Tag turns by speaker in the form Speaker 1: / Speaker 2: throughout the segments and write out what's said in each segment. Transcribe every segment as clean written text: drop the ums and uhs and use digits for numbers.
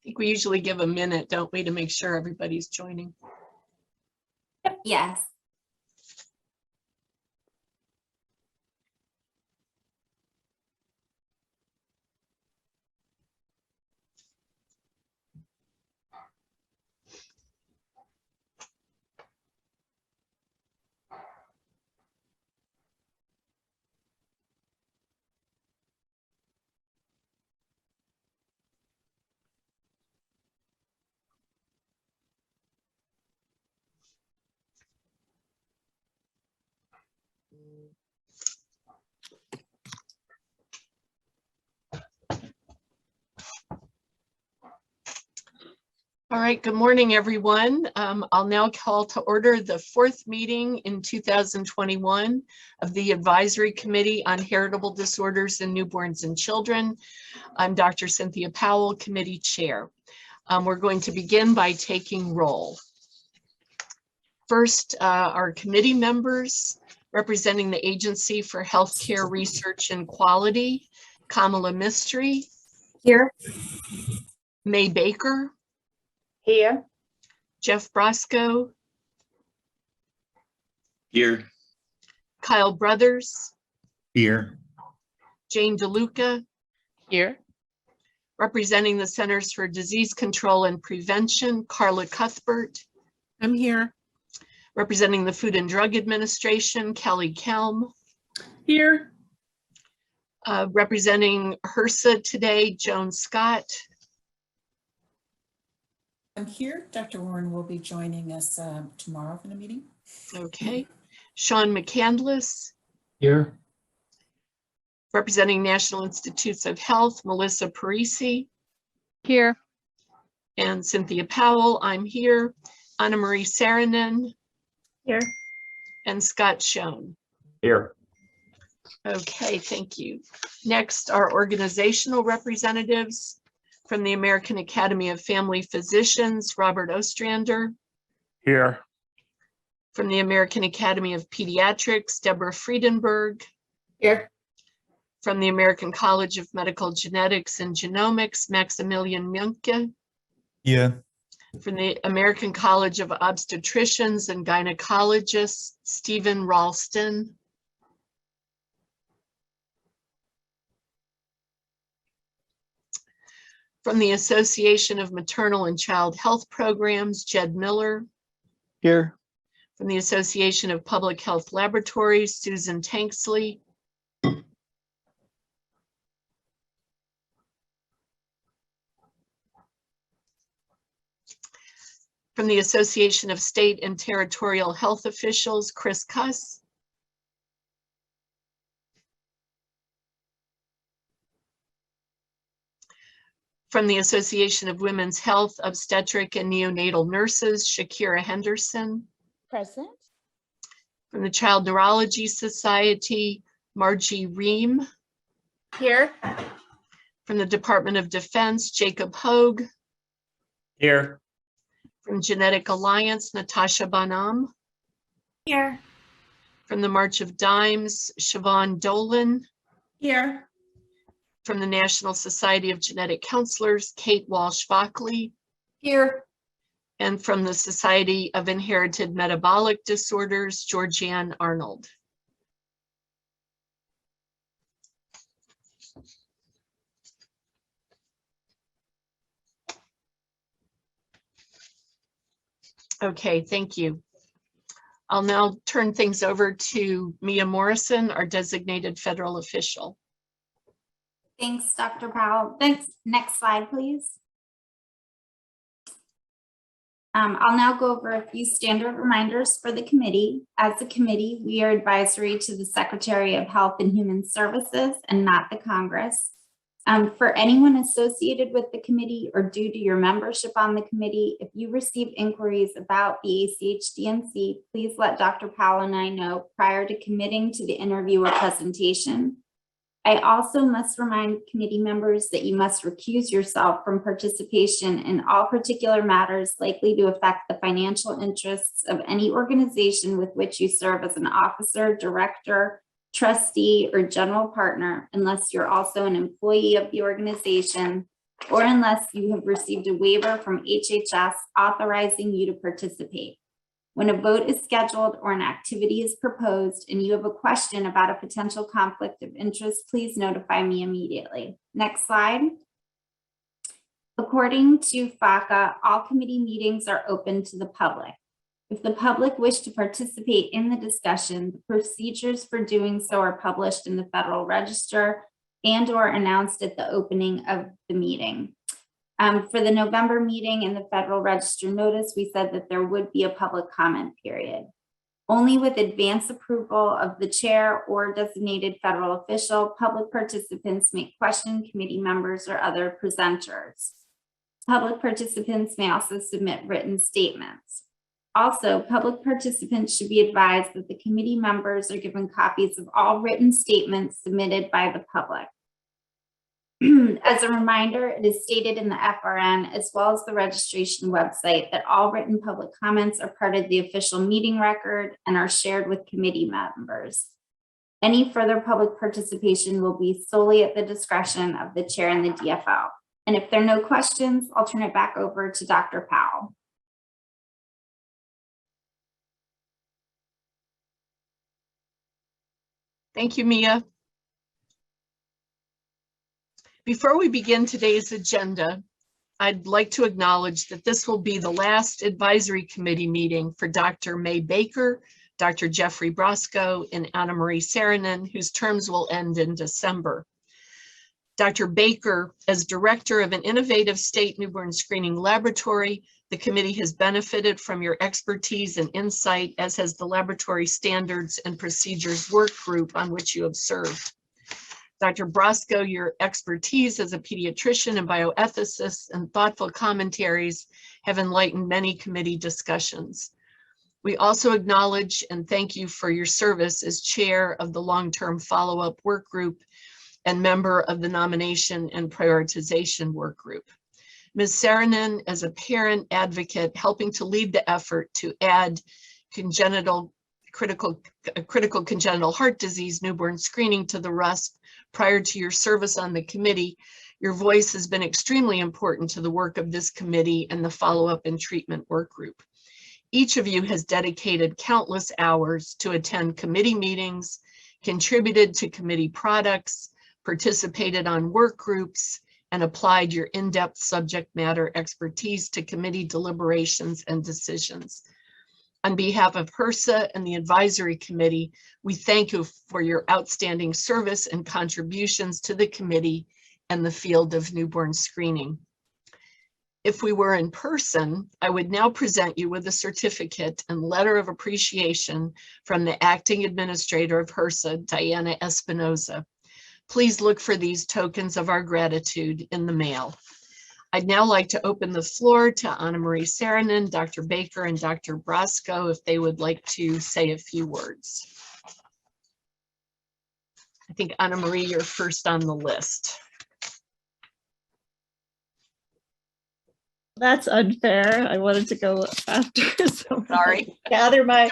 Speaker 1: think we usually give a minute, don't we, to make sure everybody's joining.
Speaker 2: Yes.
Speaker 1: All right, good morning, everyone. I'll now call to order the fourth meeting in 2021 of the Advisory Committee on Heritable Disorders in Newborns and Children. I'm Dr. Cynthia Powell, Committee Chair. We're going to begin by taking roll. First, our committee members representing the Agency for Healthcare Research and Quality, Kamala Mistry.
Speaker 2: Here.
Speaker 1: May Baker.
Speaker 3: Here.
Speaker 1: Jeff Brosco.
Speaker 4: Here.
Speaker 1: Kyle Brothers.
Speaker 4: Here.
Speaker 1: Jane DeLuca.
Speaker 3: Here.
Speaker 1: Representing the Centers for Disease Control and Prevention, Carla Cuthbert.
Speaker 3: I'm here.
Speaker 1: Representing the Food and Drug Administration, Kelly Kelm.
Speaker 3: Here.
Speaker 1: Representing HRSA today, Joan Scott.
Speaker 5: I'm here. Dr. Warren will be joining us tomorrow for the meeting.
Speaker 1: Okay. Sean McCandless.
Speaker 4: Here.
Speaker 1: Representing National Institutes of Health, Melissa Parisi.
Speaker 3: Here.
Speaker 1: And Cynthia Powell, I'm here. Anna Marie Saarinen.
Speaker 3: Here.
Speaker 1: And Scott Schoen.
Speaker 4: Here.
Speaker 1: Okay, thank you. Next, our organizational representatives from the American Academy of Family Physicians, Robert Ostrander.
Speaker 4: Here.
Speaker 1: From the American Academy of Pediatrics, Deborah Friedenberg.
Speaker 3: Here.
Speaker 1: From the American College of Medical Genetics and Genomics, Maximilian Munke.
Speaker 4: Yeah.
Speaker 1: From the American College of Obstetricians and Gynecologists, Stephen Ralston. From the Association of Maternal and Child Health Programs, Jed Miller.
Speaker 4: Here.
Speaker 1: From the Association of Public Health Laboratories, Susan Tanksley. From the Association of State and Territorial Health Officials, Chris Kuss. From the Association of Women's Health, Obstetric and Neonatal Nurses, Shakira Henderson.
Speaker 3: Present.
Speaker 1: From the Child Neurology Society, Margie Ream.
Speaker 3: Here.
Speaker 1: From the Department of Defense, Jacob Hogue.
Speaker 4: Here.
Speaker 1: From Genetic Alliance, Natasha Bonham.
Speaker 2: Here.
Speaker 1: From the March of Dimes, Siobhan Dolan.
Speaker 5: Here.
Speaker 1: From the National Society of Genetic Counselors, Kate Walsh-Fockley.
Speaker 2: Here.
Speaker 1: And from the Society of Inherited Metabolic Disorders, Georgianne Arnold. Okay, thank you. I'll now turn things over to Mia Morrison, our designated federal official.
Speaker 2: Thanks, Dr. Powell. Thanks. Next slide, please. I'll now go over a few standard reminders for the committee. As a committee, we are advisory to the Secretary of Health and Human Services and not the Congress. For anyone associated with the committee or due to your membership on the committee, if you receive inquiries about the ACHDNC, please let Dr. Powell and I know prior to committing to the interview or presentation. I also must remind committee members that you must recuse yourself from participation in all particular matters likely to affect the financial interests of any organization with which you serve as an officer, director, trustee, or general partner, unless you're also an employee of the organization or unless you have received a waiver from HHS authorizing you to participate. When a vote is scheduled or an activity is proposed and you have a question about a potential conflict of interest, please notify me immediately. Next slide. According to FACA, all committee meetings are open to the public. If the public wish to participate in the discussion, the procedures for doing so are published in the Federal Register and/or announced at the opening of the meeting. For the November meeting in the Federal Register notice, we said that there would be a public comment period. Only with advance approval of the chair or designated federal official, public participants may question committee members or other presenters. Public participants may also submit written statements. Also, public participants should be advised that the committee members are given copies of all written statements submitted by the public. As a reminder, it is stated in the FRN as well as the registration website that all written public comments are part of the official meeting record and are shared with committee members. Any further public participation will be solely at the discretion of the chair and the DFO. And if there are no questions, I'll turn it back over to Dr. Powell.
Speaker 1: Thank you, Mia. Before we begin today's agenda, I'd like to acknowledge that this will be the last advisory committee meeting for Dr. May Baker, Dr. Jeffrey Brosco, and Anna Marie Saarinen, whose terms will end in December. Dr. Baker, as director of an innovative state newborn screening laboratory, the committee has benefited from your expertise and insight, as has the Laboratory Standards and Procedures Work Group on which you have served. Dr. Brosco, your expertise as a pediatrician and bioethicist and thoughtful commentaries have enlightened many committee discussions. We also acknowledge and thank you for your service as chair of the long-term follow-up work group and member of the nomination and prioritization work group. Ms. Saarinen, as a parent advocate, helping to lead the effort to add critical congenital heart disease newborn screening to the RUSP prior to your service on the committee, your voice has been extremely important to the work of this committee and the follow-up and treatment work group. Each of you has dedicated countless hours to attend committee meetings, contributed to committee products, participated on work groups, and applied your in-depth subject matter expertise to committee deliberations and decisions. On behalf of HRSA and the advisory committee, we thank you for your outstanding service and contributions to the committee and the field of newborn screening. If we were in person, I would now present you with a certificate and letter of appreciation from the acting administrator of HRSA, Diana Espinoza. Please look for these tokens of our gratitude in the mail. I'd now like to open the floor to Anna Marie Saarinen, Dr. Baker, and Dr. Brosco if they would like to say a few words. I think Anna Marie, you're first on the list.
Speaker 3: That's unfair. I wanted to go after. So
Speaker 1: Sorry.
Speaker 3: gather my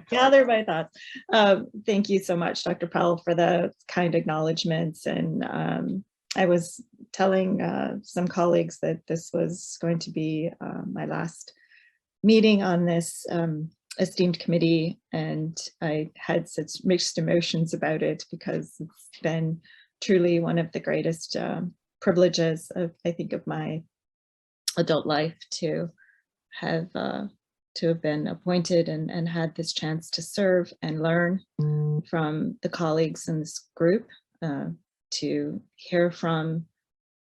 Speaker 3: thoughts. Thank you so much, Dr. Powell, for the kind acknowledgements. And I was telling some colleagues that this was going to be my last meeting on this esteemed committee, and I had such mixed emotions about it because it's been truly one of the greatest privileges of, I think, of my adult life to have been appointed and had this chance to serve and learn from the colleagues in this group, to hear from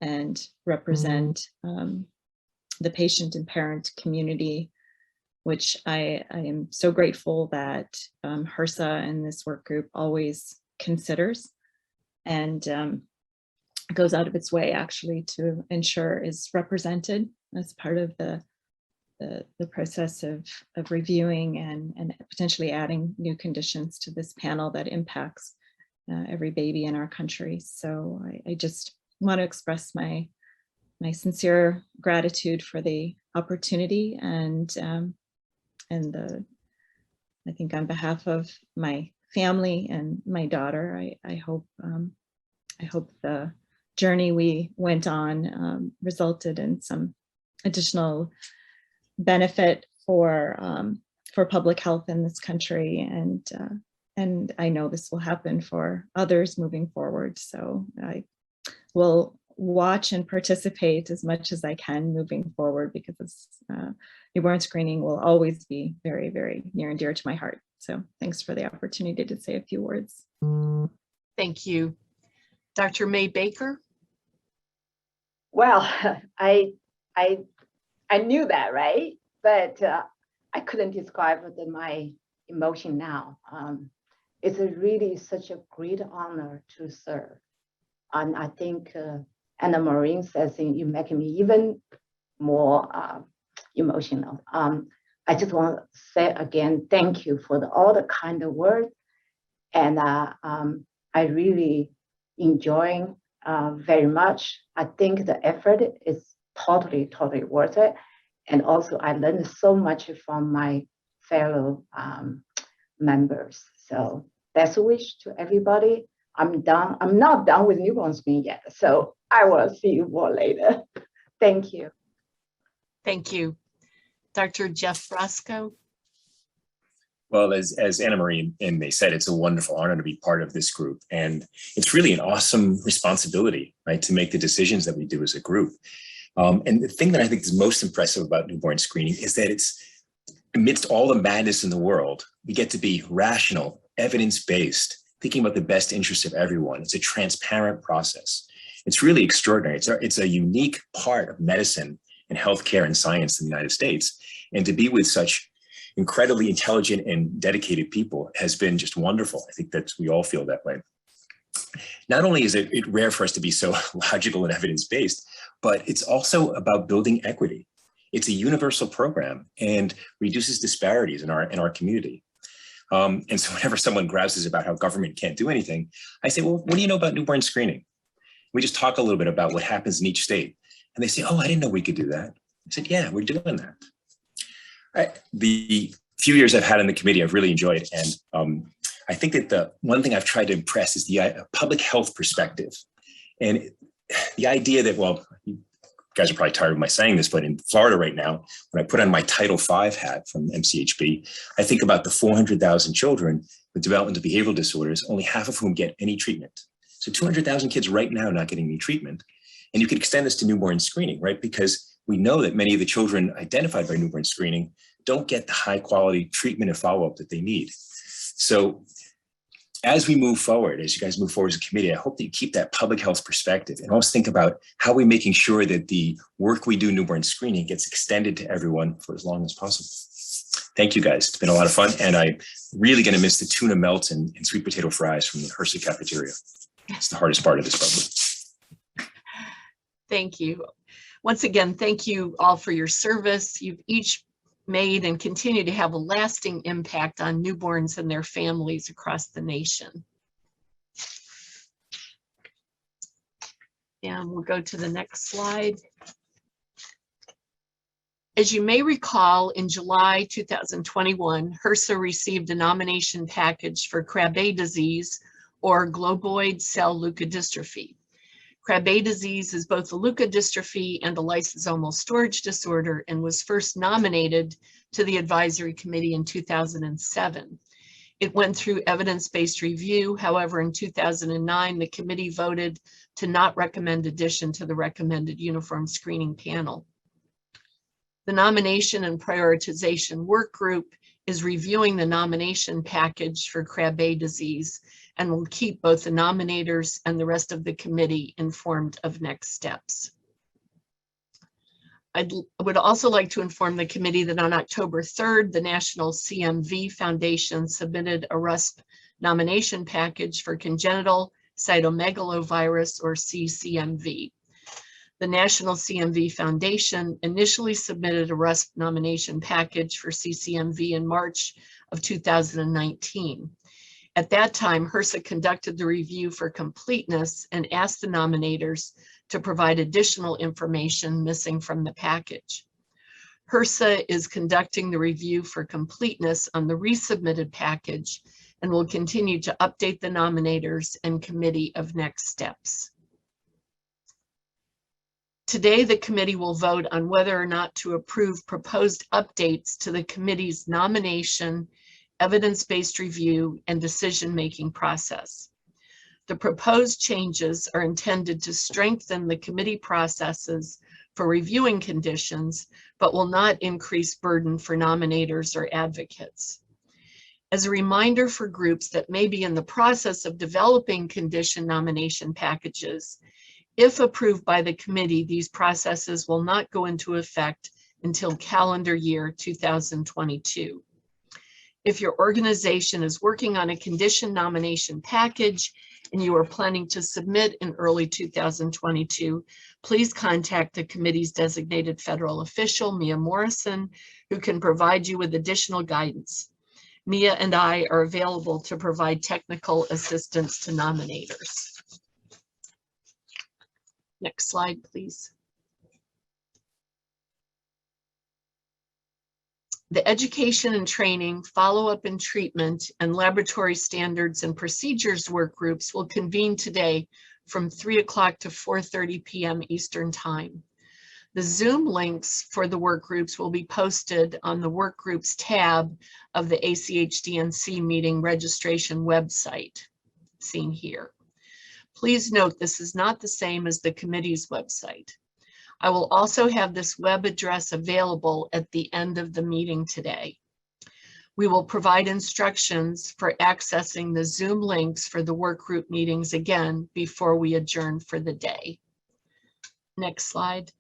Speaker 3: and represent the patient and parent community, which I am so grateful that HRSA and this work group always considers and goes out of its way actually to ensure is represented as part of the process of reviewing and potentially adding new conditions to this panel that impacts every baby in our country. So I just want to express my sincere gratitude for the opportunity, and I think on behalf of my family and my daughter, I hope the journey we went on resulted in some additional benefit for public health in this country, and I know this will happen for others moving forward. So I will watch and participate as much as I can moving forward, because newborn screening will always be very, very near and dear to my heart. So thanks for the opportunity to say a few words.
Speaker 1: Thank you. Dr. May Baker?
Speaker 6: Well, I knew that, right? But I couldn't describe my emotion now. It's really such a great honor to serve. And I think Anna Maureen says you're making me even more emotional. I just want to say again, thank you for all the kind of words. And I really enjoying very much. I think the effort is totally worth it. And also I learned so much from my fellow members. So best wish to everybody. I'm done. I'm not done with newborn screening yet. So I will see you more later. Thank you.
Speaker 1: Thank you. Dr. Jeff Roscoe?
Speaker 7: Well, as Anna Marie and they said, it's a wonderful honor to be part of this group. And it's really an awesome responsibility, right, to make the decisions that we do as a group. And the thing that I think is most impressive about newborn screening is that it's, amidst all the madness in the world, we get to be rational, evidence-based, thinking about the best interest of everyone. It's a transparent process. It's really extraordinary. It's a unique part of medicine and healthcare and science in the United States. And to be with such incredibly intelligent and dedicated people has been just wonderful. I think that we all feel that way. Not only is it rare for us to be so logical and evidence-based, but it's also about building equity. It's a universal program and reduces disparities in our community. And so whenever someone grouses about how government can't do anything, I say, well, what do you know about newborn screening? We just talk a little bit about what happens in each state. And they say, oh, I didn't know we could do that. I said, yeah, we're doing that. The few years I've had in the committee, I've really enjoyed. And I think that the one thing I've tried to impress is the public health perspective. And the idea that, well, you guys are probably tired of my saying this, but in Florida right now, when I put on my Title V hat from MCHB, I think about the 400,000 children with developmental behavioral disorders, only half of whom get any treatment. So 200,000 kids right now not getting any treatment. And you could extend this to newborn screening, right? Because we know that many of the children identified by newborn screening don't get the high quality treatment and follow-up that they need. So as we move forward, as you guys move forward as a committee, I hope that you keep that public health perspective and always think about how we're making sure that the work we do in newborn screening gets extended to everyone for as long as possible. Thank you guys. It's been a lot of fun. And I'm really going to miss the tuna melt and sweet potato fries from the Hersa cafeteria. It's the hardest part of this program.
Speaker 1: Thank you. Once again, thank you all for your service. You've each made and continue to have a lasting impact on newborns and their families across the nation. And we'll go to the next slide. As you may recall, in July 2021, Hersa received a nomination package for Krabbe disease, or globoid cell leukodystrophy. Krabbe disease is both a leukodystrophy and a lysosomal storage disorder, and was first nominated to the advisory committee in 2007. It went through evidence-based review. However, in 2009, the committee voted to not recommend addition to the recommended uniform screening panel. The nomination and prioritization work group is reviewing the nomination package for Krabbe disease and will keep both the nominators and the rest of the committee informed of next steps. I would also like to inform the committee that on October 3rd, the National CMV Foundation submitted a RUSP nomination package for congenital cytomegalovirus, or CCMV. The National CMV Foundation initially submitted a RUSP nomination package for CCMV in March of 2019. At that time, Hersa conducted the review for completeness and asked the nominators to provide additional information missing from the package. Hersa is conducting the review for completeness on the resubmitted package and will continue to update the nominators and committee of next steps. Today, the committee will vote on whether or not to approve proposed updates to the committee's nomination, evidence-based review, and decision-making process. The proposed changes are intended to strengthen the committee processes for reviewing conditions, but will not increase burden for nominators or advocates. As a reminder for groups that may be in the process of developing condition nomination packages, if approved by the committee, these processes will not go into effect until calendar year 2022. If your organization is working on a condition nomination package and you are planning to submit in early 2022, please contact the committee's designated federal official, Mia Morrison, who can provide you with additional guidance. Mia and I are available to provide technical assistance to nominators. Next slide, please. The education and training, follow-up and treatment, and laboratory standards and procedures work groups will convene today from 3 o'clock to 4:30 p.m. Eastern Time. The Zoom links for the work groups will be posted on the work groups tab of the ACHDNC meeting registration website, seen here. Please note this is not the same as the committee's website. I will also have this web address available at the end of the meeting today. We will provide instructions for accessing the Zoom links for the work group meetings again before we adjourn for the day. Next slide.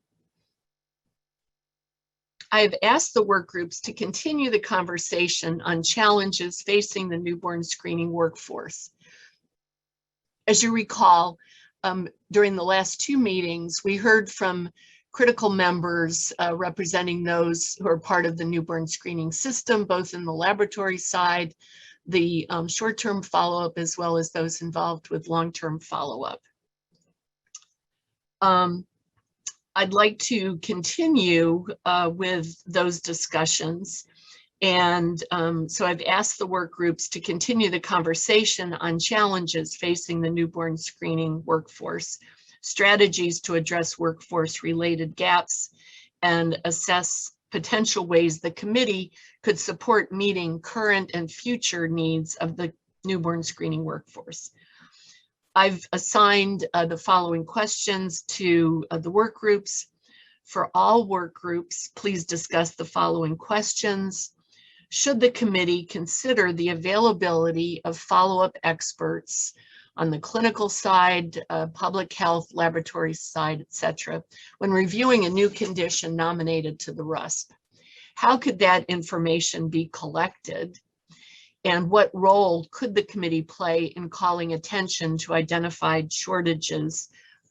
Speaker 1: I have asked the work groups to continue the conversation on challenges facing the newborn screening workforce. As you recall, during the last two meetings, we heard from critical members representing those who are part of the newborn screening system, both in the laboratory side, the short-term follow-up, as well as those involved with long-term follow-up. I'd like to continue with those discussions. And so I've asked the work groups to continue the conversation on challenges facing the newborn screening workforce, strategies to address workforce-related gaps, and assess potential ways the committee could support meeting current and future needs of the newborn screening workforce. I've assigned the following questions to the work groups. For all work groups, please discuss the following questions. Should the committee consider the availability of follow-up experts on the clinical side, public health, laboratory side, etc., when reviewing a new condition nominated to the RUSP? How could that information be collected? And what role could the committee play in calling attention to identified shortages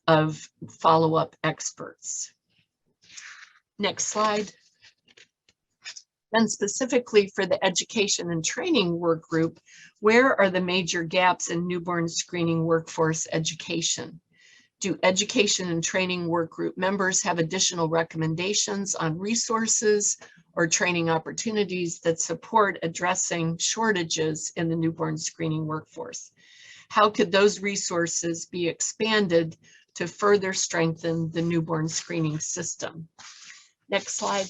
Speaker 1: of follow-up experts? Next slide. And specifically for the education and training work group, where are the major gaps in newborn screening workforce education? Do education and training work group members have additional recommendations on resources or training opportunities that support addressing shortages in the newborn screening workforce? How could those resources be expanded to further strengthen the newborn screening system? Next slide.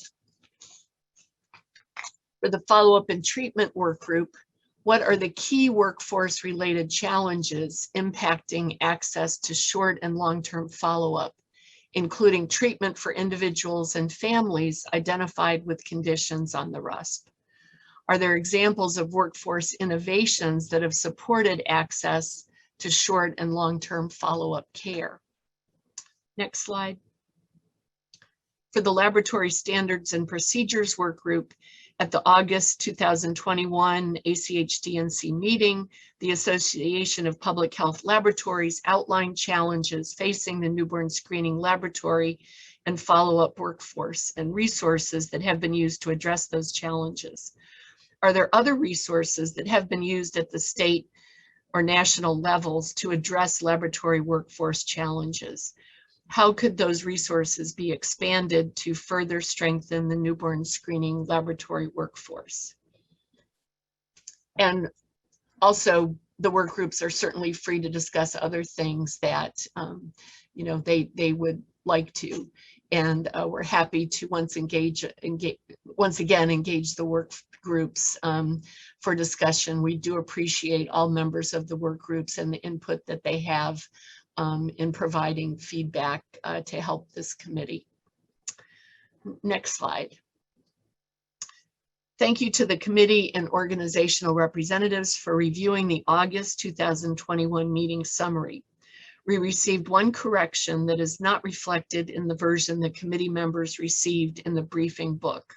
Speaker 1: For the follow-up and treatment work group, what are the key workforce-related challenges impacting access to short and long-term follow-up, including treatment for individuals and families identified with conditions on the RUSP? Are there examples of workforce innovations that have supported access to short and long-term follow-up care? Next slide. For the laboratory standards and procedures work group, at the August 2021 ACHDNC meeting, the Association of Public Health Laboratories outlined challenges facing the newborn screening laboratory and follow-up workforce and resources that have been used to address those challenges. Are there other resources that have been used at the state or national levels to address laboratory workforce challenges? How could those resources be expanded to further strengthen the newborn screening laboratory workforce? And also, the work groups are certainly free to discuss other things that, you know, they would like to. And we're happy to once again engage the work groups for discussion. We do appreciate all members of the work groups and the input that they have in providing feedback to help this committee. Next slide. Thank you to the committee and organizational representatives for reviewing the August 2021 meeting summary. We received one correction that is not reflected in the version the committee members received in the briefing book.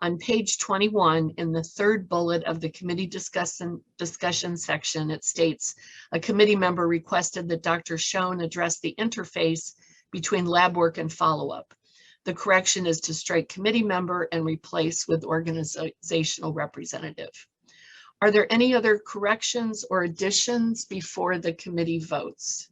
Speaker 1: On page 21, in the third bullet of the committee discussion section, it states, a committee member requested that Dr. Schoen address the interface between lab work and follow-up. The correction is to strike committee member and replace with organizational representative. Are there any other corrections or additions before the committee votes?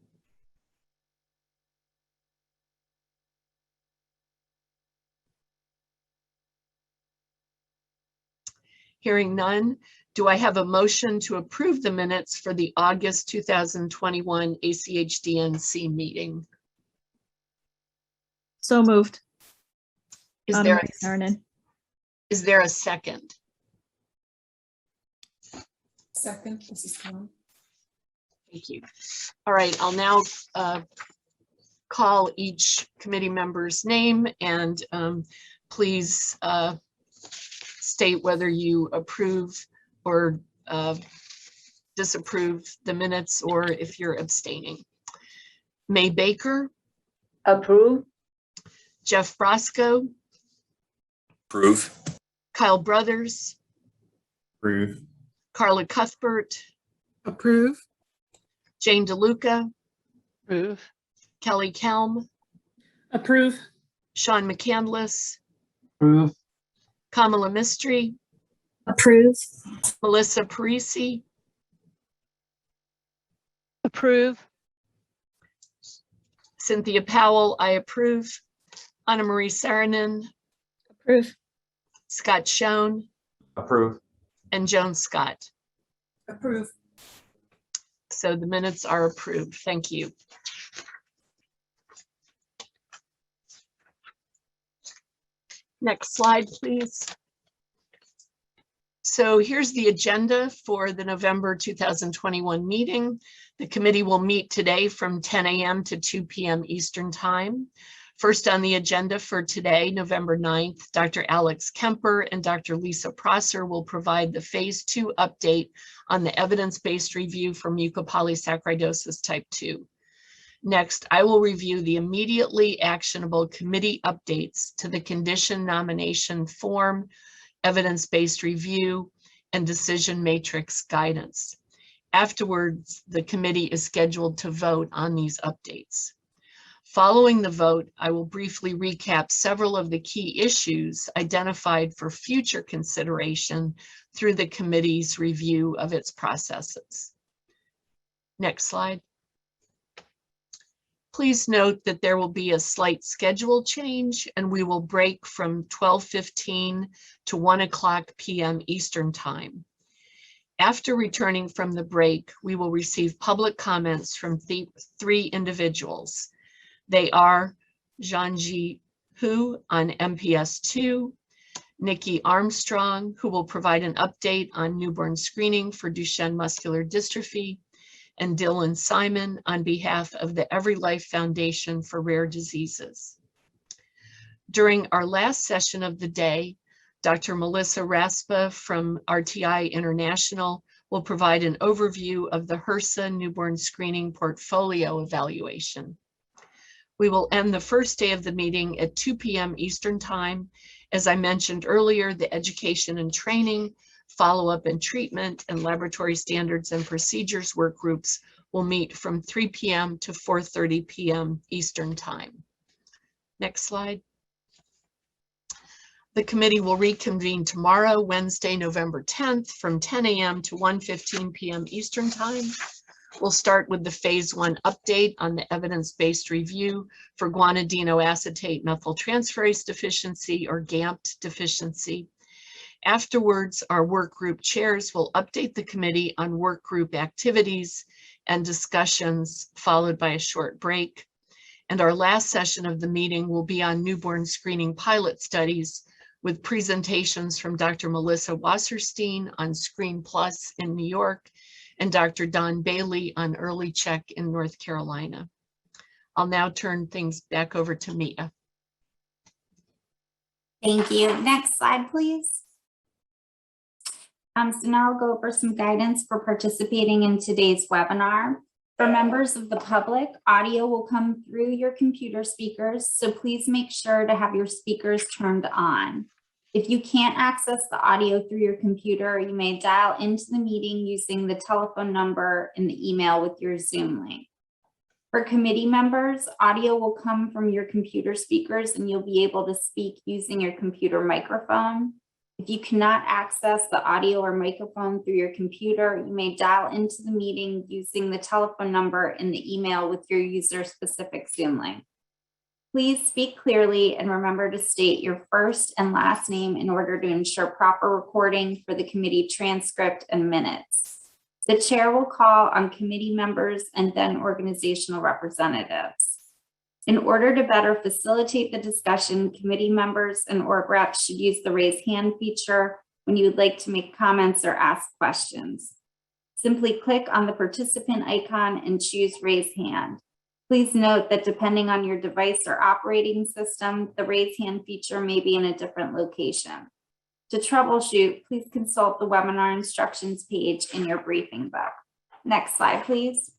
Speaker 1: Hearing none, do I have a motion to approve the minutes for the August 2021 ACHDNC meeting?
Speaker 3: So moved.
Speaker 1: Is there a second?
Speaker 5: Second, this is Tom.
Speaker 1: Thank you. All right, I'll now call each committee member's name and please state whether you approve or disapprove the minutes or if you're abstaining. May Baker.
Speaker 6: Approve.
Speaker 1: Jeff Brosco.
Speaker 7: Approve.
Speaker 1: Kyle Brothers.
Speaker 4: Approve.
Speaker 1: Carla Cuthbert.
Speaker 5: Approve.
Speaker 1: Jane DeLuca.
Speaker 8: Approve.
Speaker 1: Kelly Kelm.
Speaker 5: Approve.
Speaker 1: Sean McCandless.
Speaker 4: Approve.
Speaker 1: Kamala Mistry.
Speaker 5: Approve.
Speaker 1: Melissa Parisi.
Speaker 8: Approve.
Speaker 1: Cynthia Powell, I approve. Anna Marie Saranen.
Speaker 3: Approve.
Speaker 1: Scott Schoen.
Speaker 4: Approve.
Speaker 1: And Joan Scott.
Speaker 5: Approve.
Speaker 1: So the minutes are approved. Thank you. Next slide, please. So here's the agenda for the November 2021 meeting. The committee will meet today from 10 a.m. to 2 p.m. Eastern Time. First on the agenda for today, November 9th, Dr. Alex Kemper and Dr. Lisa Prosser will provide the phase 2 update on the evidence-based review for mucopolysaccharidosis type 2. Next, I will review the immediately actionable committee updates to the condition nomination form, evidence-based review, and decision matrix guidance. Afterwards, the committee is scheduled to vote on these updates. Following the vote, I will briefly recap several of the key issues identified for future consideration through the committee's review of its processes. Next slide. Please note that there will be a slight schedule change and we will break from 12:15 to 1:00 p.m. Eastern Time. After returning from the break, we will receive public comments from three individuals. They are Zhangji Hu on MPS 2, Nikki Armstrong, who will provide an update on newborn screening for Duchenne muscular dystrophy, and Dylan Simon on behalf of the Every Life Foundation for Rare Diseases. During our last session of the day, Dr. Melissa Raspa from RTI International will provide an overview of the Hersa newborn screening portfolio evaluation. We will end the first day of the meeting at 2 p.m. Eastern Time. As I mentioned earlier, the education and training, follow-up and treatment, and laboratory standards and procedures work groups will meet from 3 p.m. to 4:30 p.m. Eastern Time. Next slide. The committee will reconvene tomorrow, Wednesday, November 10th, from 10 a.m. to 1:15 p.m. Eastern Time. We'll start with the phase 1 update on the evidence-based review for guanidinoacetate methyltransferase deficiency, or GAMT deficiency. Afterwards, our work group chairs will update the committee on work group activities and discussions, followed by a short break. And our last session of the meeting will be on newborn screening pilot studies with presentations from Dr. Melissa Wasserstein on Screen Plus in New York and Dr. Don Bailey on Early Check in North Carolina. I'll now turn things back over to Mia.
Speaker 2: Thank you. Next slide, please. So now I'll go over some guidance for participating in today's webinar. For members of the public, audio will come through your computer speakers, so please make sure to have your speakers turned on. If you can't access the audio through your computer, you may dial into the meeting using the telephone number in the email with your Zoom link. For committee members, audio will come from your computer speakers and you'll be able to speak using your computer microphone. If you cannot access the audio or microphone through your computer, you may dial into the meeting using the telephone number in the email with your user-specific Zoom link. Please speak clearly and remember to state your first and last name in order to ensure proper recording for the committee transcript and minutes. The chair will call on committee members and then organizational representatives. In order to better facilitate the discussion, committee members and org reps should use the raise hand feature when you would like to make comments or ask questions. Simply click on the participant icon and choose raise hand. Please note that depending on your device or operating system, the raise hand feature may be in a different location. To troubleshoot, please consult the webinar instructions page in your briefing book. Next slide, please.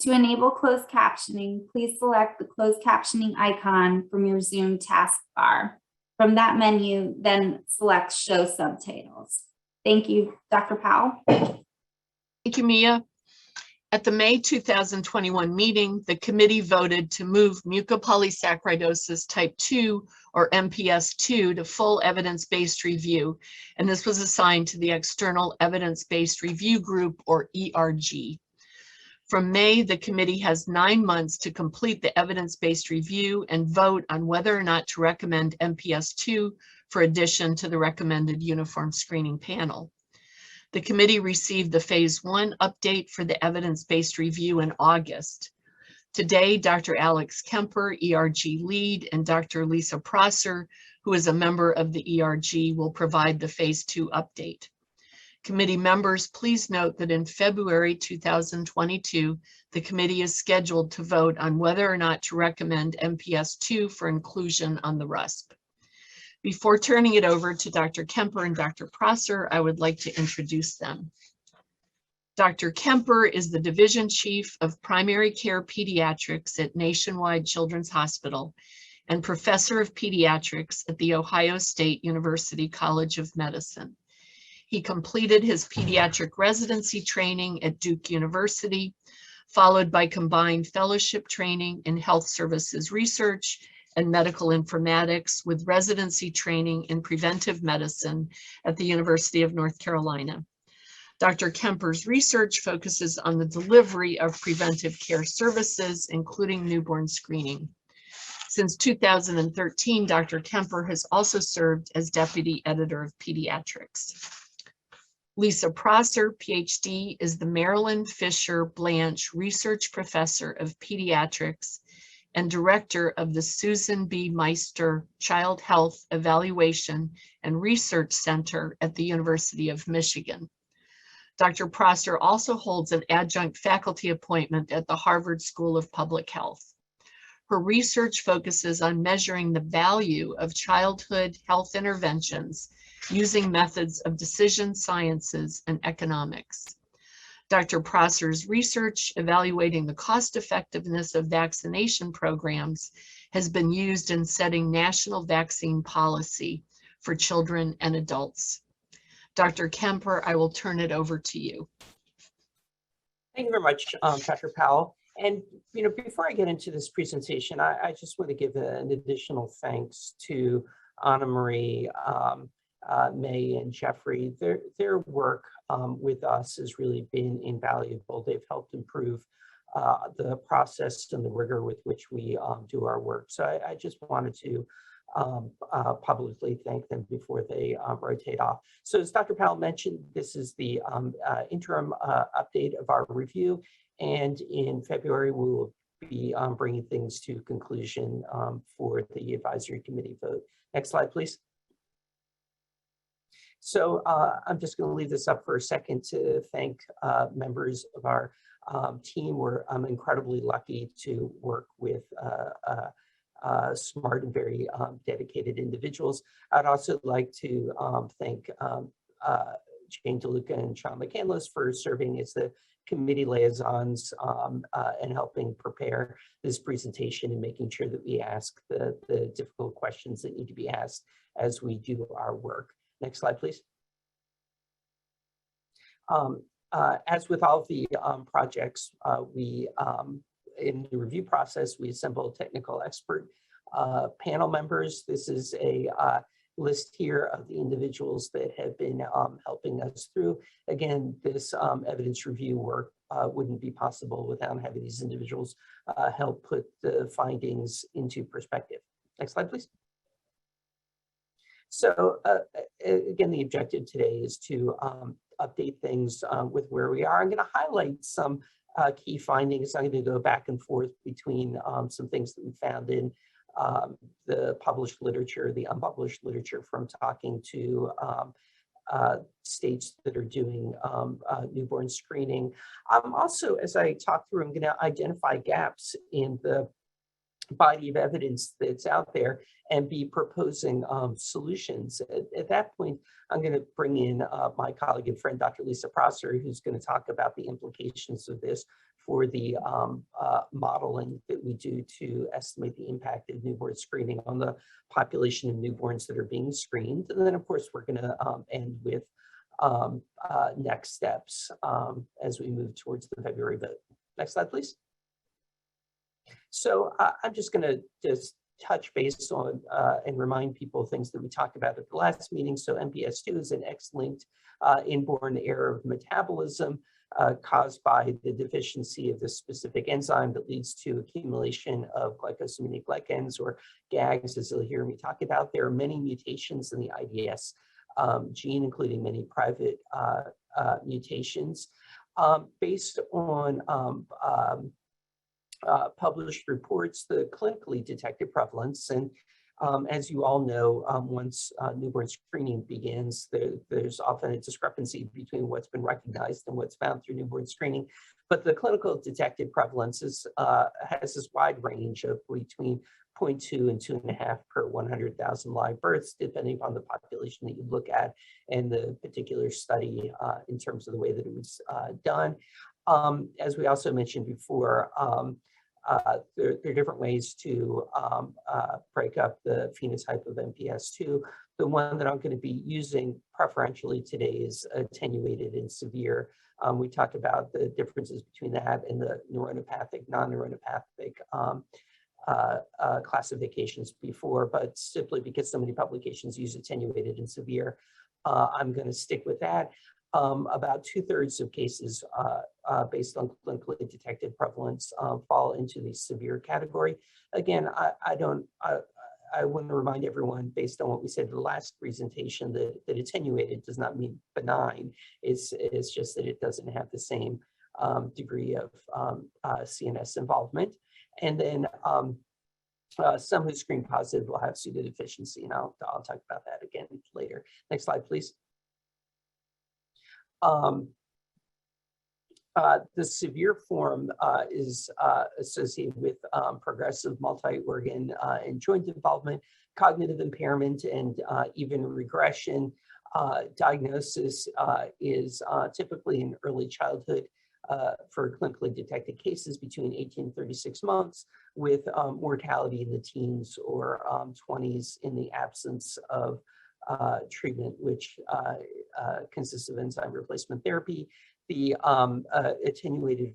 Speaker 2: To enable closed captioning, please select the closed captioning icon from your Zoom taskbar. From that menu, then select Show Subtitles. Thank you, Dr. Powell.
Speaker 1: Thank you, Mia. At the May 2021 meeting, the committee voted to move mucopolysaccharidosis type 2 or MPS2 to full evidence-based review, and this was assigned to the External Evidence-Based Review Group or ERG. From May, the committee has 9 months to complete the evidence-based review and vote on whether or not to recommend MPS2 for addition to the recommended uniform screening panel. The committee received the phase 1 update for the evidence-based review in August. Today, Dr. Alex Kemper, ERG lead, and Dr. Lisa Prosser, who is a member of the ERG, will provide the phase 2 update. Committee members, please note that in February 2022, the committee is scheduled to vote on whether or not to recommend MPS2 for inclusion on the RUSP. Before turning it over to Dr. Kemper and Dr. Prosser, I would like to introduce them. Dr. Kemper is the Division Chief of Primary Care Pediatrics at Nationwide Children's Hospital and Professor of Pediatrics at The Ohio State University College of Medicine. He completed his pediatric residency training at Duke University, followed by combined fellowship training in health services research and medical informatics with residency training in preventive medicine at the University of North Carolina. Dr. Kemper's research focuses on the delivery of preventive care services, including newborn screening. Since 2013, Dr. Kemper has also served as Deputy Editor of Pediatrics. Lisa Prosser, PhD, is the Marilyn Fisher Blanche Research Professor of Pediatrics and Director of the Susan B. Meister Child Health Evaluation and Research Center at the University of Michigan. Dr. Prosser also holds an adjunct faculty appointment at the Harvard School of Public Health. Her research focuses on measuring the value of childhood health interventions using methods of decision sciences and economics. Dr. Prosser's research evaluating the cost effectiveness of vaccination programs has been used in setting national vaccine policy for children and adults. Dr. Kemper, I will turn it over to you.
Speaker 9: Thank you very much, Dr. Powell. And before I get into this presentation, I just want to give an additional thanks to Anna Marie, May, and Jeffrey. Their work with us has really been invaluable. They've helped improve the process and the rigor with which we do our work. So I just wanted to publicly thank them before they rotate off. So as Dr. Powell mentioned, this is the interim update of our review. And in February, we will be bringing things to conclusion for the advisory committee vote. Next slide, please. So I'm just going to leave this up for a second to thank members of our team. We're incredibly lucky to work with smart and very dedicated individuals. I'd also like to thank Jane DeLuca and Sean McCandless for serving as the committee liaisons and helping prepare this presentation and making sure that we ask the difficult questions that need to be asked as we do our work. Next slide, please. As with all of the projects, in the review process, we assemble technical expert panel members. This is a list here of the individuals that have been helping us through. Again, this evidence review work wouldn't be possible without having these individuals help put the findings into perspective. Next slide, please. So again, the objective today is to update things with where we are. I'm going to highlight some key findings. I'm going to go back and forth between some things that we found in the published literature, the unpublished literature from talking to states that are doing newborn screening. Also, as I talk through, I'm going to identify gaps in the body of evidence that's out there and be proposing solutions. At that point, I'm going to bring in my colleague and friend, Dr. Lisa Prosser, who's going to talk about the implications of this for the modeling that we do to estimate the impact of newborn screening on the population of newborns that are being screened. And then, of course, we're going to end with next steps as we move towards the February vote. Next slide, please. So I'm just going to just touch base on and remind people of things that we talked about at the last meeting. So MPS2 is an X-linked inborn error of metabolism caused by the deficiency of this specific enzyme that leads to accumulation of glycosaminoglycans, or GAGs, as you'll hear me talk about. There are many mutations in the IDS gene, including many private mutations. Based on published reports, the clinically detected prevalence, and as you all know, once newborn screening begins, there's often a discrepancy between what's been recognized and what's found through newborn screening. But the clinical detected prevalence has this wide range of between 0.2 and 2.5 per 100,000 live births, depending upon the population that you look at and the particular study in terms of the way that it was done. As we also mentioned before, there are different ways to break up the phenotype of MPS2. The one that I'm going to be using preferentially today is attenuated and severe. We talked about the differences between that and the neuronopathic, non-neuronopathic classifications before, but simply because so many publications use attenuated and severe, I'm going to stick with that. About 2/3 of cases based on clinically detected prevalence fall into the severe category. Again, I want to remind everyone, based on what we said in the last presentation, that attenuated does not mean benign. It's just that it doesn't have the same degree of CNS involvement. And then some who screen positive will have pseudodeficiency, and I'll talk about that again later. Next slide, please. The severe form is associated with progressive multi-organ and joint involvement, cognitive impairment, and even regression. Diagnosis is typically in early childhood for clinically detected cases between 18 and 36 months, with mortality in the teens or 20s in the absence of treatment, which consists of enzyme replacement therapy. The attenuated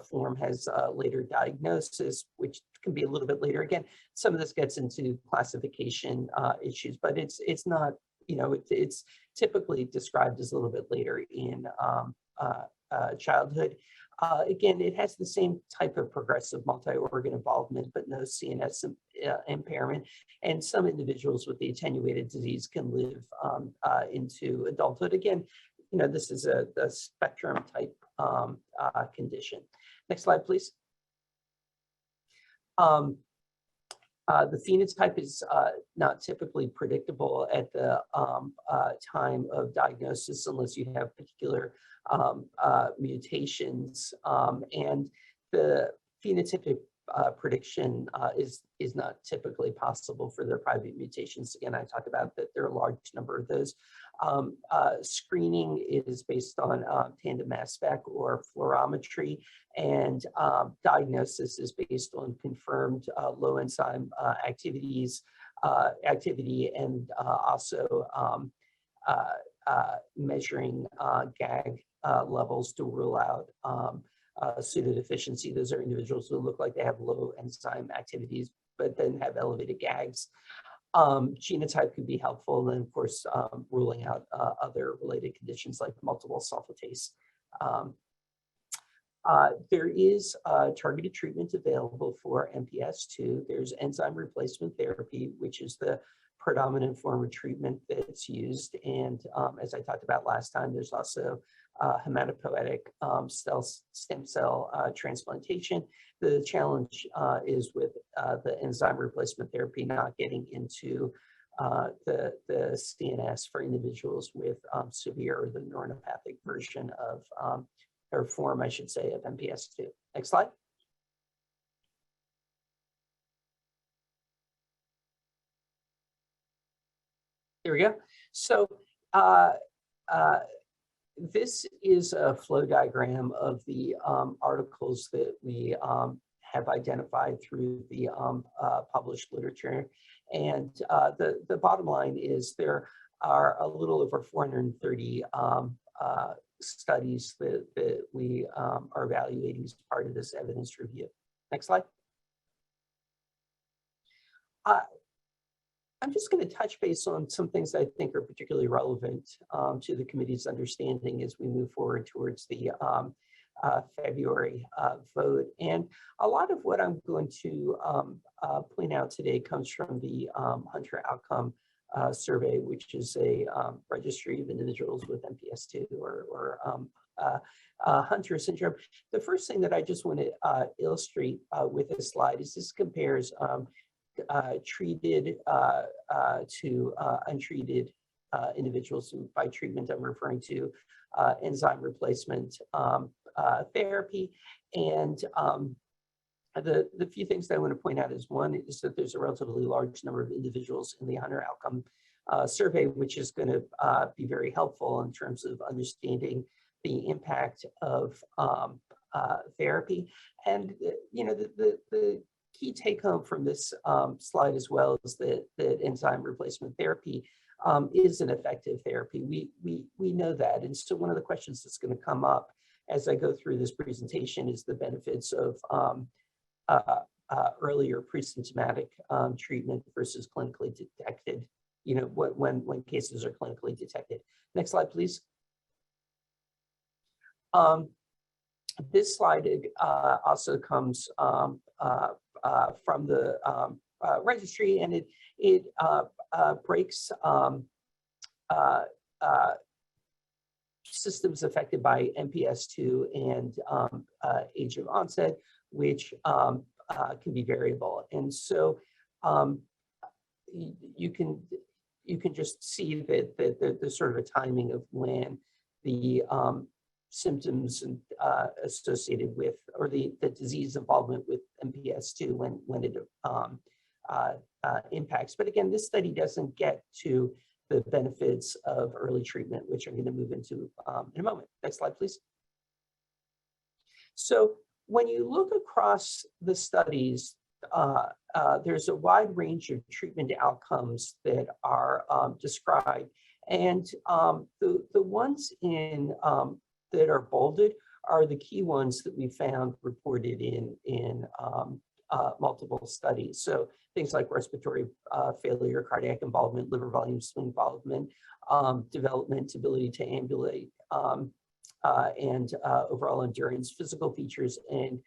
Speaker 9: form has later diagnosis, which can be a little bit later. Again, some of this gets into classification issues, but it's not, it's typically described as a little bit later in childhood. Again, it has the same type of progressive multi-organ involvement, but no CNS impairment. And some individuals with the attenuated disease can live into adulthood. Again, this is a spectrum type condition. Next slide, please. The phenotype is not typically predictable at the time of diagnosis unless you have particular mutations, and the phenotypic prediction is not typically possible for the private mutations. Again, I talked about that there are a large number of those. Screening is based on tandem mass spec or fluorometry, and diagnosis is based on confirmed low enzyme activity, and also measuring GAG levels to rule out pseudodeficiency. Those are individuals who look like they have low enzyme activities, but then have elevated GAGs. Genotype could be helpful, and of course, ruling out other related conditions like multiple sulfatase. There is targeted treatment available for MPS II. There's enzyme replacement therapy, which is the predominant form of treatment that's used. And as I talked about last time, there's also hematopoietic stem cell transplantation. The challenge is with the enzyme replacement therapy not getting into the CNS for individuals with severe or the neuronopathic version of, or form, I should say, of MPS II. Next slide. There we go. So this is a flow diagram of the articles that we have identified through the published literature. And the bottom line is there are a little over 430 studies that we are evaluating as part of this evidence review. Next slide. I'm just going to touch base on some things I think are particularly relevant to the committee's understanding as we move forward towards the February vote. And a lot of what I'm going to point out today comes from the Hunter Outcome Survey, which is a registry of individuals with MPS II or Hunter syndrome. The first thing that I just want to illustrate with this slide is this compares treated to untreated individuals. Who, by treatment, I'm referring to enzyme replacement therapy. And the few things that I want to point out is, one is that there's a relatively large number of individuals in the Hunter Outcome Survey, which is going to be very helpful in terms of understanding the impact of therapy. And the key take home from this slide as well is that enzyme replacement therapy is an effective therapy. We know that. And so one of the questions that's going to come up as I go through this presentation is the benefits of earlier pre-symptomatic treatment versus clinically detected, when cases are clinically detected. Next slide, please. This slide also comes from the registry, and it breaks systems affected by MPS II and age of onset, which can be variable. And so you can just see that there's sort of a timing of when the symptoms and associated with, or the disease involvement with MPS II when it impacts. But again, this study doesn't get to the benefits of early treatment, which I'm going to move into in a moment. Next slide, please. So when you look across the studies, there's a wide range of treatment outcomes that are described. And the ones in that are bolded are the key ones that we found reported in multiple studies. So things like respiratory failure, cardiac involvement, liver volume swing involvement, development, ability to ambulate, and overall endurance, physical features, and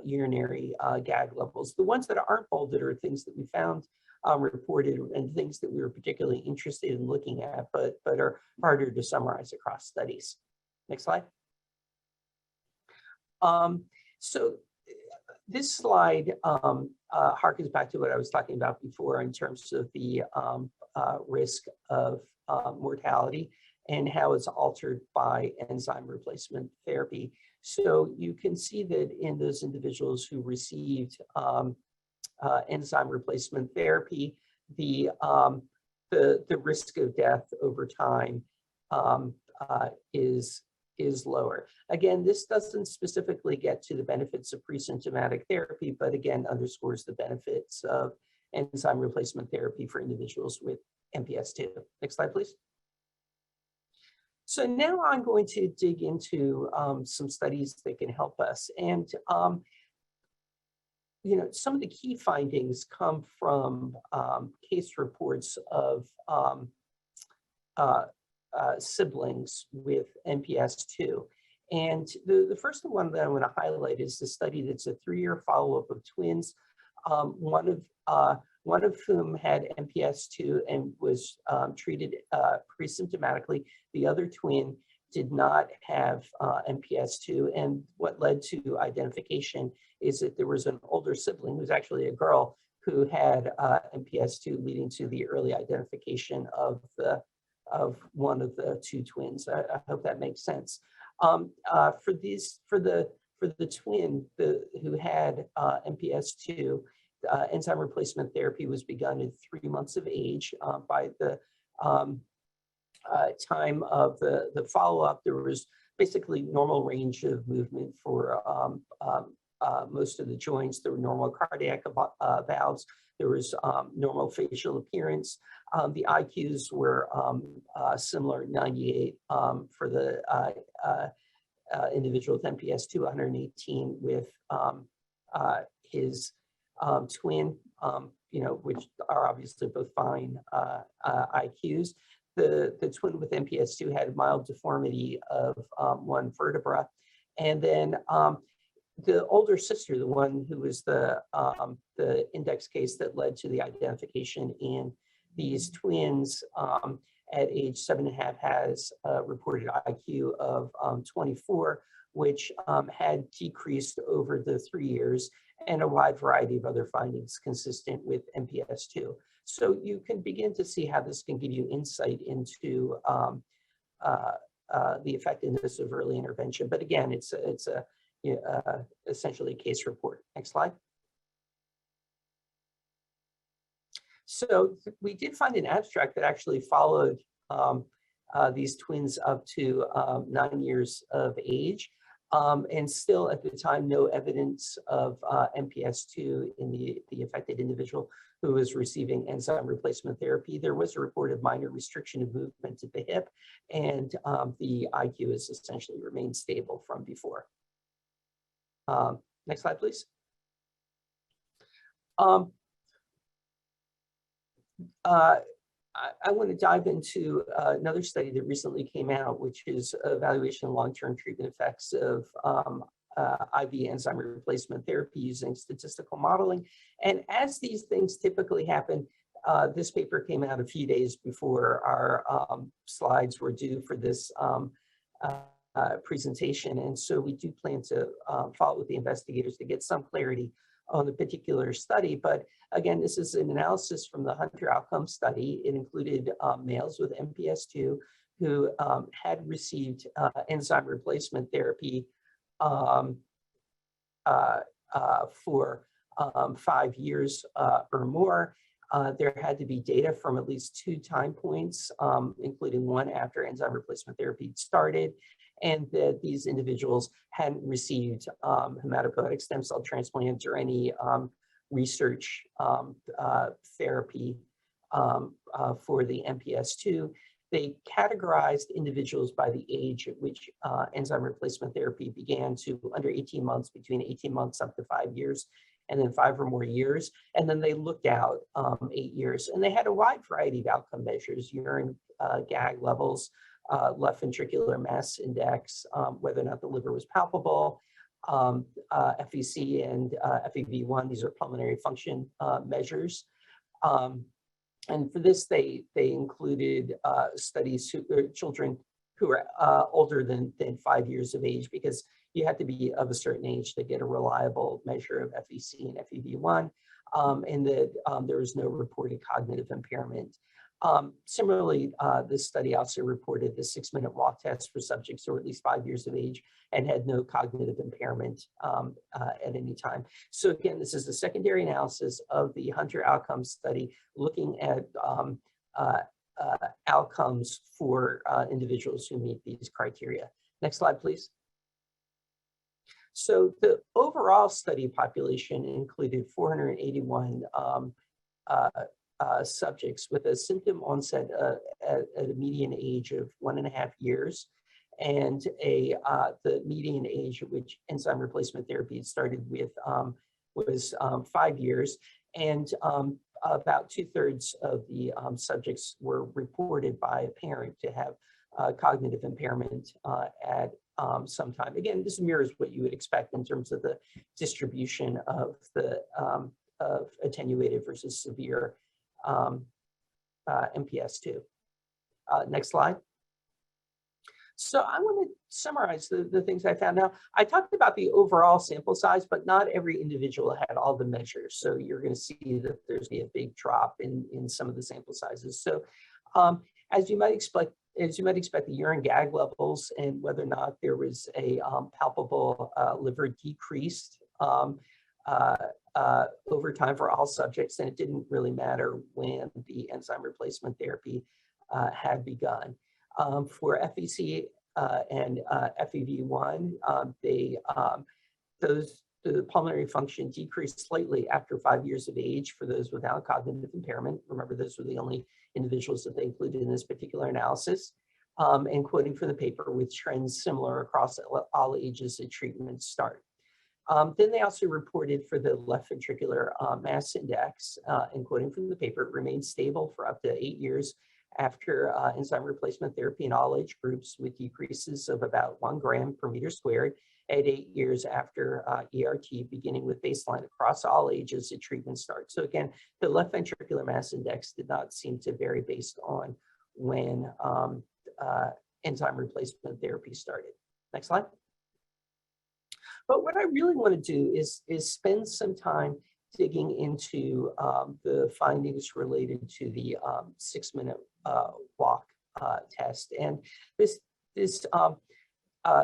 Speaker 9: urinary GAG levels. The ones that aren't bolded are things that we found reported and things that we were particularly interested in looking at, but are harder to summarize across studies. Next slide. So this slide harkens back to what I was talking about before in terms of the risk of mortality and how it's altered by enzyme replacement therapy. So you can see that in those individuals who received enzyme replacement therapy, the risk of death over time is lower. Again, this doesn't specifically get to the benefits of pre-symptomatic therapy, but again, underscores the benefits of enzyme replacement therapy for individuals with MPS II. Next slide, please. So now I'm going to dig into some studies that can help us. And you know, some of the key findings come from case reports of siblings with MPS II. And the first one that I want to highlight is the study that's a 3-year follow-up of twins, one of whom had MPS II and was treated pre-symptomatically. The other twin did not have MPS II, and what led to identification is that there was an older sibling, who's actually a girl, who had MPS II, leading to the early identification of one of the two twins. I hope that makes sense. For the twin who had MPS II, enzyme replacement therapy was begun at 3 months of age. By the time of the follow-up, there was basically normal range of movement for most of the joints. There were normal cardiac valves. There was normal facial appearance. The IQs were similar, 98 for the individual with MPS II, 118 with his twin, you know, which are obviously both fine IQs. The twin with MPS II had mild deformity of one vertebra. And then the older sister, the one who was the index case that led to the identification in these twins at age 7.5, has a reported IQ of 24, which had decreased over the 3 years, and a wide variety of other findings consistent with MPS II. So you can begin to see how this can give you insight into the effectiveness of early intervention. But again, it's essentially a case report. Next slide. So we did find an abstract that actually followed these twins up to 9 years of age. And still at the time, no evidence of MPS II in the affected individual who was receiving enzyme replacement therapy. There was a report of minor restriction of movement at the hip, and the IQ has essentially remained stable from before. Next slide, please. I want to dive into another study that recently came out, which is evaluation of long-term treatment effects of IV enzyme replacement therapy using statistical modeling. And as these things typically happen, this paper came out a few days before our slides were due for this presentation. And so we do plan to follow with the investigators to get some clarity on the particular study. But again, this is an analysis from the Hunter outcome study. It included males with MPS II who had received enzyme replacement therapy for 5 years or more. There had to be data from at least 2 time points, including one after enzyme replacement therapy started, and that these individuals hadn't received hematopoietic stem cell transplants or any research therapy for the MPS II. They categorized individuals by the age at which enzyme replacement therapy began to under 18 months, between 18 months up to 5 years, and then 5 or more years. And then they looked out 8 years, and they had a wide variety of outcome measures, urine GAG levels, left ventricular mass index, whether or not the liver was palpable, FVC and FEV1, these are pulmonary function measures. And for this, they included studies children who are older than 5 years of age, because you had to be of a certain age to get a reliable measure of FVC and FEV1, and that there was no reported cognitive impairment. Similarly, this study also reported the 6-minute walk test for subjects who were at least 5 years of age and had no cognitive impairment at any time. So again, this is a secondary analysis of the Hunter outcome study looking at outcomes for individuals who meet these criteria. Next slide, please. So the overall study population included 481 subjects with a symptom onset at a median age of 1.5 years, and the median age at which enzyme replacement therapy started with was 5 years, and about 2/3 of the subjects were reported by a parent to have cognitive impairment at some time. Again, this mirrors what you would expect in terms of the distribution of the of attenuated versus severe MPS2. Next slide. So I want to summarize the things I found. Now, I talked about the overall sample size, but not every individual had all the measures. So you're going to see that there's a big drop in some of the sample sizes. So as you might expect, the urine GAG levels and whether or not there was a palpable liver decreased over time for all subjects, and it didn't really matter when the enzyme replacement therapy had begun. For FVC and FEV1, the pulmonary function decreased slightly after 5 years of age for those without cognitive impairment. Remember, those were the only individuals that they included in this particular analysis. And quoting from the paper, with trends similar across all ages at treatment start. Then they also reported for the left ventricular mass index, and quoting from the paper, remained stable for up to 8 years after enzyme replacement therapy in all age groups, with decreases of about 1 gram per meter squared at 8 years after ERT, beginning with baseline across all ages at treatment start. So again, the left ventricular mass index did not seem to vary based on when enzyme replacement therapy started. Next slide. But what I really want to do is spend some time digging into the findings related to the 6-minute walk test. And this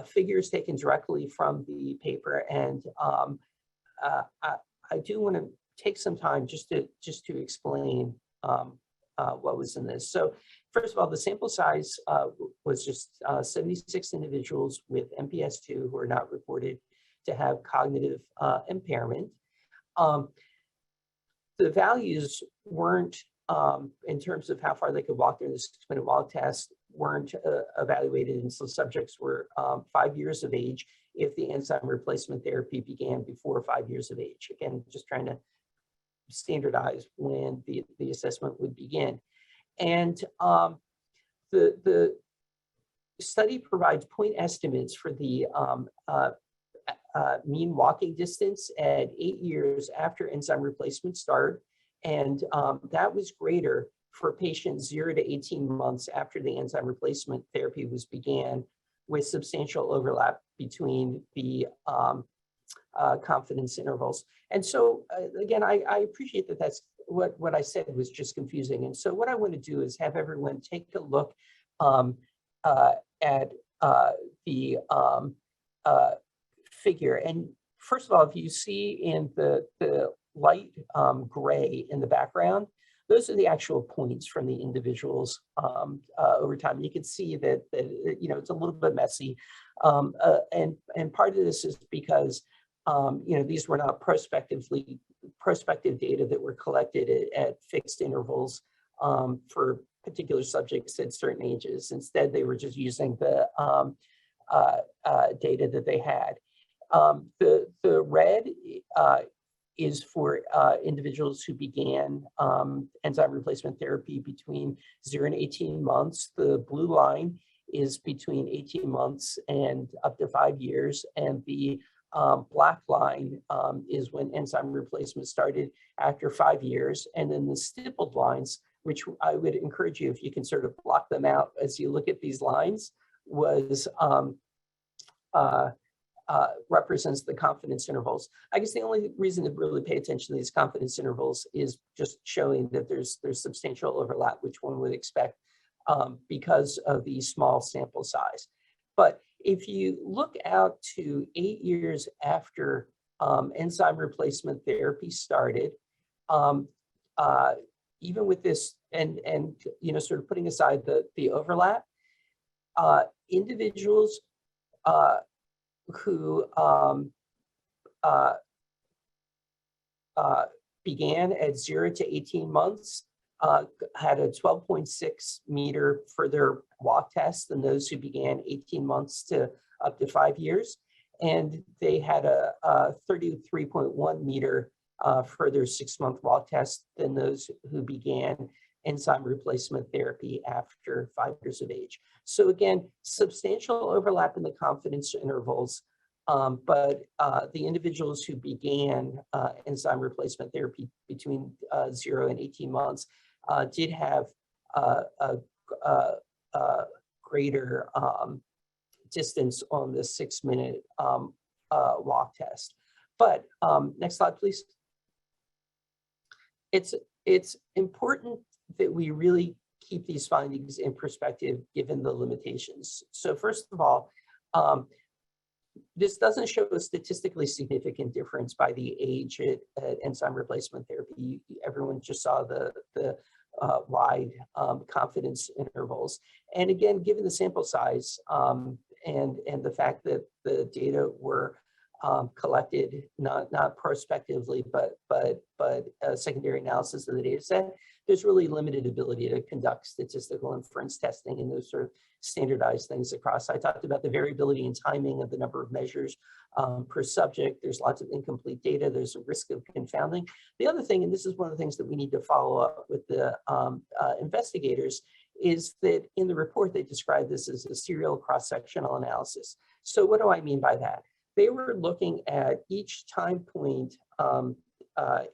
Speaker 9: figure is taken directly from the paper, and I do want to take some time just to explain what was in this. So first of all, the sample size was just 76 individuals with MPS2 who are not reported to have cognitive impairment. The values weren't, in terms of how far they could walk during the 6-minute walk test, weren't evaluated until subjects were 5 years of age if the enzyme replacement therapy began before 5 years of age. Again, just trying to standardize when the assessment would begin. And the study provides point estimates for the mean walking distance at 8 years after enzyme replacement start. And that was greater for patients 0 to 18 months after the enzyme replacement therapy was began, with substantial overlap between the confidence intervals. And so again, I appreciate that that's what I said was just confusing. And so what I want to do is have everyone take a look at the figure. And first of all, if you see in the light gray in the background, those are the actual points from the individuals over time. And you can see that it's a little bit messy, and part of this is because these were not prospective data that were collected at fixed intervals for particular subjects at certain ages. Instead, they were just using the data that they had. The red is for individuals who began enzyme replacement therapy between 0 and 18 months. The blue line is between 18 months and up to 5 years. And the black line is when enzyme replacement started after 5 years. And then the stippled lines, which I would encourage you, if you can sort of block them out as you look at these lines, was represents the confidence intervals. I guess the only reason to really pay attention to these confidence intervals is just showing that there's substantial overlap, which one would expect because of the small sample size. But if you look out to 8 years after enzyme replacement therapy started, even with this, and you know, sort of putting aside the overlap, individuals who began at 0 to 18 months had a 12.6 meter further walk test than those who began 18 months to up to 5 years. And they had a 33.1 meter further 6-month walk test than those who began enzyme replacement therapy after 5 years of age. So again, substantial overlap in the confidence intervals, but the individuals who began enzyme replacement therapy between 0 and 18 months did have a greater distance on the 6-minute walk test. But next slide, please. It's important that we really keep these findings in perspective given the limitations. So first of all, this doesn't show a statistically significant difference by the age at enzyme replacement therapy. Everyone just saw the wide confidence intervals. And again, given the sample size and the fact that the data were collected not prospectively, but secondary analysis of the data set, there's really limited ability to conduct statistical inference testing and those sort of standardized things across. I talked about the variability in timing of the number of measures per subject. There's lots of incomplete data. There's a risk of confounding. The other thing, and this is one of the things that we need to follow up with the investigators, is that in the report, they describe this as a serial cross-sectional analysis. So what do I mean by that? They were looking at each time point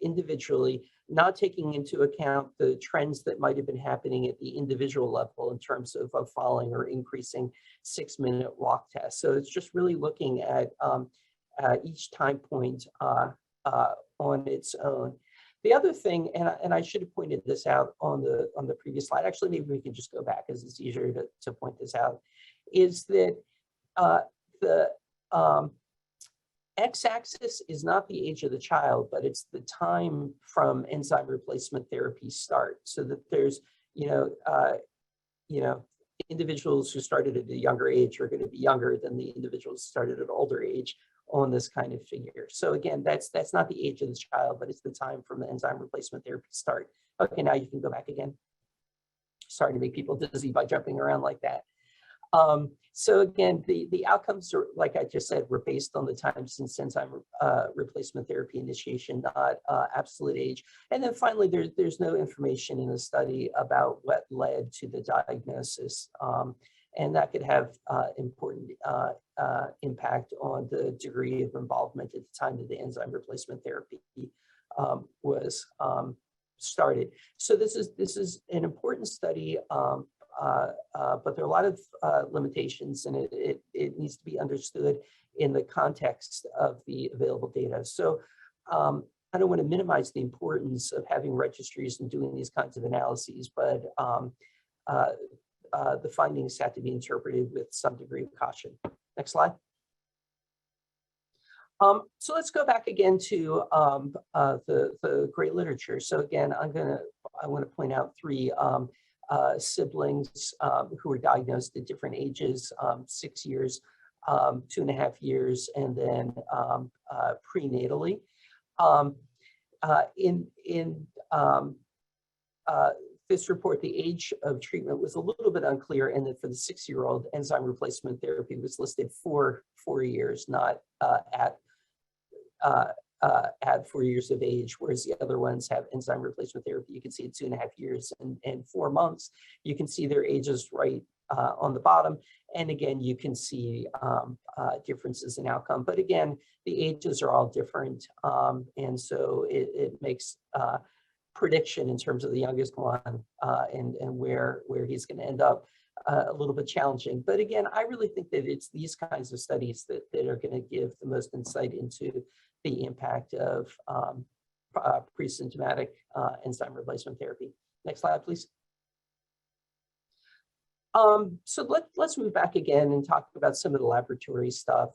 Speaker 9: individually, not taking into account the trends that might have been happening at the individual level in terms of falling or increasing 6-minute walk test. So it's just really looking at each time point on its own. The other thing, and I should have pointed this out on the previous slide, actually maybe we can just go back because it's easier to point this out, is that the x-axis is not the age of the child, but it's the time from enzyme replacement therapy start. So that there's, individuals who started at a younger age are going to be younger than the individuals who started at an older age on this kind of figure. So again, that's not the age of the child, but it's the time from the enzyme replacement therapy start. Okay, now you can go back again. Sorry to make people dizzy by jumping around like that. So again, the outcomes are, like I just said, were based on the time since enzyme replacement therapy initiation, not absolute age. And then finally, there's no information in the study about what led to the diagnosis. And that could have important impact on the degree of involvement at the time that the enzyme replacement therapy was started. So this is an important study. But there are a lot of limitations, and it needs to be understood in the context of the available data. So I don't want to minimize the importance of having registries and doing these kinds of analyses, but the findings have to be interpreted with some degree of caution. Next slide. So let's go back again to the great literature. So again, I want to point out 3 siblings who were diagnosed at different ages, 6 years, 2.5 years, and then prenatally. In this report, the age of treatment was a little bit unclear, and that for the 6-year-old, enzyme replacement therapy was listed for 4 years, not at 4 years of age, whereas the other ones have enzyme replacement therapy. You can see at 2.5 years and 4 months. You can see their ages right on the bottom. And again, you can see differences in outcome. But again, the ages are all different. And so it makes prediction in terms of the youngest one and where he's going to end up a little bit challenging. But again, I really think that it's these kinds of studies that are going to give the most insight into the impact of pre-symptomatic enzyme replacement therapy. Next slide, please. So let's move back again and talk about some of the laboratory stuff.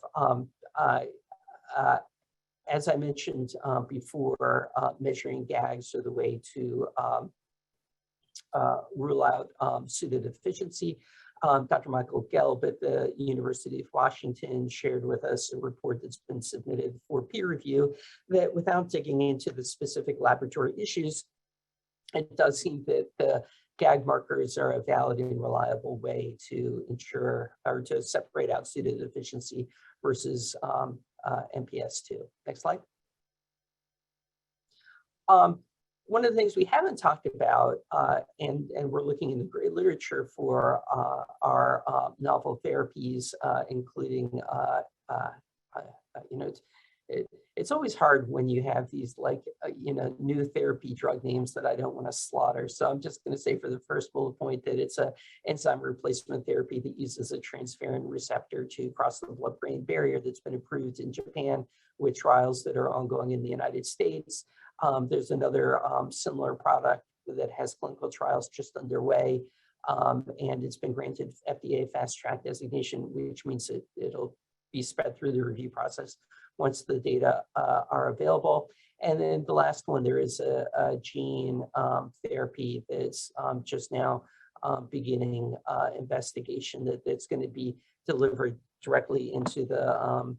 Speaker 9: As I mentioned before, measuring GAGs are the way to rule out pseudodeficiency. Dr. Michael Gelb at the University of Washington shared with us a report that's been submitted for peer review that, without digging into the specific laboratory issues, it does seem that the GAG markers are a valid and reliable way to ensure or to separate out pseudodeficiency versus MPS2. Next slide. One of the things we haven't talked about, and we're looking in the great literature for our novel therapies, including, you know, it's always hard when you have these you know, new therapy drug names that I don't want to slaughter. So I'm just going to say for the first bullet point that it's a enzyme replacement therapy that uses a transferrin receptor to cross the blood-brain barrier that's been approved in Japan with trials that are ongoing in the United States. There's another similar product that has clinical trials just underway, and it's been granted FDA Fast Track designation, which means it'll be sped through the review process once the data are available. And then the last one, there is a gene therapy that's just now beginning investigation that's going to be delivered directly into the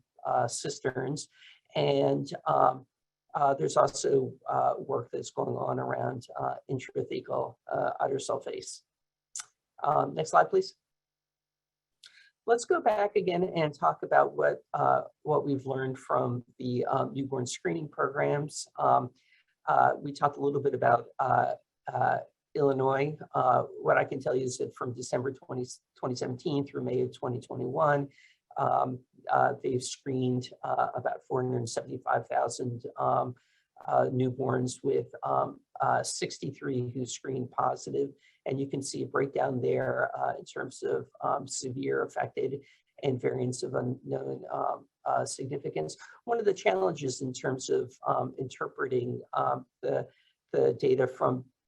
Speaker 9: cisterns. And there's also work that's going on around intrathecal idursulfase. Next slide, please. Let's go back again and talk about what we've learned from the newborn screening programs. We talked a little bit about Illinois. What I can tell you is that from December 2017 through May of 2021, they've screened about 475,000 newborns with 63 who screened positive. And you can see a breakdown there in terms of severe affected and variants of unknown significance. One of the challenges in terms of interpreting the data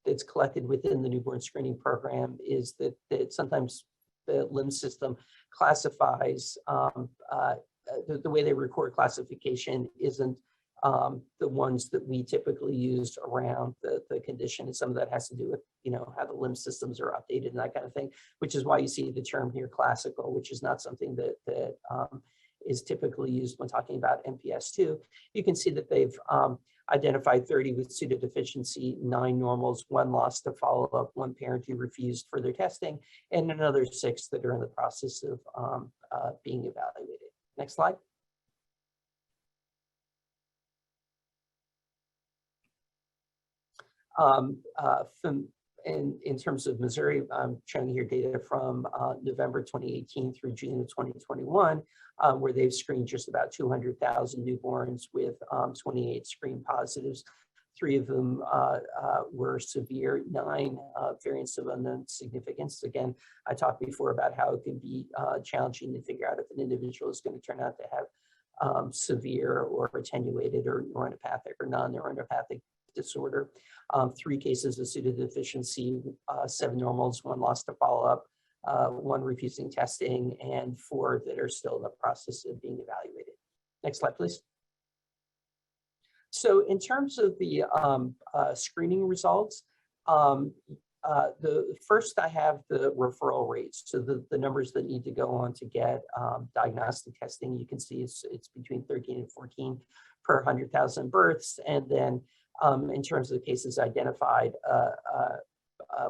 Speaker 9: that's collected within the newborn screening program is that sometimes the limb system classifies, the way they record classification isn't the ones that we typically use around the condition. And some of that has to do with, you know, how the limb systems are updated and that kind of thing, which is why you see the term here classical, which is not something that is typically used when talking about MPS2. You can see that they've identified 30 with pseudodeficiency, 9 normals, 1 lost to follow-up, 1 parent who refused further testing, and another 6 that are in the process of being evaluated. Next slide. In terms of Missouri, I'm showing here data from November 2018 through June of 2021, where they've screened just about 200,000 newborns with 28 screen positives. 3 of them were severe, 9 variants of unknown significance. Again, I talked before about how it can be challenging to figure out if an individual is going to turn out to have severe or attenuated or neuronopathic or non-neuronopathic disorder. 3 cases of pseudodeficiency, 7 normals, 1 lost to follow-up, 1 refusing testing, and 4 that are still in the process of being evaluated. Next slide, please. So in terms of the screening results, first I have the referral rates. So the numbers that need to go on to get diagnostic testing, you can see it's between 13 and 14 per 100,000 births. And then in terms of the cases identified,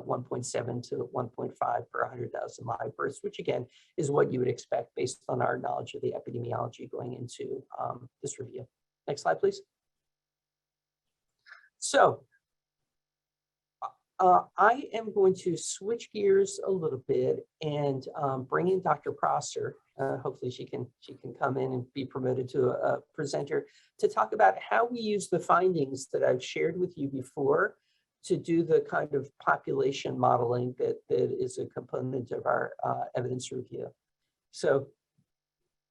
Speaker 9: 1.7 to 1.5 per 100,000 live births, which again is what you would expect based on our knowledge of the epidemiology going into this review. Next slide, please. So I am going to switch gears a little bit and bring in Dr. Prosser. Hopefully she can come in and be promoted to a presenter to talk about how we use the findings that I've shared with you before to do the kind of population modeling that is a component of our evidence review. So,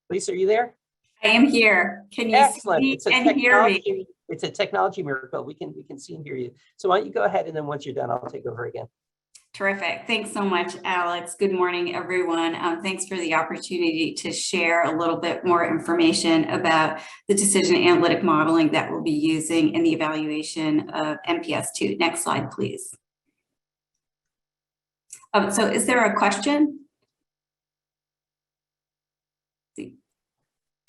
Speaker 9: Lisa, are you there?
Speaker 2: I am here. Can you
Speaker 9: Excellent.
Speaker 2: see
Speaker 9: It's a
Speaker 2: and hear me?
Speaker 9: technology. It's a technology miracle. We can see and hear you. So why don't you go ahead, and then once you're done, I'll take over again.
Speaker 2: Terrific. Thanks so much, Alex. Good morning, everyone. Thanks for the opportunity to share a little bit more information about the decision analytic modeling that we'll be using in the evaluation of MPS 2. Next slide, please. So is there a question?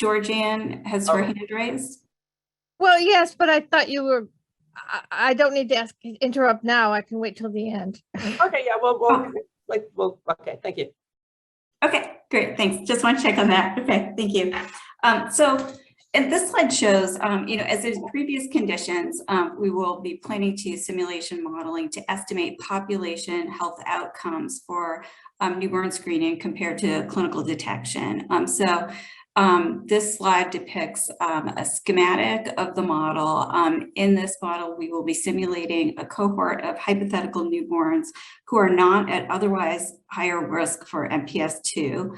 Speaker 2: Georgianne has her hand raised.
Speaker 8: Well, yes, but I thought you were, I don't need to interrupt now. I can wait till the end.
Speaker 9: Okay, yeah, okay, thank you.
Speaker 2: Okay, great, thanks. Just want to check on that. Okay, thank you. And this slide shows, as in previous conditions, we will be planning to use simulation modeling to estimate population health outcomes for newborn screening compared to clinical detection. This slide depicts a schematic of the model. In this model, we will be simulating a cohort of hypothetical newborns who are not at otherwise higher risk for MPS 2,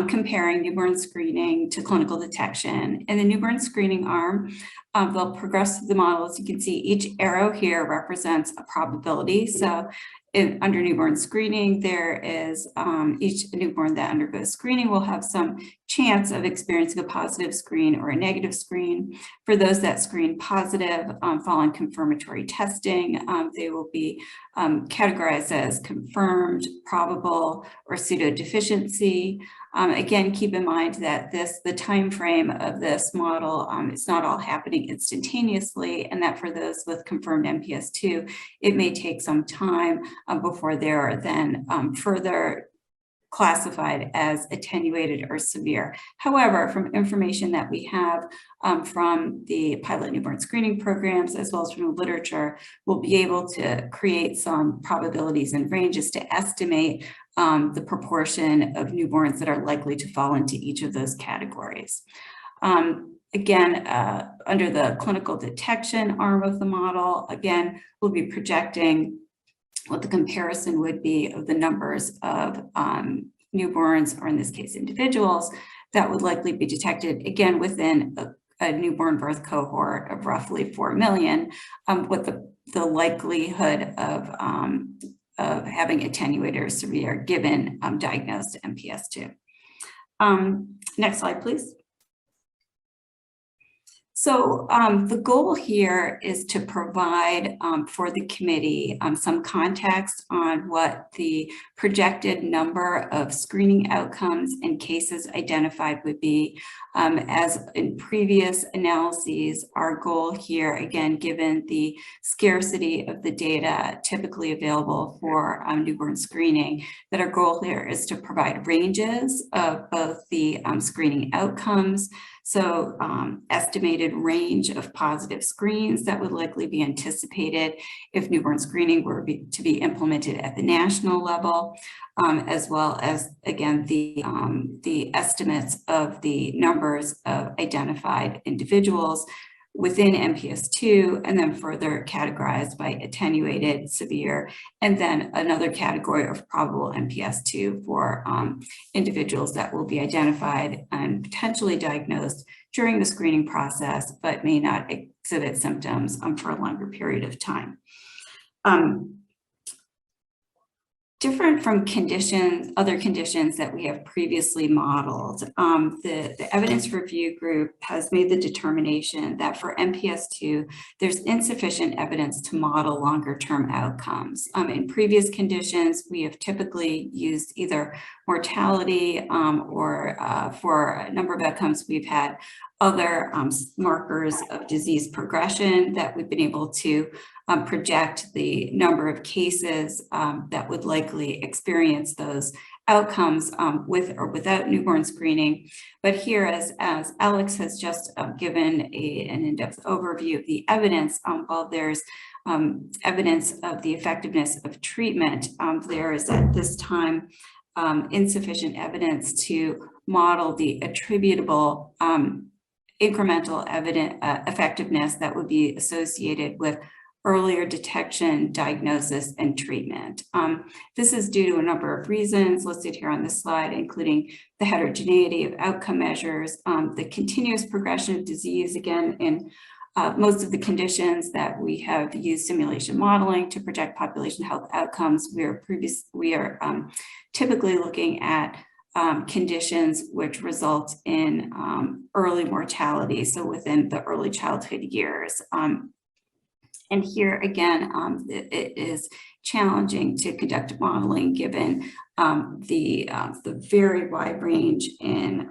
Speaker 2: comparing newborn screening to clinical detection. In the newborn screening arm, they'll progress through the model. As you can see, each arrow here represents a probability. So under newborn screening, there is each newborn that undergoes screening will have some chance of experiencing a positive screen or a negative screen. For those that screen positive, following confirmatory testing, they will be categorized as confirmed, probable, or pseudo-deficiency. Again, keep in mind that the time frame of this model is not all happening instantaneously, and that for those with confirmed MPS 2, it may take some time before they're then further classified as attenuated or severe. However, from information that we have from the pilot newborn screening programs, as well as from the literature, we'll be able to create some probabilities and ranges to estimate the proportion of newborns that are likely to fall into each of those categories. Again, under the clinical detection arm of the model, again, we'll be projecting what the comparison would be of the numbers of newborns, or in this case, individuals, that would likely be detected, again, within a newborn birth cohort of roughly 4 million, with the likelihood of having attenuated or severe given diagnosed MPS 2. Next slide, please. So the goal here is to provide for the committee some context on what the projected number of screening outcomes and cases identified would be. As in previous analyses, our goal here, again, given the scarcity of the data typically available for newborn screening, that our goal here is to provide ranges of both the screening outcomes, so estimated range of positive screens that would likely be anticipated if newborn screening were to be implemented at the national level, as well as, again, the estimates of the numbers of identified individuals within MPS 2, and then further categorized by attenuated, severe, and then another category of probable MPS 2 for individuals that will be identified and potentially diagnosed during the screening process, but may not exhibit symptoms for a longer period of time. Different from other conditions that we have previously modeled, the evidence review group has made the determination that for MPS 2, there's insufficient evidence to model longer term outcomes. In previous conditions, we have typically used either mortality or for a number of outcomes, we've had other markers of disease progression that we've been able to project the number of cases that would likely experience those outcomes with or without newborn screening. But here, as Alex has just given an in-depth overview of the evidence, while there's evidence of the effectiveness of treatment, there is at this time insufficient evidence to model the attributable incremental effectiveness that would be associated with earlier detection, diagnosis, and treatment. This is due to a number of reasons listed here on this slide, including the heterogeneity of outcome measures, the continuous progression of disease, again, in most of the conditions that we have used simulation modeling to project population health outcomes. We are typically looking at conditions which result in early mortality, so within the early childhood years. And here again, it is challenging to conduct modeling given the very wide range in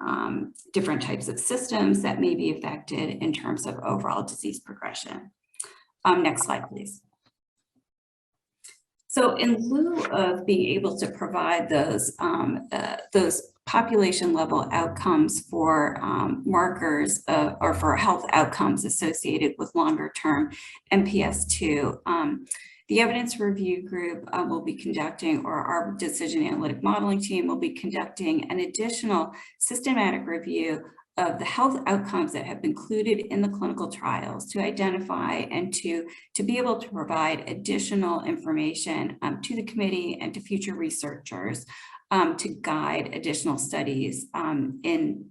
Speaker 2: different types of systems that may be affected in terms of overall disease progression. Next slide, please. So in lieu of being able to provide those population level outcomes for markers or for health outcomes associated with longer term MPS 2, the evidence review group will be conducting, or our decision analytic modeling team will be conducting, an additional systematic review of the health outcomes that have been included in the clinical trials to identify and to be able to provide additional information to the committee and to future researchers to guide additional studies in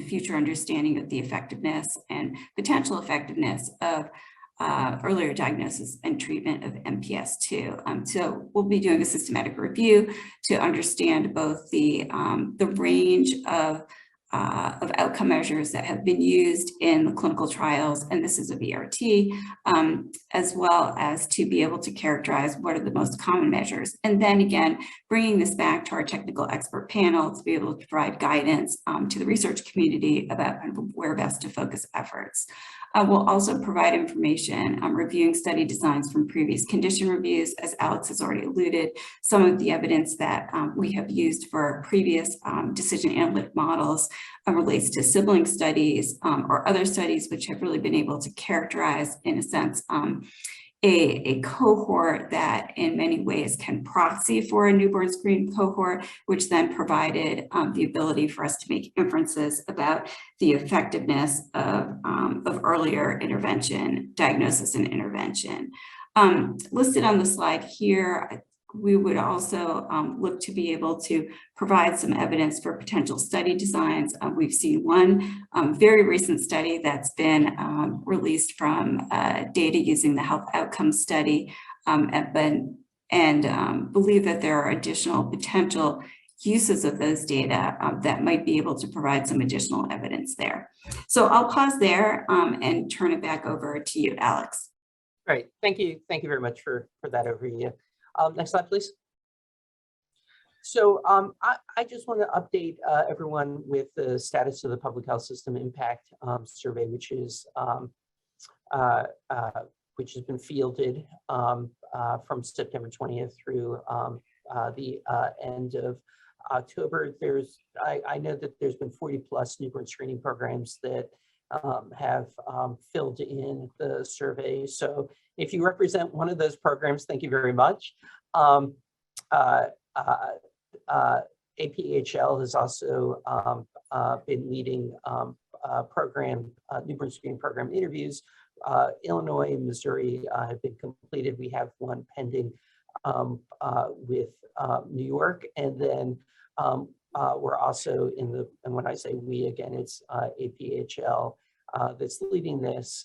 Speaker 2: future understanding of the effectiveness and potential effectiveness of earlier diagnosis and treatment of MPS 2. So we'll be doing a systematic review to understand both the range of outcome measures that have been used in the clinical trials, and this is a VRT, as well as to be able to characterize what are the most common measures. And then again, bringing this back to our technical expert panel to be able to provide guidance to the research community about where best to focus efforts. We'll also provide information on reviewing study designs from previous condition reviews. As Alex has already alluded, some of the evidence that we have used for previous decision analytic models relates to sibling studies or other studies which have really been able to characterize, in a sense, a cohort that in many ways can proxy for a newborn screen cohort, which then provided the ability for us to make inferences about the effectiveness of earlier intervention, diagnosis and intervention. Listed on the slide here, we would also look to be able to provide some evidence for potential study designs. We've seen one very recent study that's been released from data using the health outcomes study, and believe that there are additional potential uses of those data that might be able to provide some additional evidence there. So I'll pause there and turn it back over to you, Alex.
Speaker 9: Great, thank you very much for that overview. Next slide, please. So I just want to update everyone with the status of the public health system impact survey, which has been fielded from September 20th through the end of October. I know that there's been 40+ newborn screening programs that have filled in the survey. So if you represent one of those programs, thank you very much. APHL has also been leading newborn screening program interviews. Illinois and Missouri have been completed. We have one pending with New York, and then we're also in the, and when I say we, again, it's APHL that's leading this.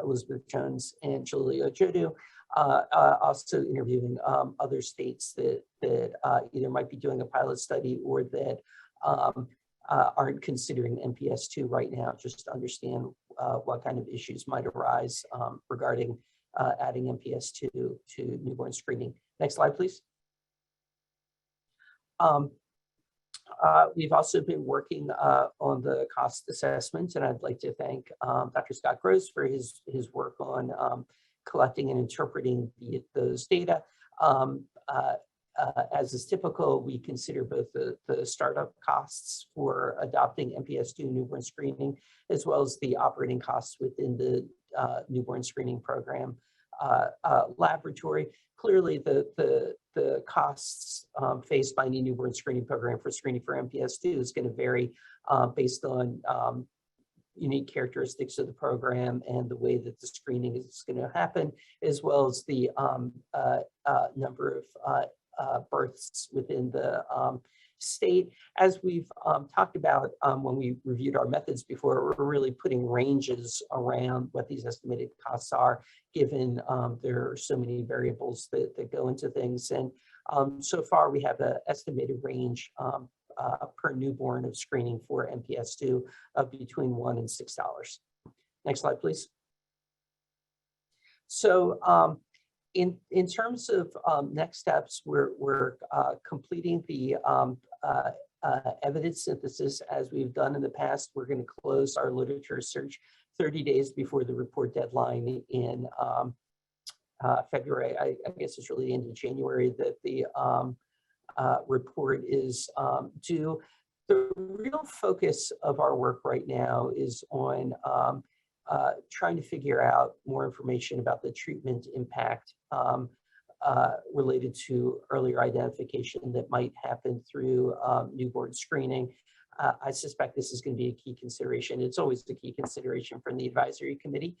Speaker 9: Elizabeth Jones and Julia Jodu, also interviewing other states that either might be doing a pilot study or that aren't considering MPS 2 right now, just to understand what kind of issues might arise regarding adding MPS 2 to newborn screening. Next slide, please. We've also been working on the cost assessments, and I'd like to thank Dr. Scott Gross for his work on collecting and interpreting those data. As is typical, we consider both the startup costs for adopting MPS 2 newborn screening, as well as the operating costs within the newborn screening program laboratory. Clearly, the costs faced by any newborn screening program for screening for MPS II is going to vary based on unique characteristics of the program and the way that the screening is going to happen, as well as the number of births within the state. As we've talked about when we reviewed our methods before, we're really putting ranges around what these estimated costs are, given there are so many variables that go into things. And so far, we have an estimated range per newborn of screening for MPS II of between $1 and $6. Next slide, please. So in terms of next steps, we're completing the evidence synthesis as we've done in the past. We're going to close our literature search 30 days before the report deadline in February. I guess it's really the end of January that the report is due. The real focus of our work right now is on trying to figure out more information about the treatment impact related to earlier identification that might happen through newborn screening. I suspect this is going to be a key consideration. It's always the key consideration from the advisory committee.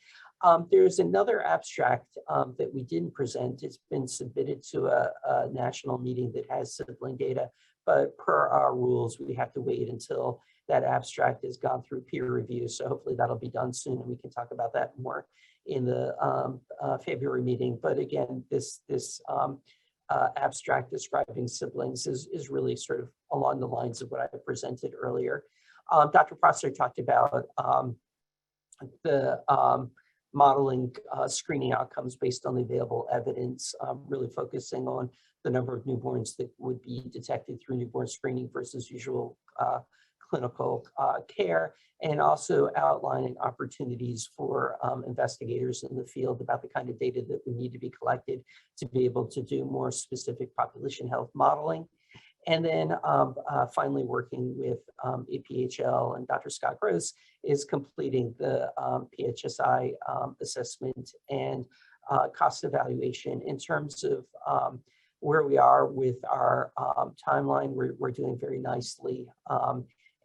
Speaker 9: There's another abstract that we didn't present. It's been submitted to a national meeting that has sibling data, but per our rules, we have to wait until that abstract has gone through peer review. So hopefully that'll be done soon, and we can talk about that more in the February meeting. But again, this abstract describing siblings is really sort of along the lines of what I presented earlier. Dr. Prosser talked about the modeling screening outcomes based on the available evidence, really focusing on the number of newborns that would be detected through newborn screening versus usual clinical care, and also outlining opportunities for investigators in the field about the kind of data that we need to be collected to be able to do more specific population health modeling. And then finally working with APHL, and Dr. Scott Gross is completing the PHSI assessment and cost evaluation. In terms of where we are with our timeline, we're doing very nicely.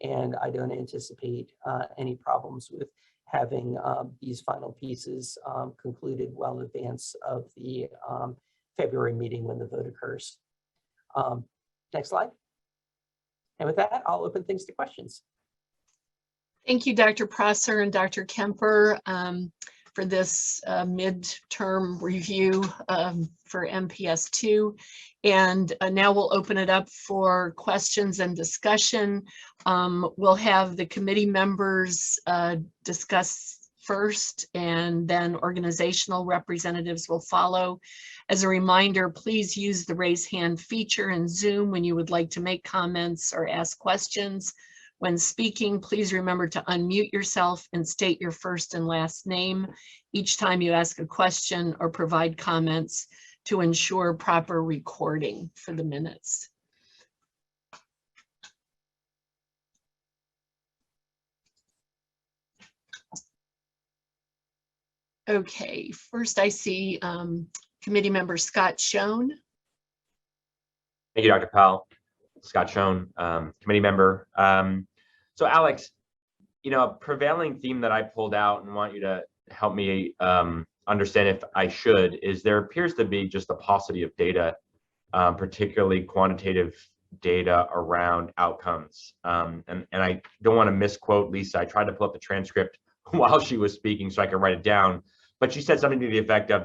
Speaker 9: And I don't anticipate any problems with having these final pieces concluded well in advance of the February meeting when the vote occurs. Next slide. And with that, I'll open things to questions.
Speaker 1: Thank you, Dr. Prosser and Dr. Kemper, for this midterm review for MPS II. And now we'll open it up for questions and discussion. We'll have the committee members discuss first, and then organizational representatives will follow. As a reminder, please use the raise hand feature in Zoom when you would like to make comments or ask questions. When speaking, please remember to unmute yourself and state your first and last name each time you ask a question or provide comments to ensure proper recording for the minutes. Okay, first I see committee member Scott Schoen.
Speaker 4: Thank you, Dr. Powell. Scott Schoen, committee member. So Alex, you know, a prevailing theme that I pulled out and want you to help me understand if I should is there appears to be just a paucity of data, particularly quantitative data around outcomes. And I don't want to misquote Lisa. I tried to pull up the transcript while she was speaking so I could write it down, but she said something to the effect of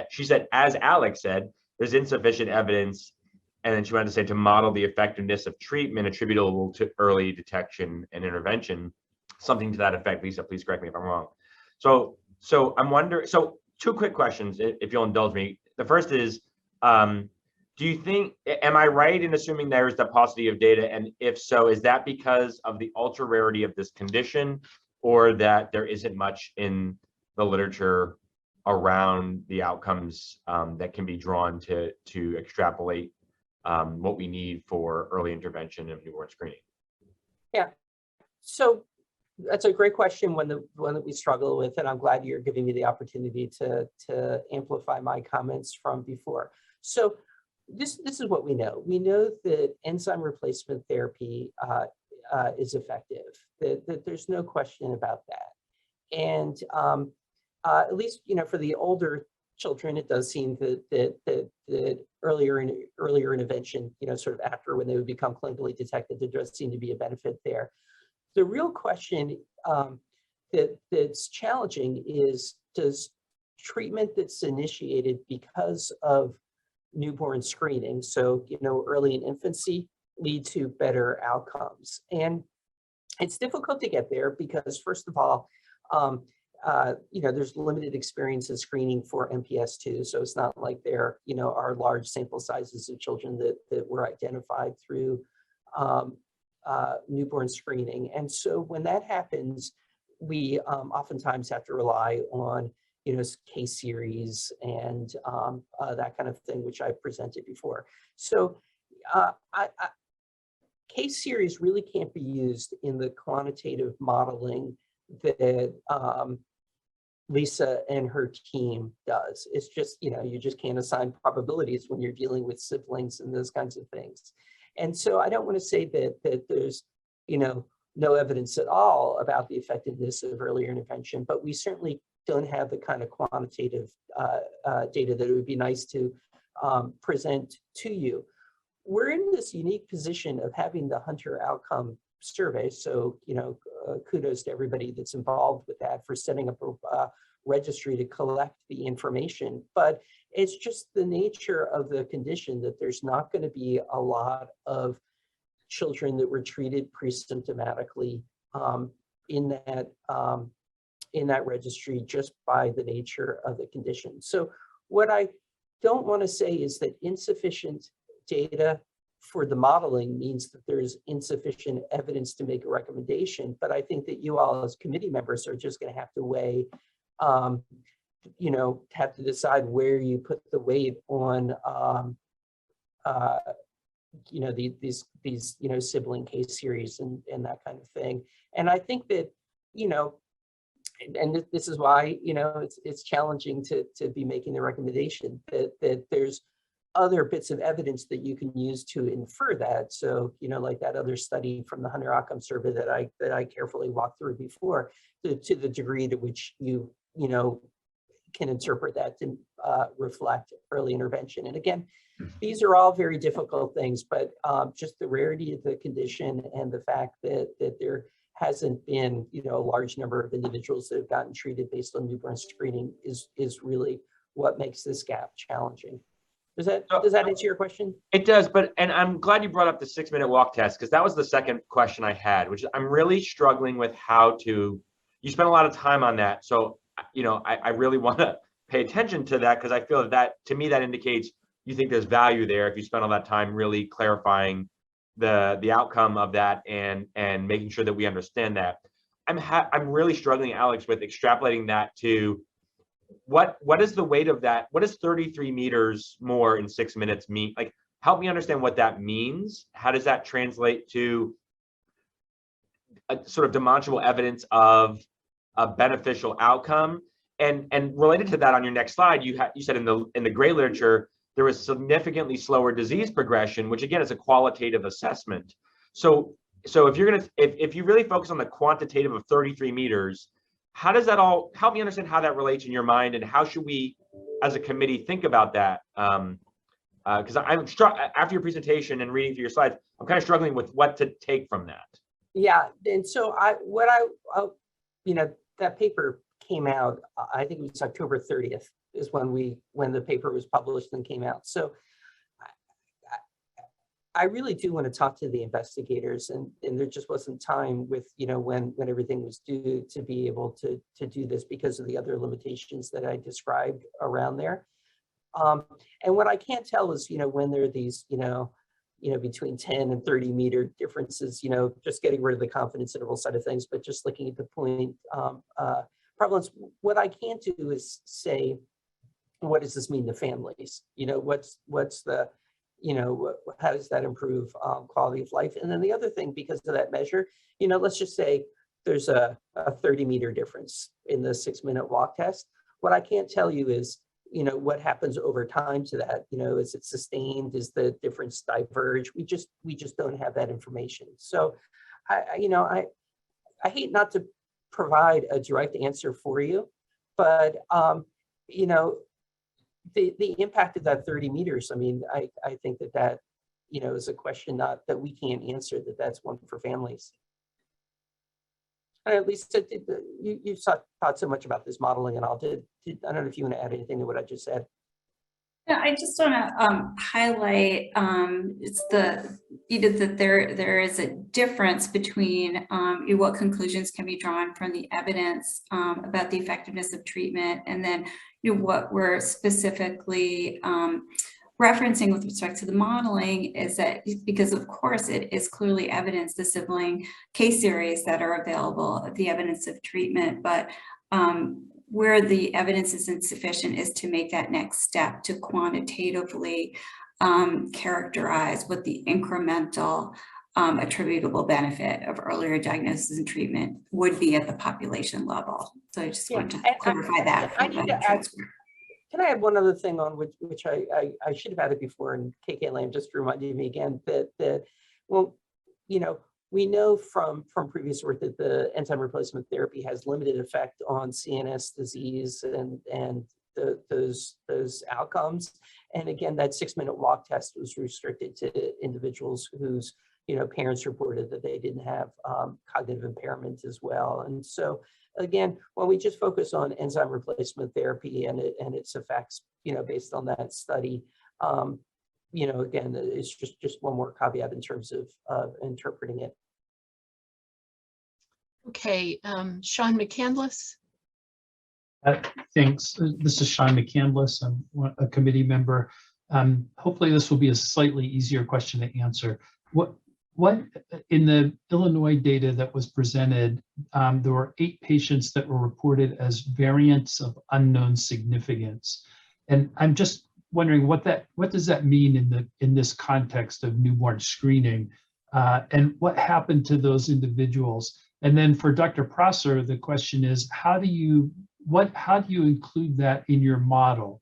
Speaker 4: she said, as Alex said, there's insufficient evidence. And then she wanted to say to model the effectiveness of treatment attributable to early detection and intervention, something to that effect. Lisa, please correct me if I'm wrong. So I'm wondering, so two quick questions, if you'll indulge me. The first is, do you think, am I right in assuming there's the paucity of data? And if so, is that because of the ultra rarity of this condition, or that there isn't much in the literature around the outcomes that can be drawn to extrapolate what we need for early intervention of newborn screening?
Speaker 9: Yeah, so that's a great question, one that we struggle with, and I'm glad you're giving me the opportunity to amplify my comments from before. So this is what we know. We know that enzyme replacement therapy is effective. That there's no question about that. And at least, you know, for the older children, it does seem that earlier intervention, you know, sort of after when they would become clinically detected, there does seem to be a benefit there. The real question that's challenging is, does treatment that's initiated because of newborn screening, so, you know, early in infancy, lead to better outcomes? And it's difficult to get there because, first of all, you know, there's limited experience in screening for MPS2, so it's not like there, you know, are large sample sizes of children that were identified through newborn screening. And so when that happens, we oftentimes have to rely on, you know, case series and that kind of thing, which I presented before. So case series really can't be used in the quantitative modeling that Lisa and her team does. It's just, you know, you just can't assign probabilities when you're dealing with siblings and those kinds of things. And so I don't want to say that there's, you know, no evidence at all about the effectiveness of earlier intervention, but we certainly don't have the kind of quantitative data that it would be nice to present to you. We're in this unique position of having the Hunter outcome survey. So, you know, kudos to everybody that's involved with that for setting up a registry to collect the information. But it's just the nature of the condition that there's not going to be a lot of children that were treated pre-symptomatically in that registry, just by the nature of the condition. So what I don't want to say is that insufficient data for the modeling means that there's insufficient evidence to make a recommendation, but I think that you all as committee members are just going to have to weigh, you know, have to decide where you put the weight on, you know, these you know, sibling case series and that kind of thing. And I think that, you know, and this is why, you know, it's challenging to be making the recommendation that there's other bits of evidence that you can use to infer that. So, you know, like that other study from the Hunter outcome survey that I carefully walked through before, to the degree to which you know, can interpret that to reflect early intervention. And again, these are all very difficult things, but just the rarity of the condition and the fact that there hasn't been, you know, a large number of individuals that have gotten treated based on newborn screening is really what makes this gap challenging. Does that answer your question?
Speaker 4: It does, and I'm glad you brought up the 6-minute walk test, because that was the second question I had, which is I'm really struggling with how to, you spent a lot of time on that. So, you know, I really want to pay attention to that, because I feel that to me, that indicates you think there's value there if you spend all that time really clarifying the outcome of that and making sure that we understand that. I'm really struggling, Alex, with extrapolating that to what is the weight of that? What does 33 meters more in 6 minutes mean? Like, help me understand what that means. How does that translate to a sort of demonstrable evidence of a beneficial outcome? And related to that, on your next slide, you said in the gray literature there was significantly slower disease progression, which again is a qualitative assessment. So if you're gonna if you really focus on the quantitative of 33 meters, how does that all, help me understand how that relates in your mind, and how should we as a committee think about that? Because I'm after your presentation and reading through your slides, I'm kind of struggling with what to take from that.
Speaker 9: Yeah, and so you know, that paper came out, I think it was October 30th is when the paper was published and came out. So I really do want to talk to the investigators, and there just wasn't time with, you know, when everything was due to be able to do this because of the other limitations that I described around there. And what I can't tell is, you know, when there are these, you know, between 10 and 30 meter differences, you know, just getting rid of the confidence interval side of things, but just looking at the point prevalence. What I can't do is say, what does this mean to families? You know, what's the, you know, how does that improve quality of life? And then the other thing, because of that measure, you know, let's just say there's a 30-meter difference in the 6-minute walk test. What I can't tell you is, what happens over time to that. Is it sustained? Is the difference diverge? We just don't have that information. So, I hate not to provide a direct answer for you, but the impact of that 30 meters. I mean, I think that is a question not that we can't answer. That's one for families. At least you thought so much about this modeling and all. I don't know if you want to add anything to what I just said.
Speaker 2: Yeah, I just want to highlight it's that there is a difference between what conclusions can be drawn from the evidence about the effectiveness of treatment, and then what we're specifically referencing with respect to the modeling is that, because of course it is clearly evidence, the sibling case series that are available, the evidence of treatment, but where the evidence is insufficient is to make that next step to quantitatively characterize what the incremental attributable benefit of earlier diagnosis and treatment would be at the population level. So I just want to clarify that.
Speaker 9: Can I add one other thing on which I should have added before, and KK Lamb just reminded me again that well, we know from previous work that the enzyme replacement therapy has limited effect on CNS disease and those outcomes. And again, that 6-minute walk test was restricted to individuals whose parents reported that they didn't have cognitive impairment as well. And so again, when we just focus on enzyme replacement therapy and its effects, based on that study, again, it's just one more caveat in terms of interpreting it.
Speaker 1: Okay, Sean McCandless.
Speaker 10: Thanks. This is Sean McCandless. I'm a committee member. Hopefully this will be a slightly easier question to answer. What in the Illinois data that was presented, there were 8 patients that were reported as variants of unknown significance. And I'm just wondering what does that mean in this context of newborn screening, and what happened to those individuals? And then for Dr. Prosser, the question is, how do you include that in your model?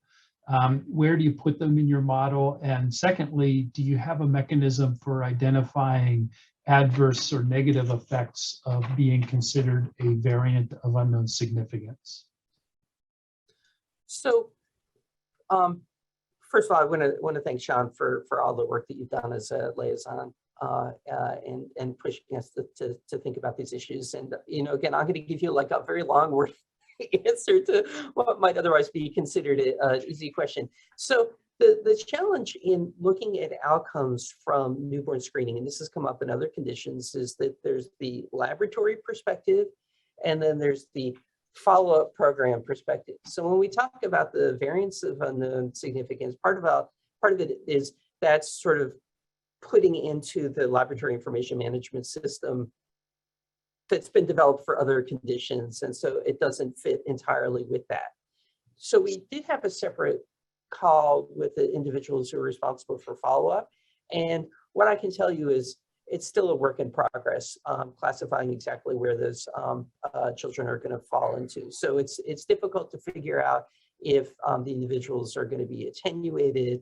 Speaker 10: Where do you put them in your model? And secondly, do you have a mechanism for identifying adverse or negative effects of being considered a variant of unknown significance?
Speaker 9: So, first of all, I want to thank Sean for all the work that you've done as a liaison and pushing us to think about these issues. And again, I'm going to give you like a very long word answer to what might otherwise be considered an easy question. So the challenge in looking at outcomes from newborn screening, and this has come up in other conditions, is that there's the laboratory perspective and then there's the follow-up program perspective. So when we talk about the variants of unknown significance, part of it is that's sort of putting into the laboratory information management system that's been developed for other conditions, and so it doesn't fit entirely with that. So we did have a separate call with the individuals who are responsible for follow-up, and what I can tell you is it's still a work in progress, classifying exactly where those children are going to fall into. So it's difficult to figure out if the individuals are going to be attenuated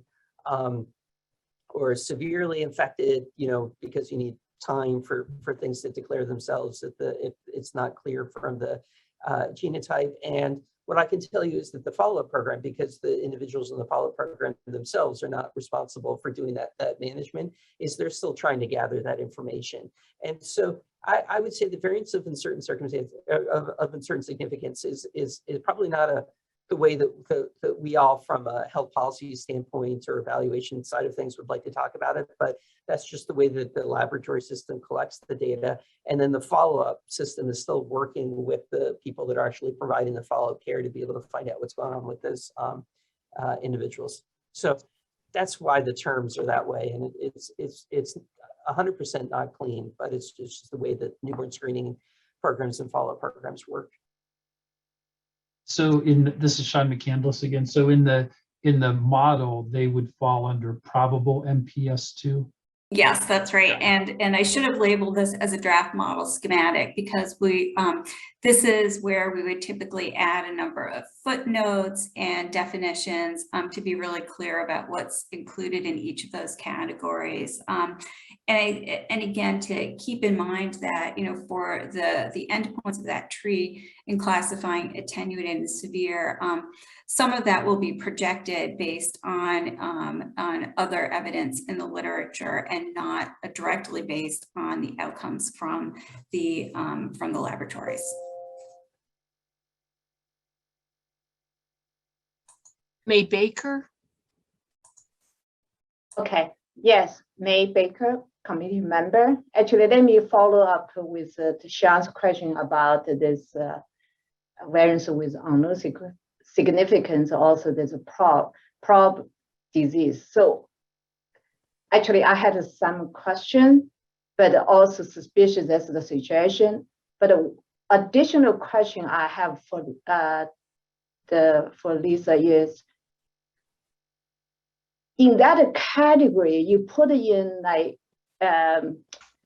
Speaker 9: or severely infected, because you need time for things to declare themselves if it's not clear from the genotype. And what I can tell you is that the follow-up program, because the individuals in the follow-up program themselves are not responsible for doing that management, is they're still trying to gather that information. And so I would say the variance of uncertain circumstance of uncertain significance is probably not the way that we all, from a health policy standpoint or evaluation side of things, would like to talk about it, but that's just the way that the laboratory system collects the data. And then the follow-up system is still working with the people that are actually providing the follow-up care to be able to find out what's going on with those individuals. So that's why the terms are that way. And it's 100% not clean, but it's just the way that newborn screening programs and follow-up programs work.
Speaker 10: So this is Sean McCandless again. So in the model, they would fall under probable MPS2?
Speaker 2: Yes, that's right. And I should have labeled this as a draft model schematic because this is where we would typically add a number of footnotes and definitions to be really clear about what's included in each of those categories. And again, to keep in mind that, for the endpoints of that tree in classifying attenuated and severe, some of that will be projected based on other evidence in the literature and not directly based on the outcomes from the laboratories.
Speaker 1: May Baker?
Speaker 6: Okay, yes, May Baker, committee member. Actually, let me follow up with Sean's question about this variance with unknown significance. Also, there's a prob disease. So actually, I had some question, but also suspicious that's the situation. But additional question I have for Lisa is, in that category, you put in like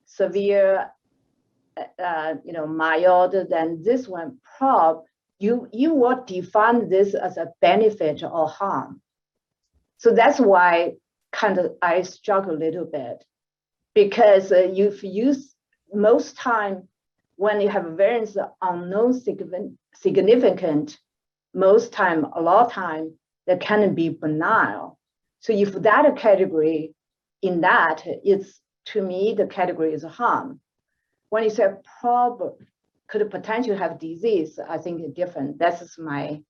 Speaker 6: severe, mild, then this one prob, you will define this as a benefit or harm. So that's why I struggle a little bit, because you've used most time when you have a variance unknown significant, most time, a lot of time, that can be benign. So if that category, in that, it's, to me, the category is harm. When you say prob could potentially have disease, I think it's different. That's my,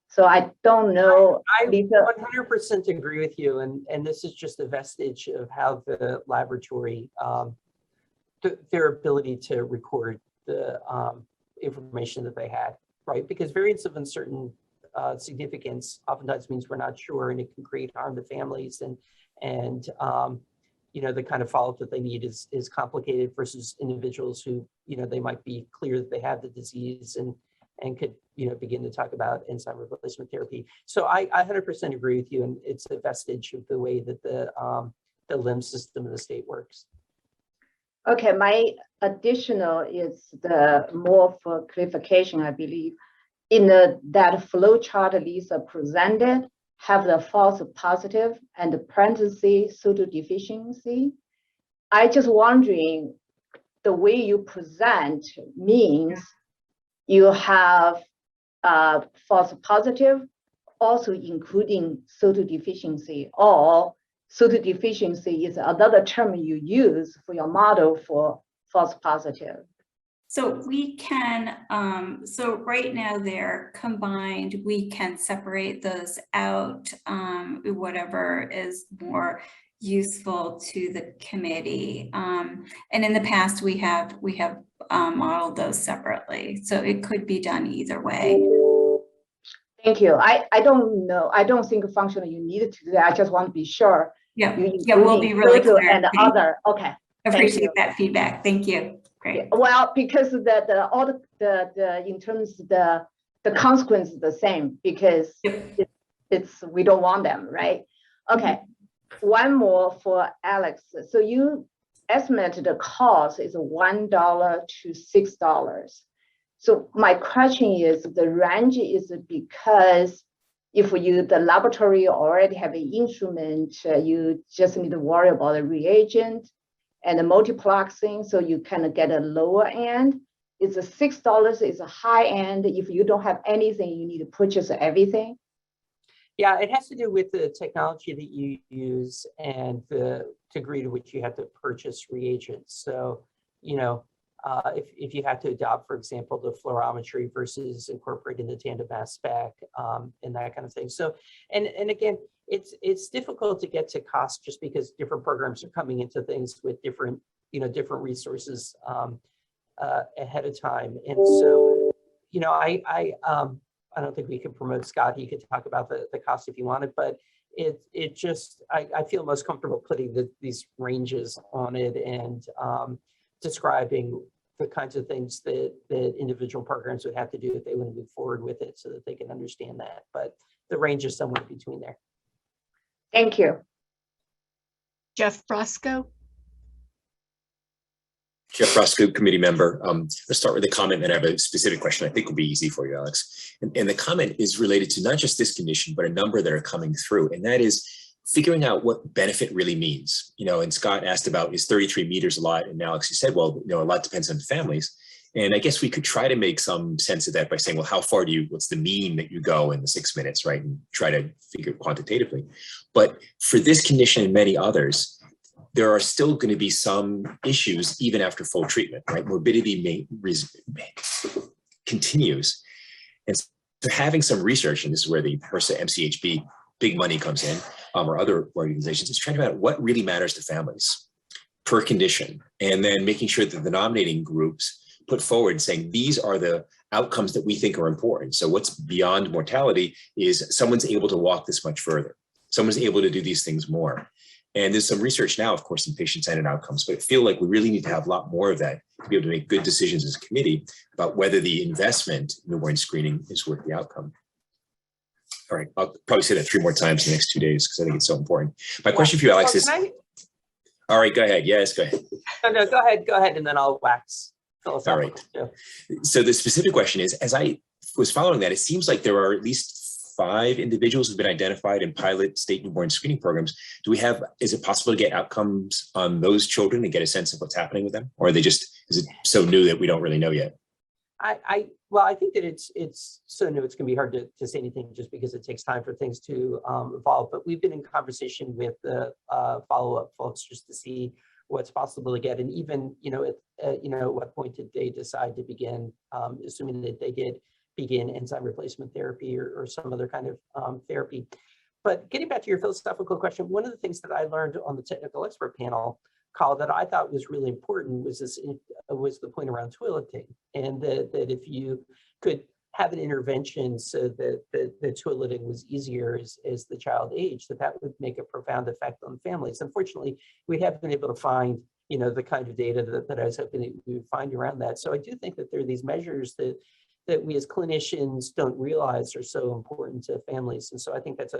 Speaker 6: so I don't know.
Speaker 9: I 100% agree with you. And this is just a vestige of how the laboratory, their ability to record the information that they had, right? Because variants of uncertain significance oftentimes means we're not sure, and it can create harm to families, and the kind of follow-up that they need is complicated versus individuals who, they might be clear that they have the disease and could, begin to talk about enzyme replacement therapy. So I 100% agree with you, and it's a vestige of the way that the limb system of the state works.
Speaker 6: Okay, my additional is the more for clarification, I believe. In that flow chart Lisa presented, have the false positive and the parenthesis pseudodeficiency. I just wondering, the way you present means you have false positive, also including pseudodeficiency, or pseudodeficiency is another term you use for your model for false positive.
Speaker 2: So we can, so right now they're combined, we can separate those out, whatever is more useful to the committee. And in the past, we have modeled those separately. So it could be done either way.
Speaker 6: Thank you. I don't know. I don't think functional you needed to do that. I just want to be sure.
Speaker 2: Yeah, we'll be really clear.
Speaker 6: And other, okay.
Speaker 2: Appreciate that feedback. Thank you. Great.
Speaker 6: Well, because the in terms of the consequence is the same, because it's we don't want them, right? Okay. One more for Alex. So you estimated the cost is $1 to $6. So my question is, the range is because if the laboratory already have an instrument, you just need to worry about the reagent and the multiplexing, so you kind of get a lower end. It's $6 is a high end. If you don't have anything, you need to purchase everything.
Speaker 9: Yeah, it has to do with the technology that you use and the degree to which you have to purchase reagents. So, if you have to adopt, for example, the fluorometry versus incorporating the tandem mass spec and that kind of thing. So, and again, it's difficult to get to cost just because different programs are coming into things with different resources ahead of time. And so, I don't think we can promote Scott. He could talk about the cost if you wanted, but it just, I feel most comfortable putting these ranges on it and describing the kinds of things that individual programs would have to do if they want to move forward with it so that they can understand that. But the range is somewhere between there.
Speaker 6: Thank you.
Speaker 1: Jeff Brosco?
Speaker 7: Jeff Roscoe, committee member. Let's start with a comment, and I have a specific question I think will be easy for you, Alex. And the comment is related to not just this condition, but a number that are coming through, and that is figuring out what benefit really means. You know, and Scott asked about, is 33 meters a lot? And Alex, you said, well, you know, a lot depends on the families. And I guess we could try to make some sense of that by saying, well, how far what's the mean that you go in the 6 minutes, right? And try to figure quantitatively. But for this condition and many others, there are still going to be some issues even after full treatment, right? Morbidity continues. And so having some research, and this is where the Hersa MCHB big money comes in, or other organizations, is trying to figure out what really matters to families per condition. And then making sure that the nominating groups put forward saying, these are the outcomes that we think are important. So what's beyond mortality is someone's able to walk this much further. Someone's able to do these things more. And there's some research now, of course, in patient-centered outcomes, but I feel like we really need to have a lot more of that to be able to make good decisions as a committee about whether the investment in newborn screening is worth the outcome. All right, I'll probably say that 3 more times in the next 2 days because I think it's so important. My question for you, Alex, is, all right, go ahead. Yes, go ahead.
Speaker 9: No, go ahead, and then I'll wax. All right.
Speaker 7: So the specific question is, as I was following that, it seems like there are at least 5 individuals who've been identified in pilot state newborn screening programs. Is it possible to get outcomes on those children and get a sense of what's happening with them? Or is it so new that we don't really know yet?
Speaker 9: Well, I think that it's so new, it's going to be hard to say anything just because it takes time for things to evolve. But we've been in conversation with the follow-up folks just to see what's possible to get, and even at what point did they decide to begin, assuming that they did begin enzyme replacement therapy or some other kind of therapy. But getting back to your philosophical question, one of the things that I learned on the technical expert panel call that I thought was really important was the point around toileting, and that if you could have an intervention so that the toileting was easier as the child aged, that would make a profound effect on families. Unfortunately, we haven't been able to find the kind of data that I was hoping that we would find around that. So I do think that there are these measures that we as clinicians don't realize are so important to families. And so I think that's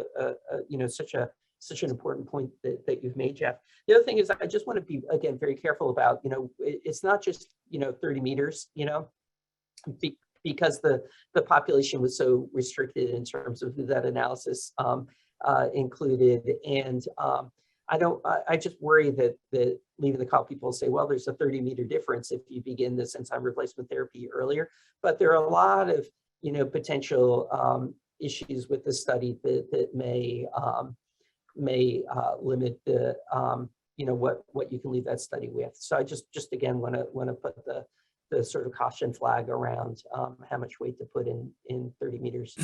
Speaker 9: such an important point that you've made, Jeff. The other thing is, I just want to be, again, very careful about, it's not just, 30 meters, because the population was so restricted in terms of who that analysis included. And I just worry that leaving the call, people say, well, there's a 30-meter difference if you begin this enzyme replacement therapy earlier. But there are a lot of, potential issues with the study that may limit the, what you can leave that study with. So I just again want to put the sort of caution flag around how much weight to put in 30 meters.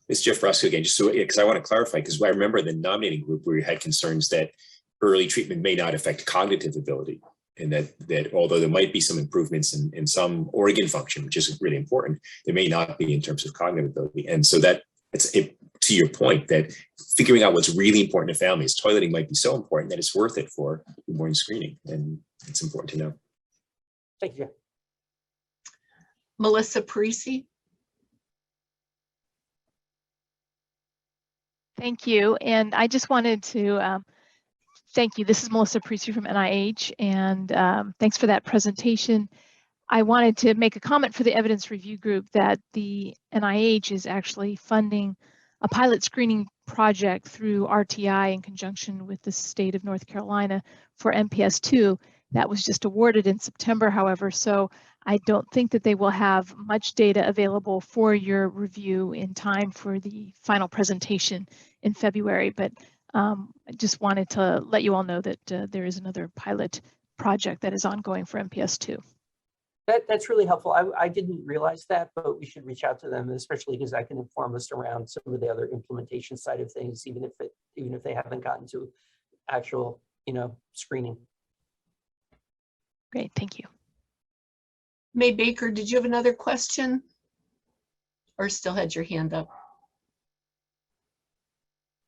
Speaker 7: It's Jeff Roscoe again, just so, because I want to clarify, because I remember the nominating group where we had concerns that early treatment may not affect cognitive ability, and that although there might be some improvements in some organ function, which is really important, there may not be in terms of cognitive ability. And so that to your point, that figuring out what's really important to families, toileting might be so important that it's worth it for newborn screening, and it's important to know.
Speaker 9: Thank you.
Speaker 1: Melissa Parisi.
Speaker 11: Thank you. And I just wanted to thank you. This is Melissa Parisi from NIH, and thanks for that presentation. I wanted to make a comment for the evidence review group that the NIH is actually funding a pilot screening project through RTI in conjunction with the state of North Carolina for MPS2 that was just awarded in September, however, so I don't think that they will have much data available for your review in time for the final presentation in February, but I just wanted to let you all know that there is another pilot project that is ongoing for MPS2.
Speaker 9: That's really helpful. I didn't realize that, but we should reach out to them, especially because I can inform us around some of the other implementation side of things, even if they haven't gotten to actual, screening.
Speaker 11: Great, thank you.
Speaker 1: May Baker, did you have another question? Or still had your hand up?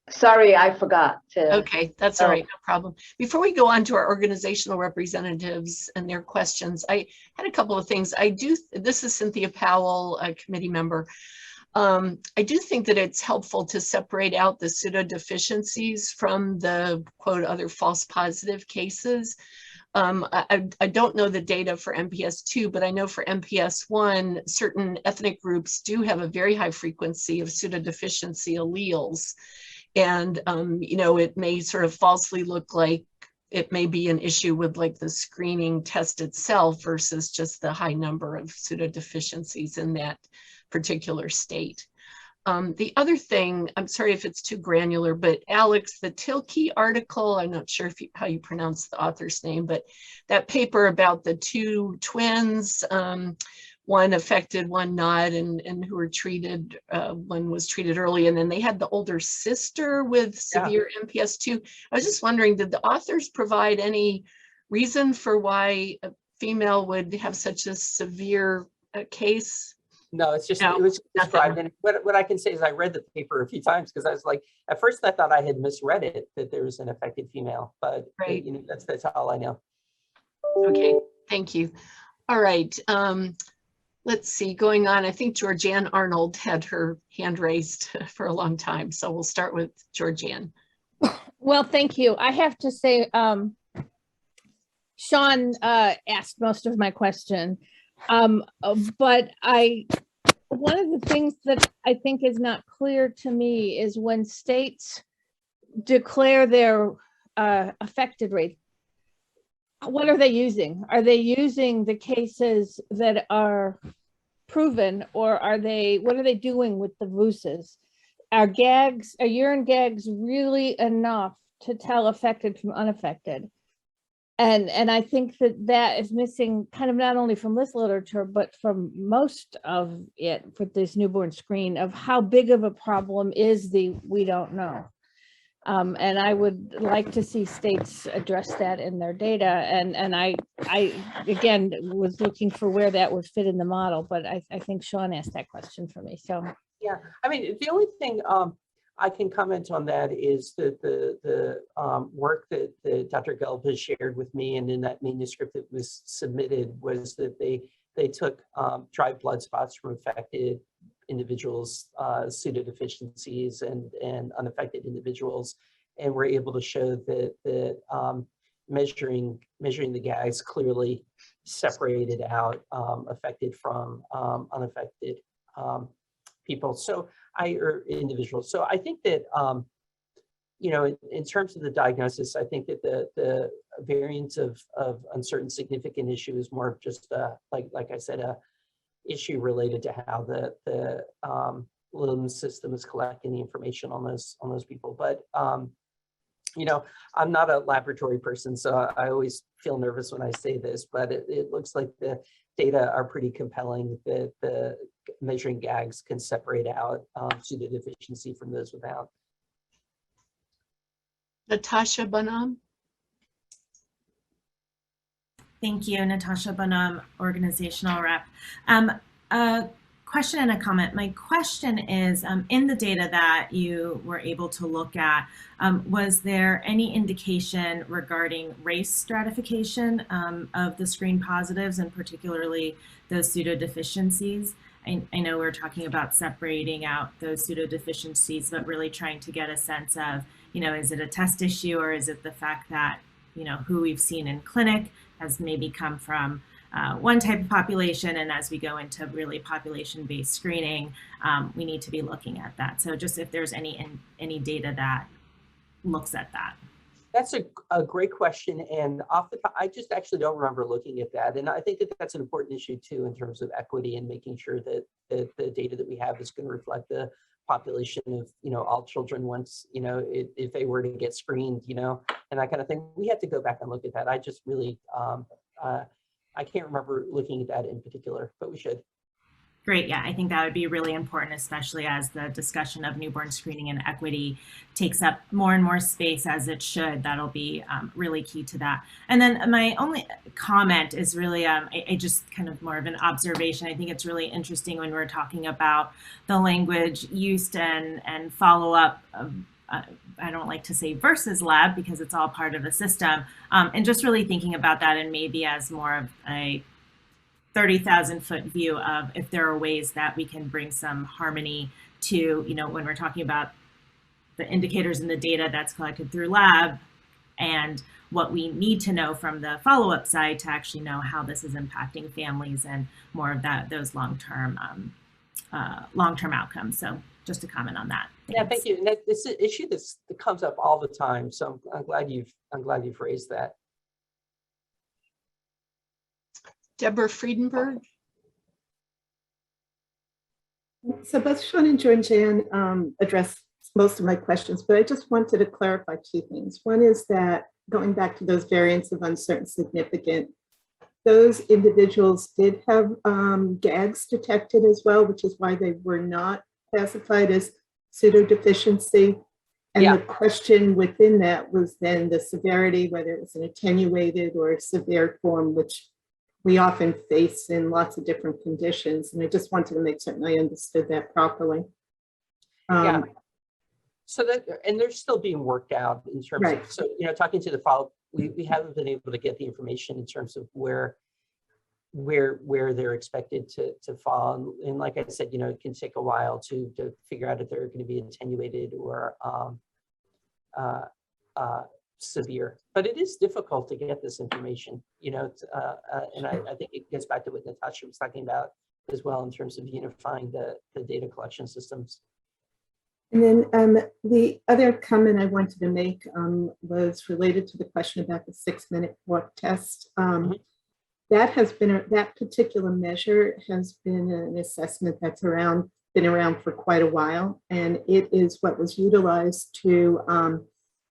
Speaker 6: Sorry, I forgot to.
Speaker 1: Okay, that's all right, no problem. Before we go on to our organizational representatives and their questions, I had a couple of things. This is Cynthia Powell, a committee member. I do think that it's helpful to separate out the pseudodeficiencies from the quote other false positive cases. I don't know the data for MPS 2, but I know for MPS 1, certain ethnic groups do have a very high frequency of pseudodeficiency alleles. And, you know, it may sort of falsely look like it may be an issue with like the screening test itself versus just the high number of pseudodeficiencies in that particular state. The other thing, I'm sorry if it's too granular, but Alex, the Tilke article, I'm not sure if how you pronounce the author's name, but that paper about the two twins, one affected, one not, and who were treated, one was treated early, and then they had the older sister with severe MPS 2. I was just wondering, did the authors provide any reason for why a female would have such a severe case?
Speaker 9: No, it's just,
Speaker 1: No,
Speaker 9: it was described.
Speaker 1: nothing.
Speaker 9: And what I can say is I read the paper a few times because I was like, at first I thought I had misread it, that there was an affected female, but
Speaker 1: Right.
Speaker 9: you know, that's all I know.
Speaker 1: Okay, thank you. All right, let's see, going on, I think Georgianne Arnold had her hand raised for a long time, so we'll start with Georgianne.
Speaker 8: Well, thank you. I have to say, Sean asked most of my question, but one of the things that I think is not clear to me is when states declare their affected rate, what are they using? Are they using the cases that are proven, or what are they doing with the VUSs? Are urine gags really enough to tell affected from unaffected? And I think that is missing kind of not only from this literature, but from most of it for this newborn screen, of how big of a problem is we don't know. And I would like to see states address that in their data. And I again was looking for where that would fit in the model, but I think Sean asked that question for me. So
Speaker 9: Yeah, I mean, the only thing I can comment on that is that the work that Dr. Gelb has shared with me and in that manuscript that was submitted was that they took dried blood spots from affected individuals, pseudodeficiencies and unaffected individuals, and were able to show that measuring the gags clearly separated out affected from unaffected people. So or individuals. So I think that, you know, in terms of the diagnosis, I think that the variant of uncertain significant issue is more of just like I said, a issue related to how the limb system is collecting the information on those people. But you know, I'm not a laboratory person, so I always feel nervous when I say this, but it looks like the data are pretty compelling that the measuring gags can separate out pseudodeficiency from those without.
Speaker 1: Natasha Bonham.
Speaker 12: Thank you, Natasha Bonham, organizational rep. A question and a comment. My question is, in the data that you were able to look at, was there any indication regarding race stratification of the screen positives, and particularly those pseudodeficiencies? I know we're talking about separating out those pseudodeficiencies, but really trying to get a sense of, you know, is it a test issue, or is it the fact that, you know, who we've seen in clinic has maybe come from one type of population, and as we go into really population-based screening, we need to be looking at that. So just if there's any data that looks at that.
Speaker 9: That's a great question, and off the top, I just actually don't remember looking at that, and I think that that's an important issue too in terms of equity and making sure that the data that we have is going to reflect the population of, you know, all children once, you know, if they were to get screened, you know, and that kind of thing. We have to go back and look at that. I just really I can't remember looking at that in particular, but we should.
Speaker 12: Great. Yeah, I think that would be really important, especially as the discussion of newborn screening and equity takes up more and more space, as it should. That'll be really key to that. And then my only comment is really I just kind of more of an observation. I think it's really interesting when we're talking about the language used and follow-up. I don't like to say versus lab because it's all part of the system. And just really thinking about that, and maybe as more of a 30,000-foot view of if there are ways that we can bring some harmony to, you know, when we're talking about the indicators and the data that's collected through lab and what we need to know from the follow-up side to actually know how this is impacting families and more of those long-term outcomes. So just to comment on that. Thanks.
Speaker 9: Yeah, thank you. And this is an issue that comes up all the time. So I'm glad you've raised that.
Speaker 1: Deborah Friedenberg.
Speaker 13: So both Sean and Joanne addressed most of my questions, but I just wanted to clarify two things. One is that going back to those variants of uncertain significant, those individuals did have GAGs detected as well, which is why they were not classified as pseudodeficiency. And the question within that was then the severity, whether it was an attenuated or a severe form, which we often face in lots of different conditions. And I just wanted to make certain I understood that properly.
Speaker 9: So that, and they're still being worked out in terms of, so, you know, talking to the follow-up, we haven't been able to get the information in terms of where they're expected to fall. And like I said, you know, it can take a while to figure out if they're going to be attenuated or severe. But it is difficult to get this information, you know, and I think it gets back to what Natasha was talking about as well in terms of unifying the data collection systems.
Speaker 13: And then the other comment I wanted to make was related to the question about the 6-minute walk test. That has been, that particular measure has been an assessment that's been around for quite a while. And it is what was utilized to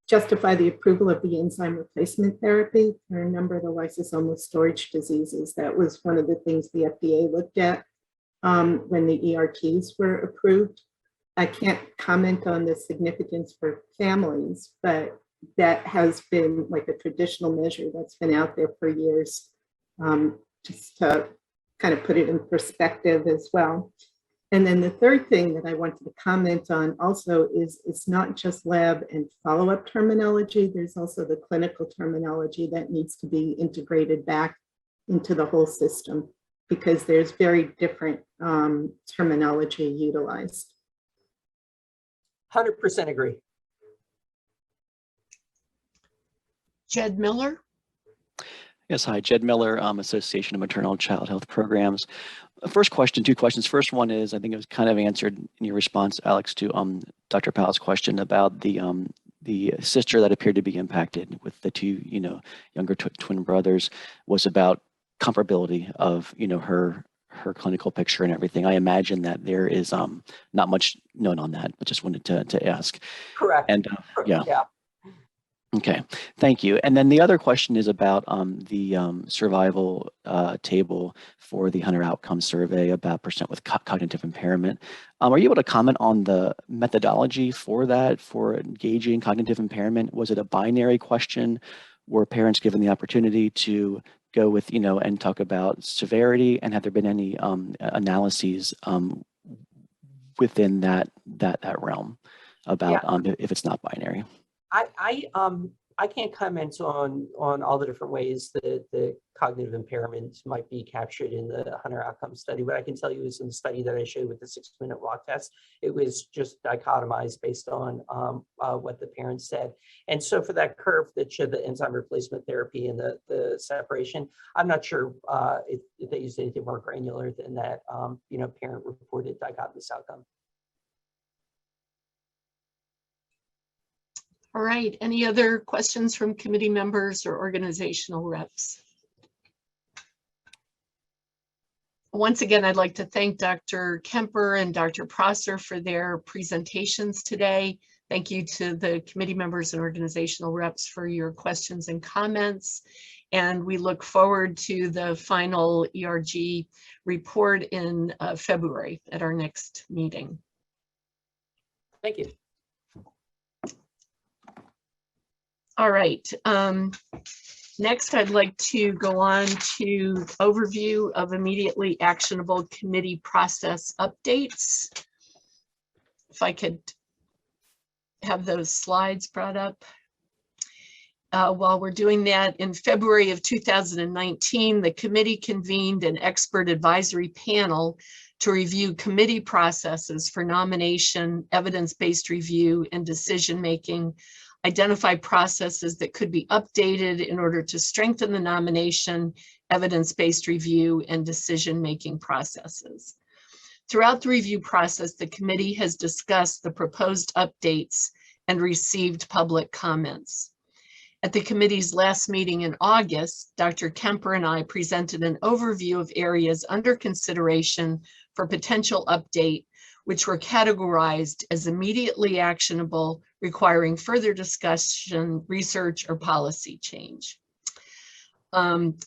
Speaker 13: justify the approval of the enzyme replacement therapy for a number of the lysosomal storage diseases. That was one of the things the FDA looked at when the ERTs were approved. I can't comment on the significance for families, but that has been like a traditional measure that's been out there for years, just to kind of put it in perspective as well. And then the third thing that I wanted to comment on also is it's not just lab and follow-up terminology, there's also the clinical terminology that needs to be integrated back into the whole system because there's very different terminology utilized.
Speaker 9: 100% agree.
Speaker 1: Jed Miller.
Speaker 14: Yes, hi, Jed Miller, Association of Maternal and Child Health Programs. First question, two questions. First one is, I think it was kind of answered in your response, Alex, to Dr. Powell's question about the sister that appeared to be impacted with the two, younger twin brothers, was about comparability of, her clinical picture and everything. I imagine that there is not much known on that, but just wanted to ask.
Speaker 9: Correct.
Speaker 14: And yeah. Okay, thank you. And then the other question is about the survival table for the Hunter Outcome Survey about percent with cognitive impairment. Are you able to comment on the methodology for that, for engaging cognitive impairment? Was it a binary question? Were parents given the opportunity to go with, and talk about severity? And have there been any analyses within that realm about if it's not binary?
Speaker 9: I can't comment on all the different ways that the cognitive impairment might be captured in the Hunter outcome study. What I can tell you is in the study that I showed with the 6-minute walk test, it was just dichotomized based on what the parents said. And so for that curve that showed the enzyme replacement therapy and the separation, I'm not sure if they used anything more granular than that, parent reported dichotomous outcome.
Speaker 1: All right, any other questions from committee members or organizational reps? Once again, I'd like to thank Dr. Kemper and Dr. Prosser for their presentations today. Thank you to the committee members and organizational reps for your questions and comments. And we look forward to the final ERG report in February at our next meeting.
Speaker 9: Thank you.
Speaker 1: All right, next I'd like to go on to overview of immediately actionable committee process updates. If I could have those slides brought up. While we're doing that, in February of 2019, the committee convened an expert advisory panel to review committee processes for nomination, evidence-based review, and decision-making identify processes that could be updated in order to strengthen the nomination, evidence-based review, and decision-making processes. Throughout the review process, the committee has discussed the proposed updates and received public comments. At the committee's last meeting in August, Dr. Kemper and I presented an overview of areas under consideration for potential update, which were categorized as immediately actionable, requiring further discussion, research, or policy change.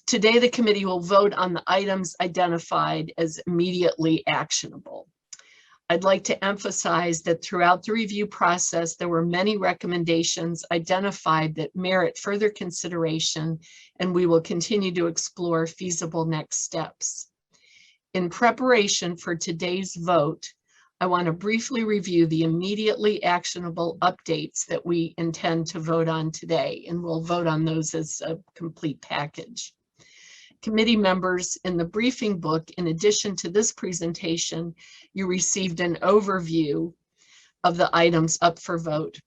Speaker 1: Today, the committee will vote on the items identified as immediately actionable. I'd like to emphasize that throughout the review process, there were many recommendations identified that merit further consideration, and we will continue to explore feasible next steps. In preparation for today's vote, I want to briefly review the immediately actionable updates that we intend to vote on today, and we'll vote on those as a complete package. Committee members, in the briefing book, in addition to this presentation, you received an overview of the items up for vote.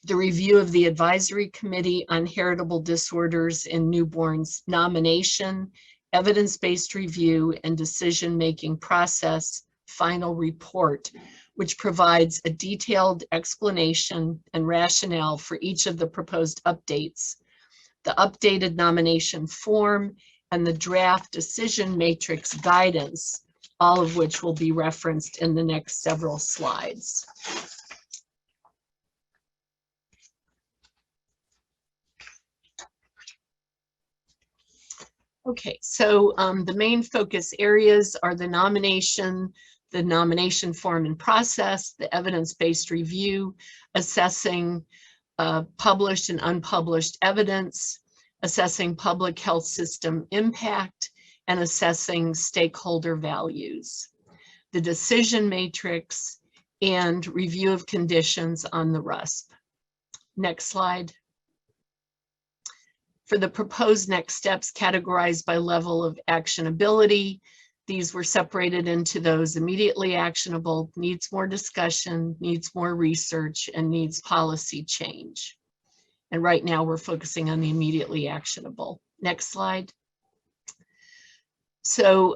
Speaker 1: The review of the Advisory Committee on Heritable Disorders in Newborns nomination, evidence-based review, and decision-making process final report, which provides a detailed explanation and rationale for each of the proposed updates, the updated nomination form, and the draft decision matrix guidance, all of which will be referenced in the next several slides. Okay, so the main focus areas are the nomination form and process, the evidence-based review, assessing published and unpublished evidence, assessing public health system impact, and assessing stakeholder values, the decision matrix, and review of conditions on the RUSP. Next slide. For the proposed next steps categorized by level of actionability, these were separated into those immediately actionable, needs more discussion, needs more research, and needs policy change. And right now we're focusing on the immediately actionable. Next slide. So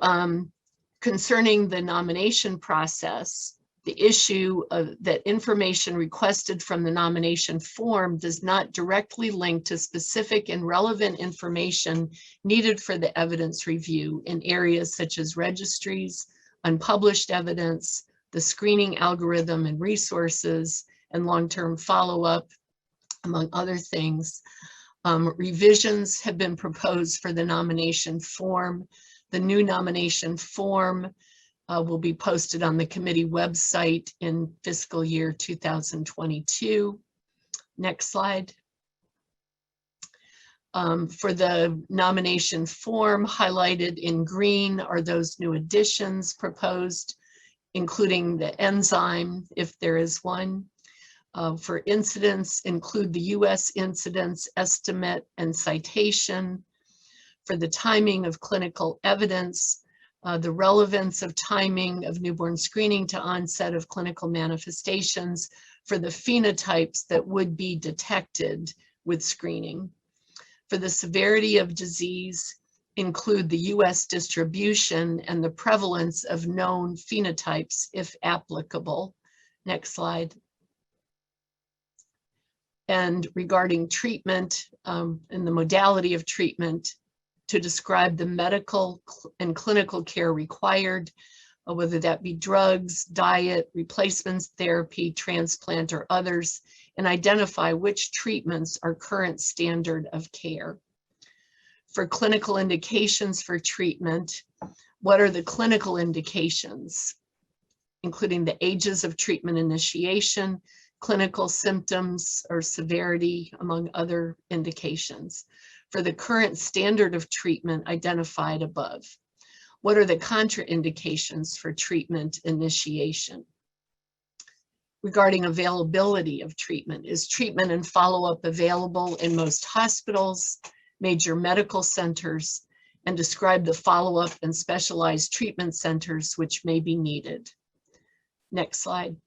Speaker 1: concerning the nomination process, the issue of that information requested from the nomination form does not directly link to specific and relevant information needed for the evidence review in areas such as registries, unpublished evidence, the screening algorithm and resources, and long-term follow-up, among other things. Revisions have been proposed for the nomination form. The new nomination form will be posted on the committee website in fiscal year 2022. Next slide. For the nomination form, highlighted in green are those new additions proposed, including the enzyme, if there is one. For incidence, include the US incidence estimate and citation. For the timing of clinical evidence, the relevance of timing of newborn screening to onset of clinical manifestations for the phenotypes that would be detected with screening. For the severity of disease, include the US distribution and the prevalence of known phenotypes if applicable. Next slide. And regarding treatment and the modality of treatment, to describe the medical and clinical care required, whether that be drugs, diet, replacement therapy, transplant, or others, and identify which treatments are current standard of care. For clinical indications for treatment, what are the clinical indications, including the ages of treatment initiation, clinical symptoms or severity, among other indications. For the current standard of treatment identified above, what are the contraindications for treatment initiation? Regarding availability of treatment, is treatment and follow-up available in most hospitals, major medical centers, and describe the follow-up and specialized treatment centers which may be needed. Next slide.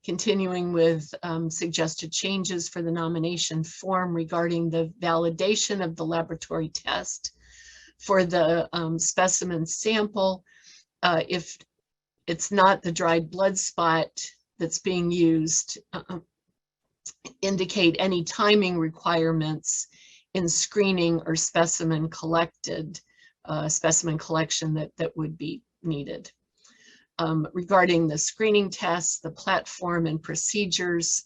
Speaker 1: continuing with suggested changes for the nomination form regarding the validation of the laboratory test for the specimen sample. If it's not the dried blood spot that's being used, indicate any timing requirements in screening or specimen collection that would be needed. Regarding the screening tests, the platform and procedures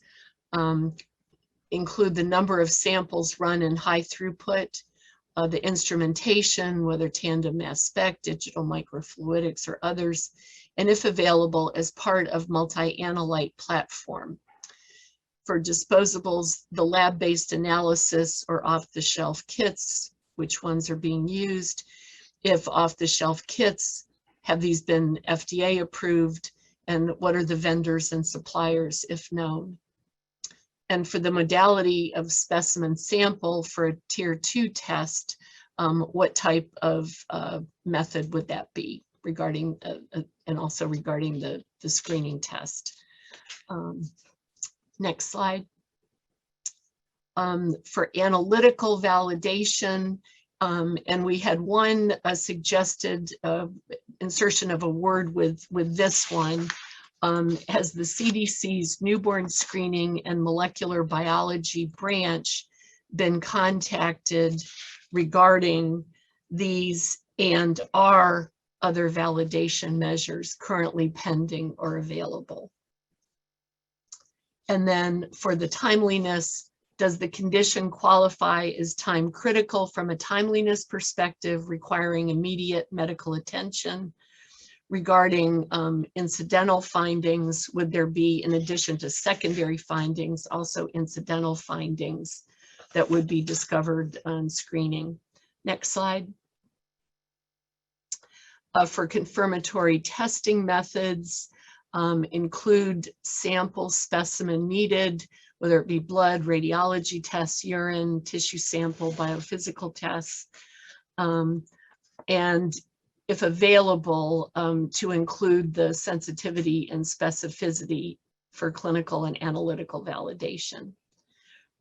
Speaker 1: include the number of samples run in high throughput, the instrumentation, whether tandem mass spec, digital microfluidics, or others, and if available, as part of multi-analyte platform. For disposables, the lab-based analysis or off-the-shelf kits, which ones are being used. If off-the-shelf kits, have these been FDA approved, and what are the vendors and suppliers if known? And for the modality of specimen sample for a tier 2 test, what type of method would that be regarding, and also regarding the screening test? Next slide. For analytical validation, and we had one suggested insertion of a word with this one. Has the CDC's newborn screening and molecular biology branch been contacted regarding these, and are other validation measures currently pending or available? And then for the timeliness, does the condition qualify as time critical from a timeliness perspective, requiring immediate medical attention? Regarding incidental findings, would there be, in addition to secondary findings, also incidental findings that would be discovered on screening? Next slide. For confirmatory testing methods, include sample specimen needed, whether it be blood, radiology tests, urine, tissue sample, biophysical tests, and if available, to include the sensitivity and specificity for clinical and analytical validation.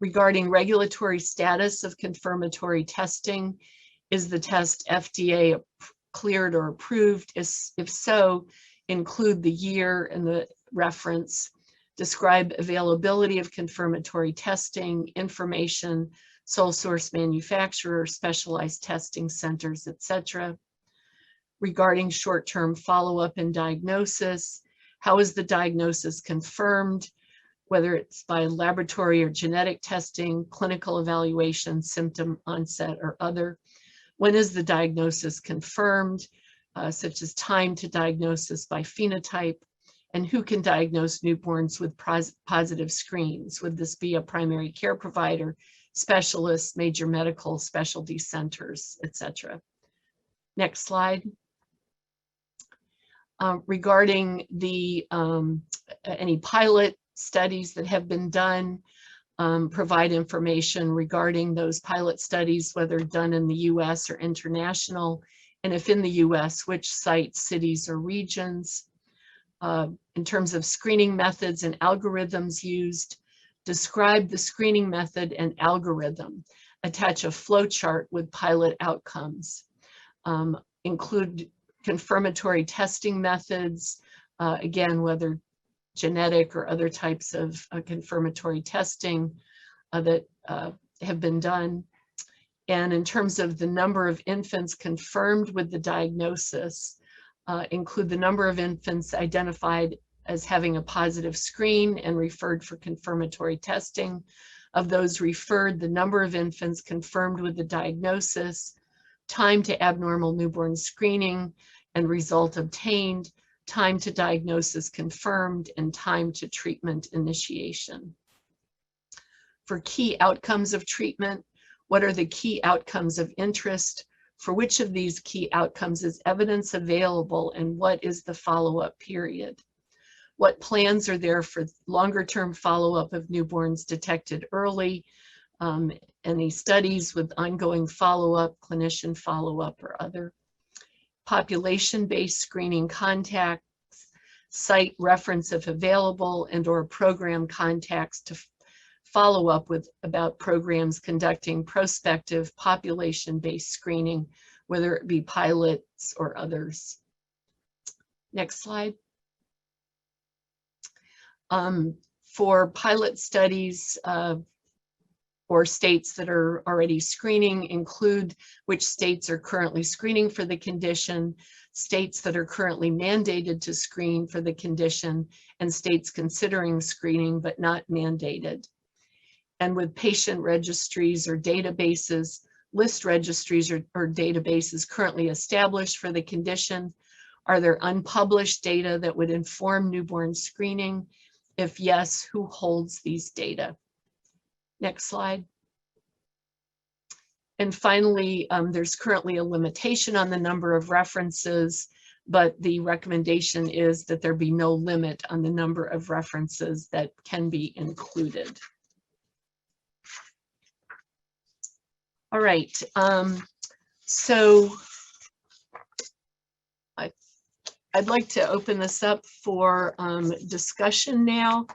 Speaker 1: Regarding regulatory status of confirmatory testing, is the test FDA cleared or approved? If so, include the year and the reference. Describe availability of confirmatory testing, information, sole source manufacturer, specialized testing centers, etc. Regarding short-term follow-up and diagnosis, how is the diagnosis confirmed, whether it's by laboratory or genetic testing, clinical evaluation, symptom onset, or other? When is the diagnosis confirmed, such as time to diagnosis by phenotype? And who can diagnose newborns with positive screens? Would this be a primary care provider, specialists, major medical specialty centers, etc.? Next slide. Regarding the any pilot studies that have been done, provide information regarding those pilot studies, whether done in the US or international, and if in the US, which sites, cities, or regions. In terms of screening methods and algorithms used, describe the screening method and algorithm. Attach a flow chart with pilot outcomes. Include confirmatory testing methods, again, whether genetic or other types of confirmatory testing that have been done. And in terms of the number of infants confirmed with the diagnosis, include the number of infants identified as having a positive screen and referred for confirmatory testing. Of those referred, the number of infants confirmed with the diagnosis, time to abnormal newborn screening and result obtained, time to diagnosis confirmed, and time to treatment initiation. For key outcomes of treatment, what are the key outcomes of interest? For which of these key outcomes is evidence available, and what is the follow-up period? What plans are there for longer-term follow-up of newborns detected early? Any studies with ongoing follow-up, clinician follow-up, or other? Population-based screening contacts, site reference if available, and or program contacts to follow up with about programs conducting prospective population-based screening, whether it be pilots or others. Next slide. For pilot studies or states that are already screening, include which states are currently screening for the condition, states that are currently mandated to screen for the condition, and states considering screening but not mandated. And with patient registries or databases, list registries or databases currently established for the condition. Are there unpublished data that would inform newborn screening? If yes, who holds these data? Next slide. And finally, there's currently a limitation on the number of references, but the recommendation is that there be no limit on the number of references that can be included. All right, so I'd like to open this up for discussion now.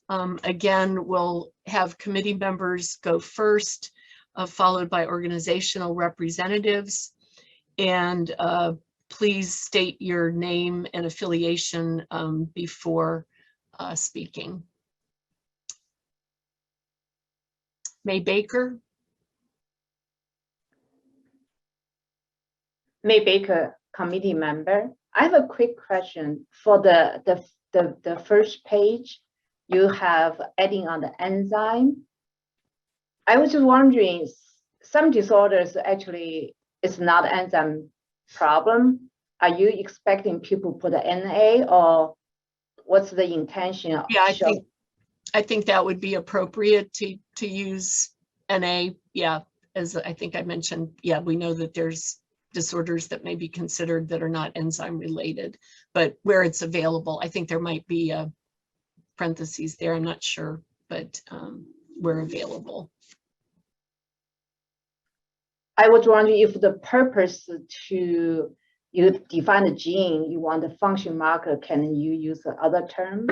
Speaker 1: Again, we'll have committee members go first, followed by organizational representatives. And please state your name and affiliation before speaking. May Baker.
Speaker 6: May Baker, committee member. I have a quick question for the first page. You have adding on the enzyme. I was just wondering, some disorders actually it's not enzyme problem. Are you expecting people put the NA, or what's the intention?
Speaker 1: Yeah, I think that would be appropriate to use NA. Yeah, as I think I mentioned, yeah, we know that there's disorders that may be considered that are not enzyme related, but where it's available, I think there might be a parentheses there, I'm not sure, but where available.
Speaker 6: I was wondering if the purpose to you define the gene, you want the function marker, can you use the other term?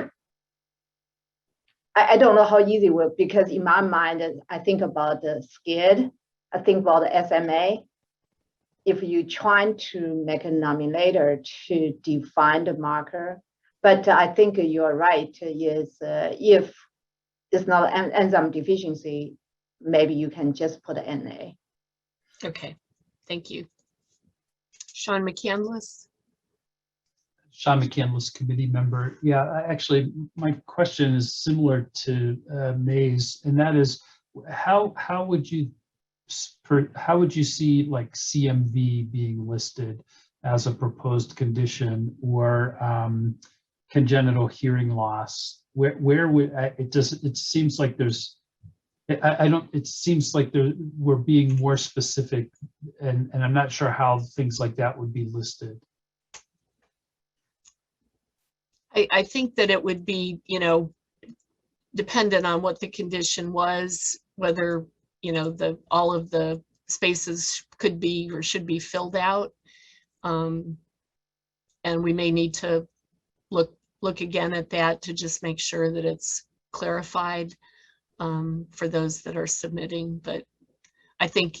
Speaker 6: I don't know how easy it will, because in my mind, I think about the SCID, I think about the SMA. If you trying to make a nominator to define the marker, but I think you're right, is if it's not an enzyme deficiency, maybe you can just put an NA.
Speaker 1: Okay, thank you. Sean McCandless.
Speaker 10: Sean McCandless, committee member. Yeah, actually, my question is similar to May's, and that is, how would you see like CMV being listed as a proposed condition, or congenital hearing loss? Where would it seems like there's it seems like we're being more specific, and I'm not sure how things like that would be listed.
Speaker 1: I think that it would be, dependent on what the condition was, whether, all of the spaces could be or should be filled out. And we may need to look again at that to just make sure that it's clarified for those that are submitting. But I think,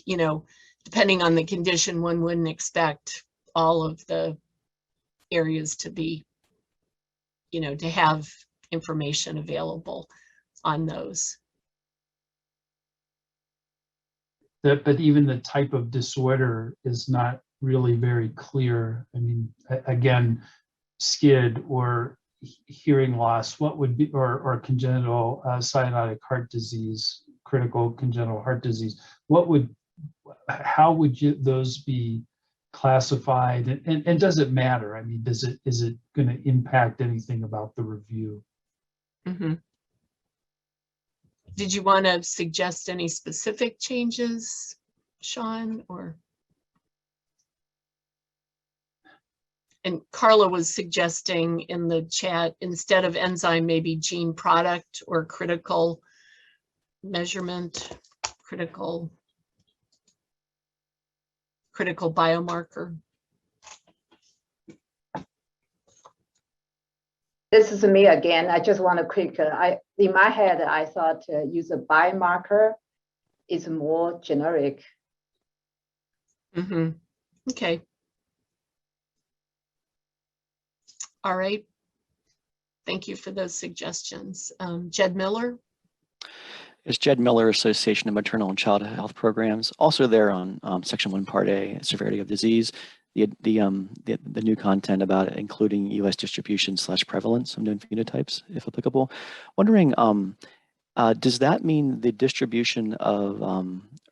Speaker 1: depending on the condition, one wouldn't expect all of the areas to be, to have information available on those.
Speaker 10: But even the type of disorder is not really very clear. I mean, again, SCID or hearing loss, what would be, or congenital cyanotic heart disease, critical congenital heart disease, how would those be classified, and does it matter? I mean, is it going to impact anything about the review?
Speaker 1: Mm-hmm. Did you want to suggest any specific changes, Sean, or? And Carla was suggesting in the chat, instead of enzyme, maybe gene product or critical measurement, critical biomarker.
Speaker 6: This is me again. I just want to quick, in my head, I thought use a biomarker is more generic.
Speaker 1: Mm-hmm. Okay. All right. Thank you for those suggestions. Jed Miller?
Speaker 14: It's Jed Miller, Association of Maternal and Child Health Programs. Also there on Section 1, Part A, Severity of Disease. The new content about it, including U.S. distribution / prevalence of known phenotypes, if applicable. Wondering, does that mean the distribution of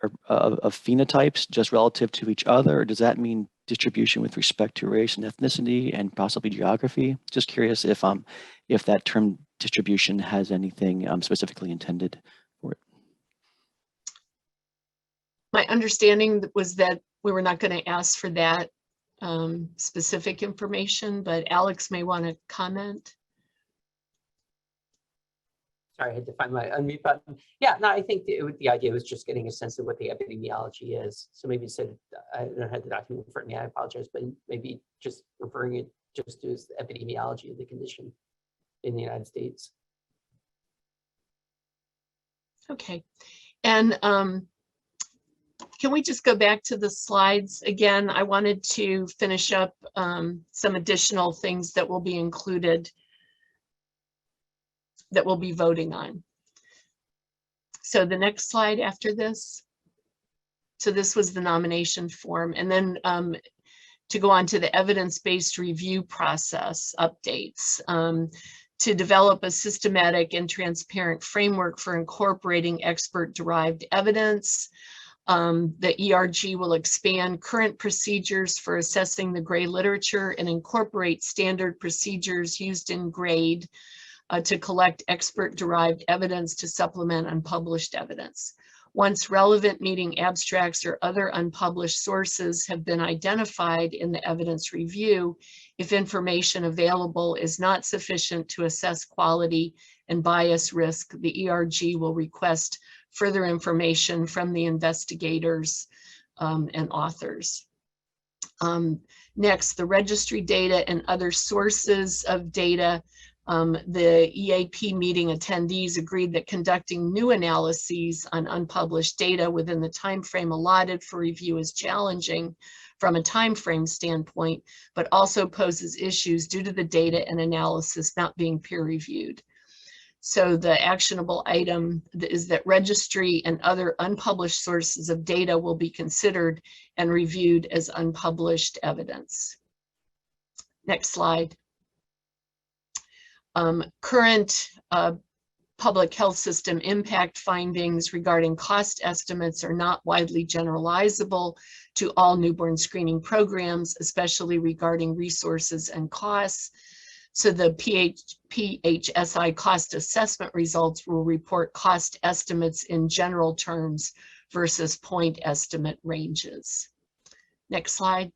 Speaker 14: phenotypes just relative to each other, or does that mean distribution with respect to race and ethnicity and possibly geography? Just curious if that term distribution has anything specifically intended for it.
Speaker 1: My understanding was that we were not going to ask for that specific information, but Alex may want to comment.
Speaker 9: Sorry, I had to find my unmute button. Yeah, no, I think the idea was just getting a sense of what the epidemiology is. So maybe instead, I don't have the document in front of me, I apologize, but maybe just referring it just to as the epidemiology of the condition in the United States.
Speaker 1: Okay, and can we just go back to the slides again? I wanted to finish up some additional things that will be included that we'll be voting on. So the next slide after this. So this was the nomination form, and then to go on to the evidence-based review process updates. To develop a systematic and transparent framework for incorporating expert-derived evidence. The ERG will expand current procedures for assessing the gray literature and incorporate standard procedures used in grade to collect expert-derived evidence to supplement unpublished evidence. Once relevant meeting abstracts or other unpublished sources have been identified in the evidence review, if information available is not sufficient to assess quality and bias risk, the ERG will request further information from the investigators and authors. Next, the registry data and other sources of data. The EAP meeting attendees agreed that conducting new analyses on unpublished data within the time frame allotted for review is challenging from a time frame standpoint, but also poses issues due to the data and analysis not being peer reviewed. So the actionable item is that registry and other unpublished sources of data will be considered and reviewed as unpublished evidence. Next slide. Current public health system impact findings regarding cost estimates are not widely generalizable to all newborn screening programs, especially regarding resources and costs. So the PHSI cost assessment results will report cost estimates in general terms versus point estimate ranges. Next slide.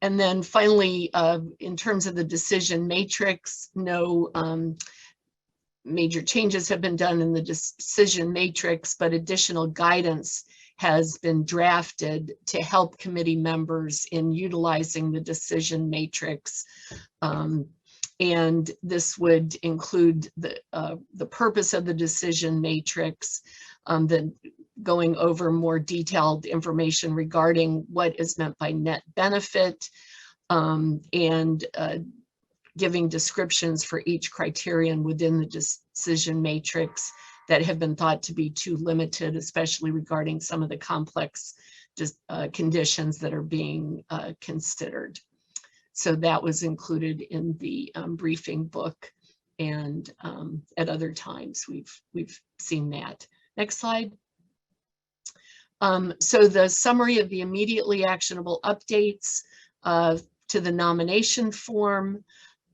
Speaker 1: And then finally, in terms of the decision matrix, no major changes have been done in the decision matrix, but additional guidance has been drafted to help committee members in utilizing the decision matrix. And this would include the purpose of the decision matrix, going over more detailed information regarding what is meant by net benefit, and giving descriptions for each criterion within the decision matrix that have been thought to be too limited, especially regarding some of the complex conditions that are being considered. So that was included in the briefing book, and at other times we've seen that. Next slide. So the summary of the immediately actionable updates to the nomination form,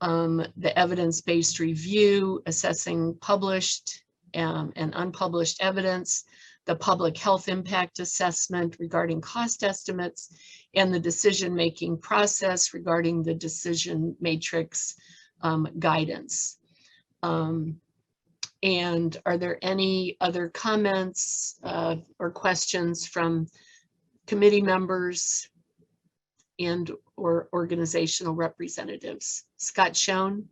Speaker 1: the evidence-based review, assessing published and unpublished evidence, the public health impact assessment regarding cost estimates, and the decision-making process regarding the decision matrix guidance. And are there any other comments or questions from committee members and or organizational representatives. Scott Schoen.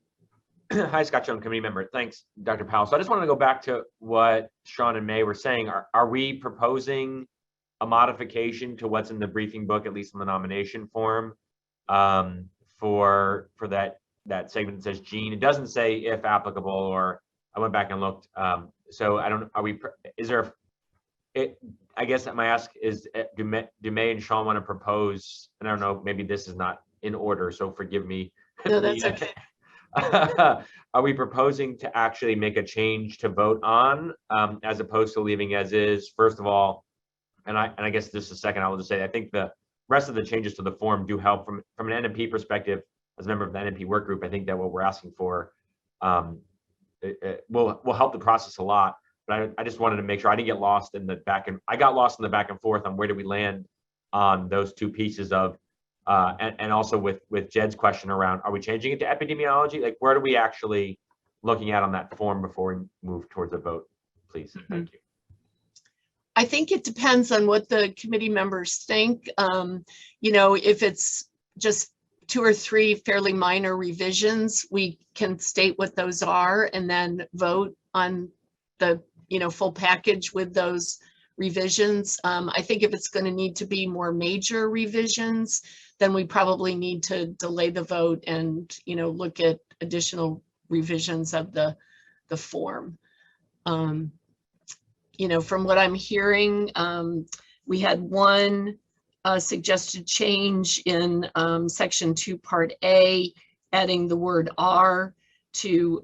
Speaker 4: Hi, Scott Schoen, committee member. Thanks, Dr. Powell. So I just wanted to go back to what Sean and May were saying. Are we proposing a modification to what's in the briefing book, at least in the nomination form, for that segment that says gene? It doesn't say if applicable, or I went back and looked. So I don't. Are we? Is there? I guess my ask is, do May and Sean want to propose? And I don't know. Maybe this is not in order, so forgive me.
Speaker 1: No, that's okay.
Speaker 4: Are we proposing to actually make a change to vote on, as opposed to leaving as is? First of all, and I guess just a second, I will just say I think the rest of the changes to the form do help from an NMP perspective. As a member of the NMP work group, I think that what we're asking for will help the process a lot. But I just wanted to make sure I didn't get lost in the back and I got lost in the back and forth on where do we land on those two pieces of. And also with Jed's question around, are we changing it to epidemiology? Like, where are we actually looking at on that form before we move towards a vote, please? Thank you.
Speaker 1: I think it depends on what the committee members think. You know, if it's just 2 or 3 fairly minor revisions, we can state what those are and then vote on the, you know, full package with those revisions. I think if it's going to need to be more major revisions, then we probably need to delay the vote and, you know, look at additional revisions of the form. You know, from what I'm hearing, we had one suggested change in section 2, part A, adding the word R to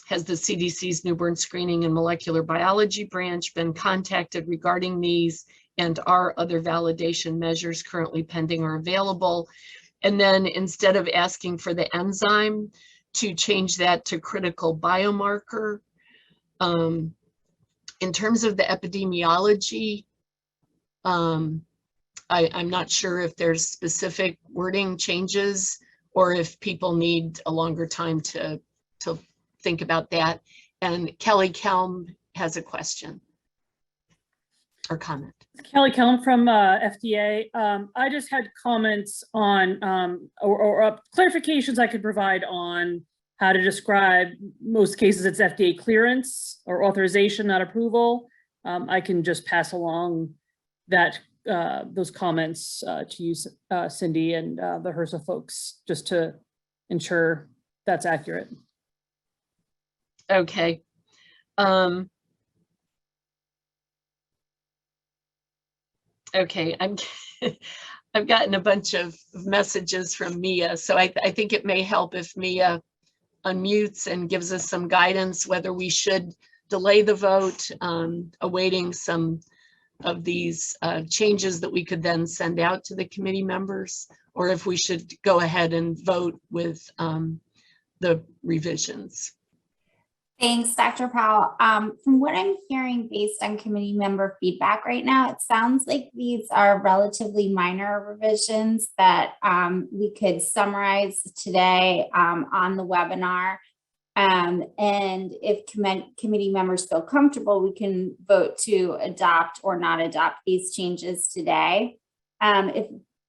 Speaker 1: has the CDC's newborn screening and molecular biology branch been contacted regarding these, and are other validation measures currently pending or available? And then instead of asking for the enzyme, to change that to critical biomarker. In terms of the epidemiology, I'm not sure if there's specific wording changes or if people need a longer time to think about that. And Kelly Kelm has a question or comment.
Speaker 15: Kelly Kelm from FDA. I just had comments on, or clarifications I could provide on how to describe most cases it's FDA clearance or authorization, not approval. I can just pass along that those comments to you, Cindy, and the Hersa folks, just to ensure that's accurate.
Speaker 1: Okay. Okay, I've gotten a bunch of messages from Mia, so I think it may help if Mia unmutes and gives us some guidance whether we should delay the vote, awaiting some of these changes that we could then send out to the committee members, or if we should go ahead and vote with the revisions.
Speaker 2: Thanks, Dr. Powell. From what I'm hearing based on committee member feedback right now, it sounds like these are relatively minor revisions that we could summarize today on the webinar. And if committee members feel comfortable, we can vote to adopt or not adopt these changes today.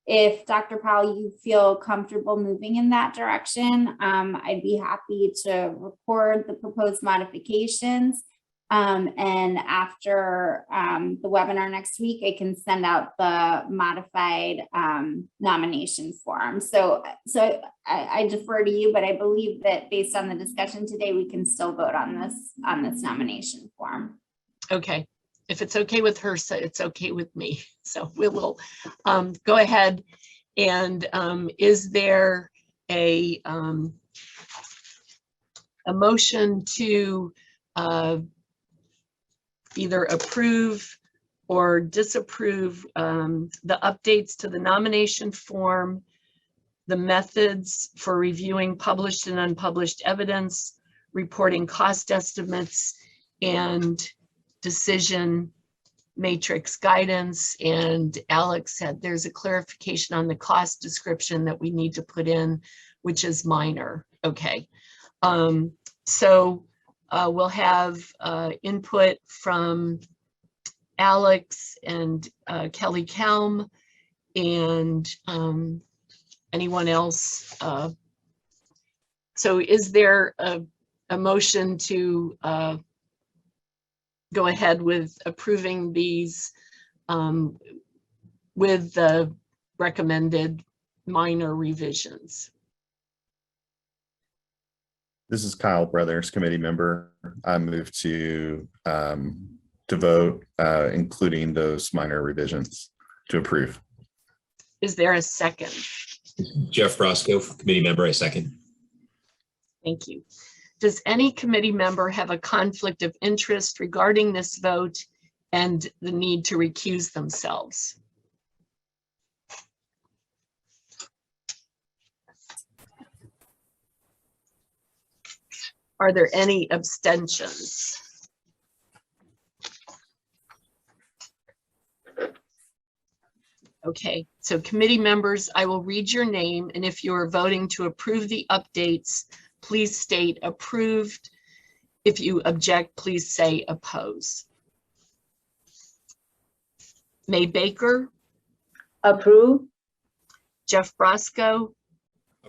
Speaker 2: If Dr. Powell, you feel comfortable moving in that direction, I'd be happy to record the proposed modifications. And after the webinar next week, I can send out the modified nomination form. So I defer to you, but I believe that based on the discussion today, we can still vote on this nomination form.
Speaker 1: Okay. If it's okay with Hersa, it's okay with me. So we will go ahead. And is there a motion to either approve or disapprove the updates to the nomination form, the methods for reviewing published and unpublished evidence, reporting cost estimates, and decision matrix guidance? And Alex said there's a clarification on the cost description that we need to put in, which is minor. Okay. So we'll have input from Alex and Kelly Kelm, and anyone else? So is there a motion to go ahead with approving these with the recommended minor revisions?
Speaker 16: This is Kyle Brothers, committee member. I move to vote, including those minor revisions, to approve.
Speaker 1: Is there a second?
Speaker 7: Jeff Roscoe, committee member, I second.
Speaker 1: Thank you. Does any committee member have a conflict of interest regarding this vote and the need to recuse themselves? Are there any abstentions? Okay, so committee members, I will read your name, and if you are voting to approve the updates, please state approved. If you object, please say oppose. May Baker?
Speaker 6: Approve.
Speaker 1: Jeff Brosco?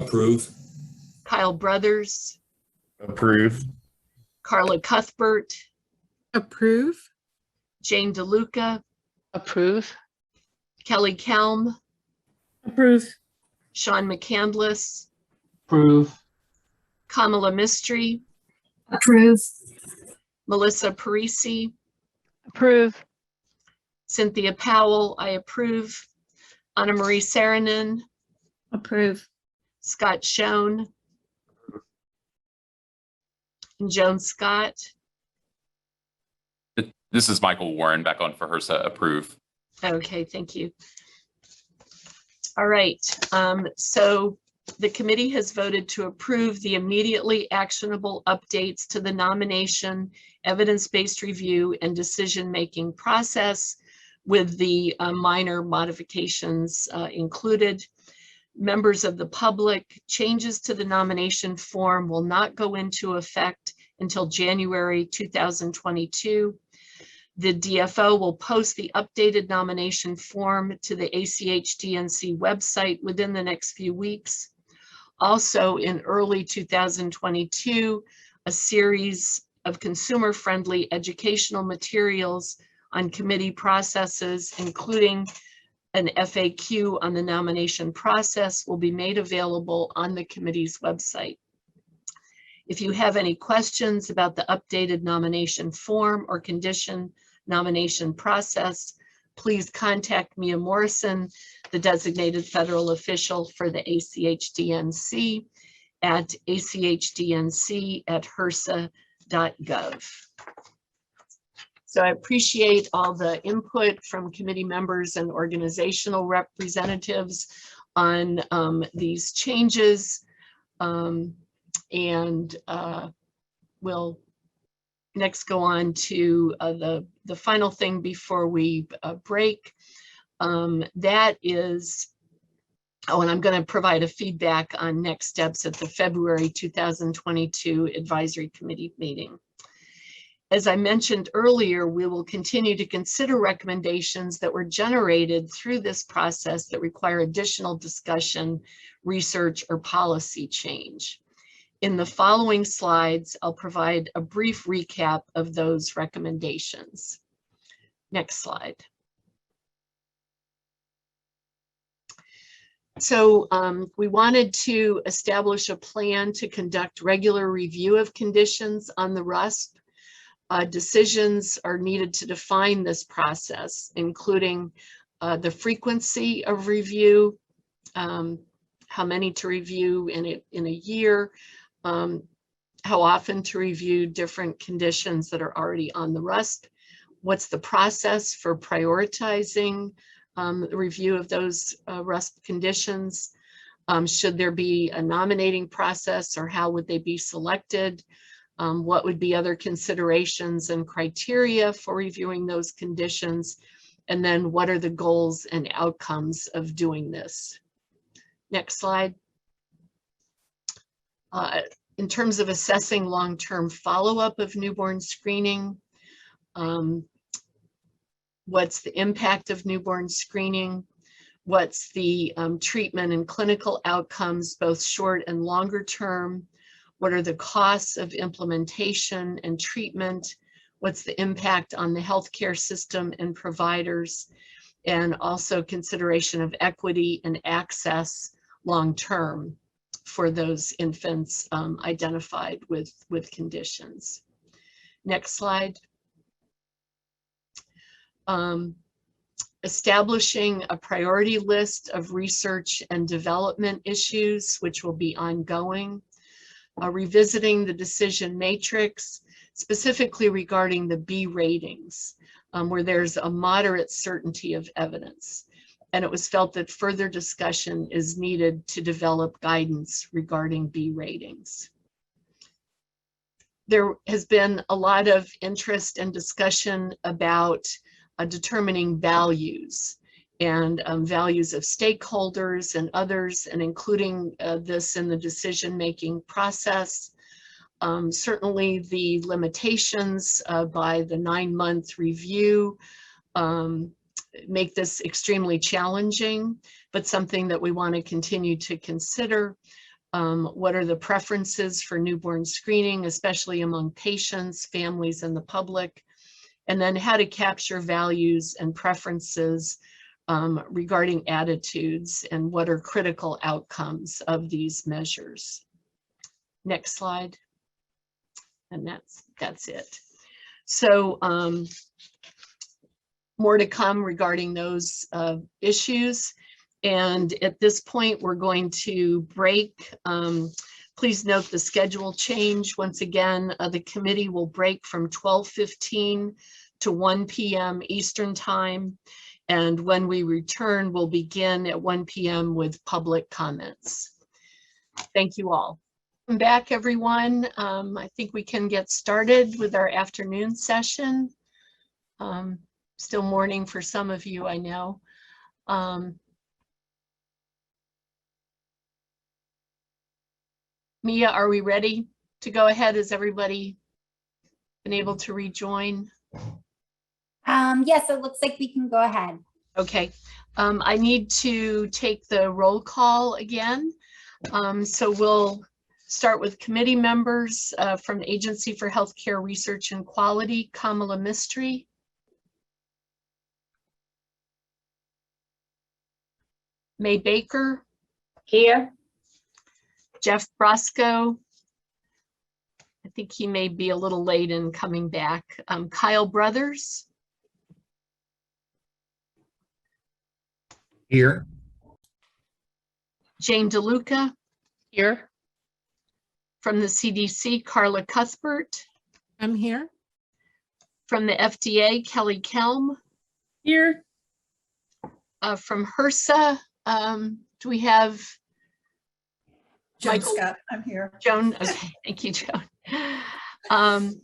Speaker 7: Approve.
Speaker 1: Kyle Brothers?
Speaker 16: Approve.
Speaker 1: Carla Cuthbert?
Speaker 17: Approve.
Speaker 1: Jane DeLuca?
Speaker 17: Approve.
Speaker 1: Kelly Kelm?
Speaker 15: Approve.
Speaker 1: Sean McCandless?
Speaker 10: Approve.
Speaker 1: Kamala Mistry?
Speaker 17: Approve.
Speaker 1: Melissa Parisi?
Speaker 11: Approve.
Speaker 1: Cynthia Powell, I approve. Anna Marie Saranen?
Speaker 17: Approve.
Speaker 1: Scott Schoen? And Joan Scott?
Speaker 18: This is Michael Warren back on for Hersa. Approve.
Speaker 1: Okay, thank you. All right, so the committee has voted to approve the immediately actionable updates to the nomination, evidence-based review, and decision-making process with the minor modifications included. Members of the public, changes to the nomination form will not go into effect until January 2022. The DFO will post the updated nomination form to the ACHDNC website within the next few weeks. Also, in early 2022, a series of consumer-friendly educational materials on committee processes, including an FAQ on the nomination process, will be made available on the committee's website. If you have any questions about the updated nomination form or condition nomination process, please contact Mia Morrison, the designated federal official for the ACHDNC at achdnc@hersa.gov. So I appreciate all the input from committee members and organizational representatives on these changes. We'll next go on to the final thing before we break. That is, and I'm going to provide a feedback on next steps at the February 2022 Advisory Committee meeting. As I mentioned earlier, we will continue to consider recommendations that were generated through this process that require additional discussion, research, or policy change. In the following slides, I'll provide a brief recap of those recommendations. Next slide. So we wanted to establish a plan to conduct regular review of conditions on the RUSP. Decisions are needed to define this process, including the frequency of review, how many to review in a year, how often to review different conditions that are already on the RUSP, what's the process for prioritizing the review of those RUSP conditions, should there be a nominating process or how would they be selected, what would be other considerations and criteria for reviewing those conditions, and then what are the goals and outcomes of doing this. Next slide. In terms of assessing long-term follow-up of newborn screening, what's the impact of newborn screening? what's the treatment and clinical outcomes, both short and longer term? What are the costs of implementation and treatment? What's the impact on the healthcare system and providers? And also consideration of equity and access long-term for those infants identified with conditions. Next slide. Establishing a priority list of research and development issues, which will be ongoing. Revisiting the decision matrix, specifically regarding the B ratings, where there's a moderate certainty of evidence. And it was felt that further discussion is needed to develop guidance regarding B ratings. There has been a lot of interest and discussion about determining values and values of stakeholders and others, and including this in the decision-making process. Certainly the limitations by the 9-month review make this extremely challenging, but something that we want to continue to consider. What are the preferences for newborn screening, especially among patients, families, and the public? And then how to capture values and preferences regarding attitudes and what are critical outcomes of these measures. Next slide. And that's it. So more to come regarding those issues. And at this point, we're going to break. Please note the schedule change. Once again, the committee will break from 12:15 to 1 p.m. Eastern time. And when we return, we'll begin at 1 p.m. with public comments. Thank you all. Welcome back, everyone. I think we can get started with our afternoon session. Still morning for some of you, I know. Mia, are we ready to go ahead? Has everybody been able to rejoin?
Speaker 2: Yes, it looks like we can go ahead.
Speaker 1: Okay. I need to take the roll call again. So we'll start with committee members from the Agency for Healthcare Research and Quality, Kamala Mistry. May Baker.
Speaker 6: Here.
Speaker 1: Jeff Brosco. I think he may be a little late in coming back. Kyle Brothers.
Speaker 19: Here.
Speaker 1: Jane DeLuca.
Speaker 17: Here.
Speaker 1: From the CDC, Carla Cuthbert.
Speaker 17: I'm here.
Speaker 1: From the FDA, Kelly Kelm.
Speaker 15: Here.
Speaker 1: From Hersa, do we have
Speaker 5: Joan
Speaker 1: Michael?
Speaker 5: Scott, I'm here.
Speaker 1: Joan, okay, thank you, Joan.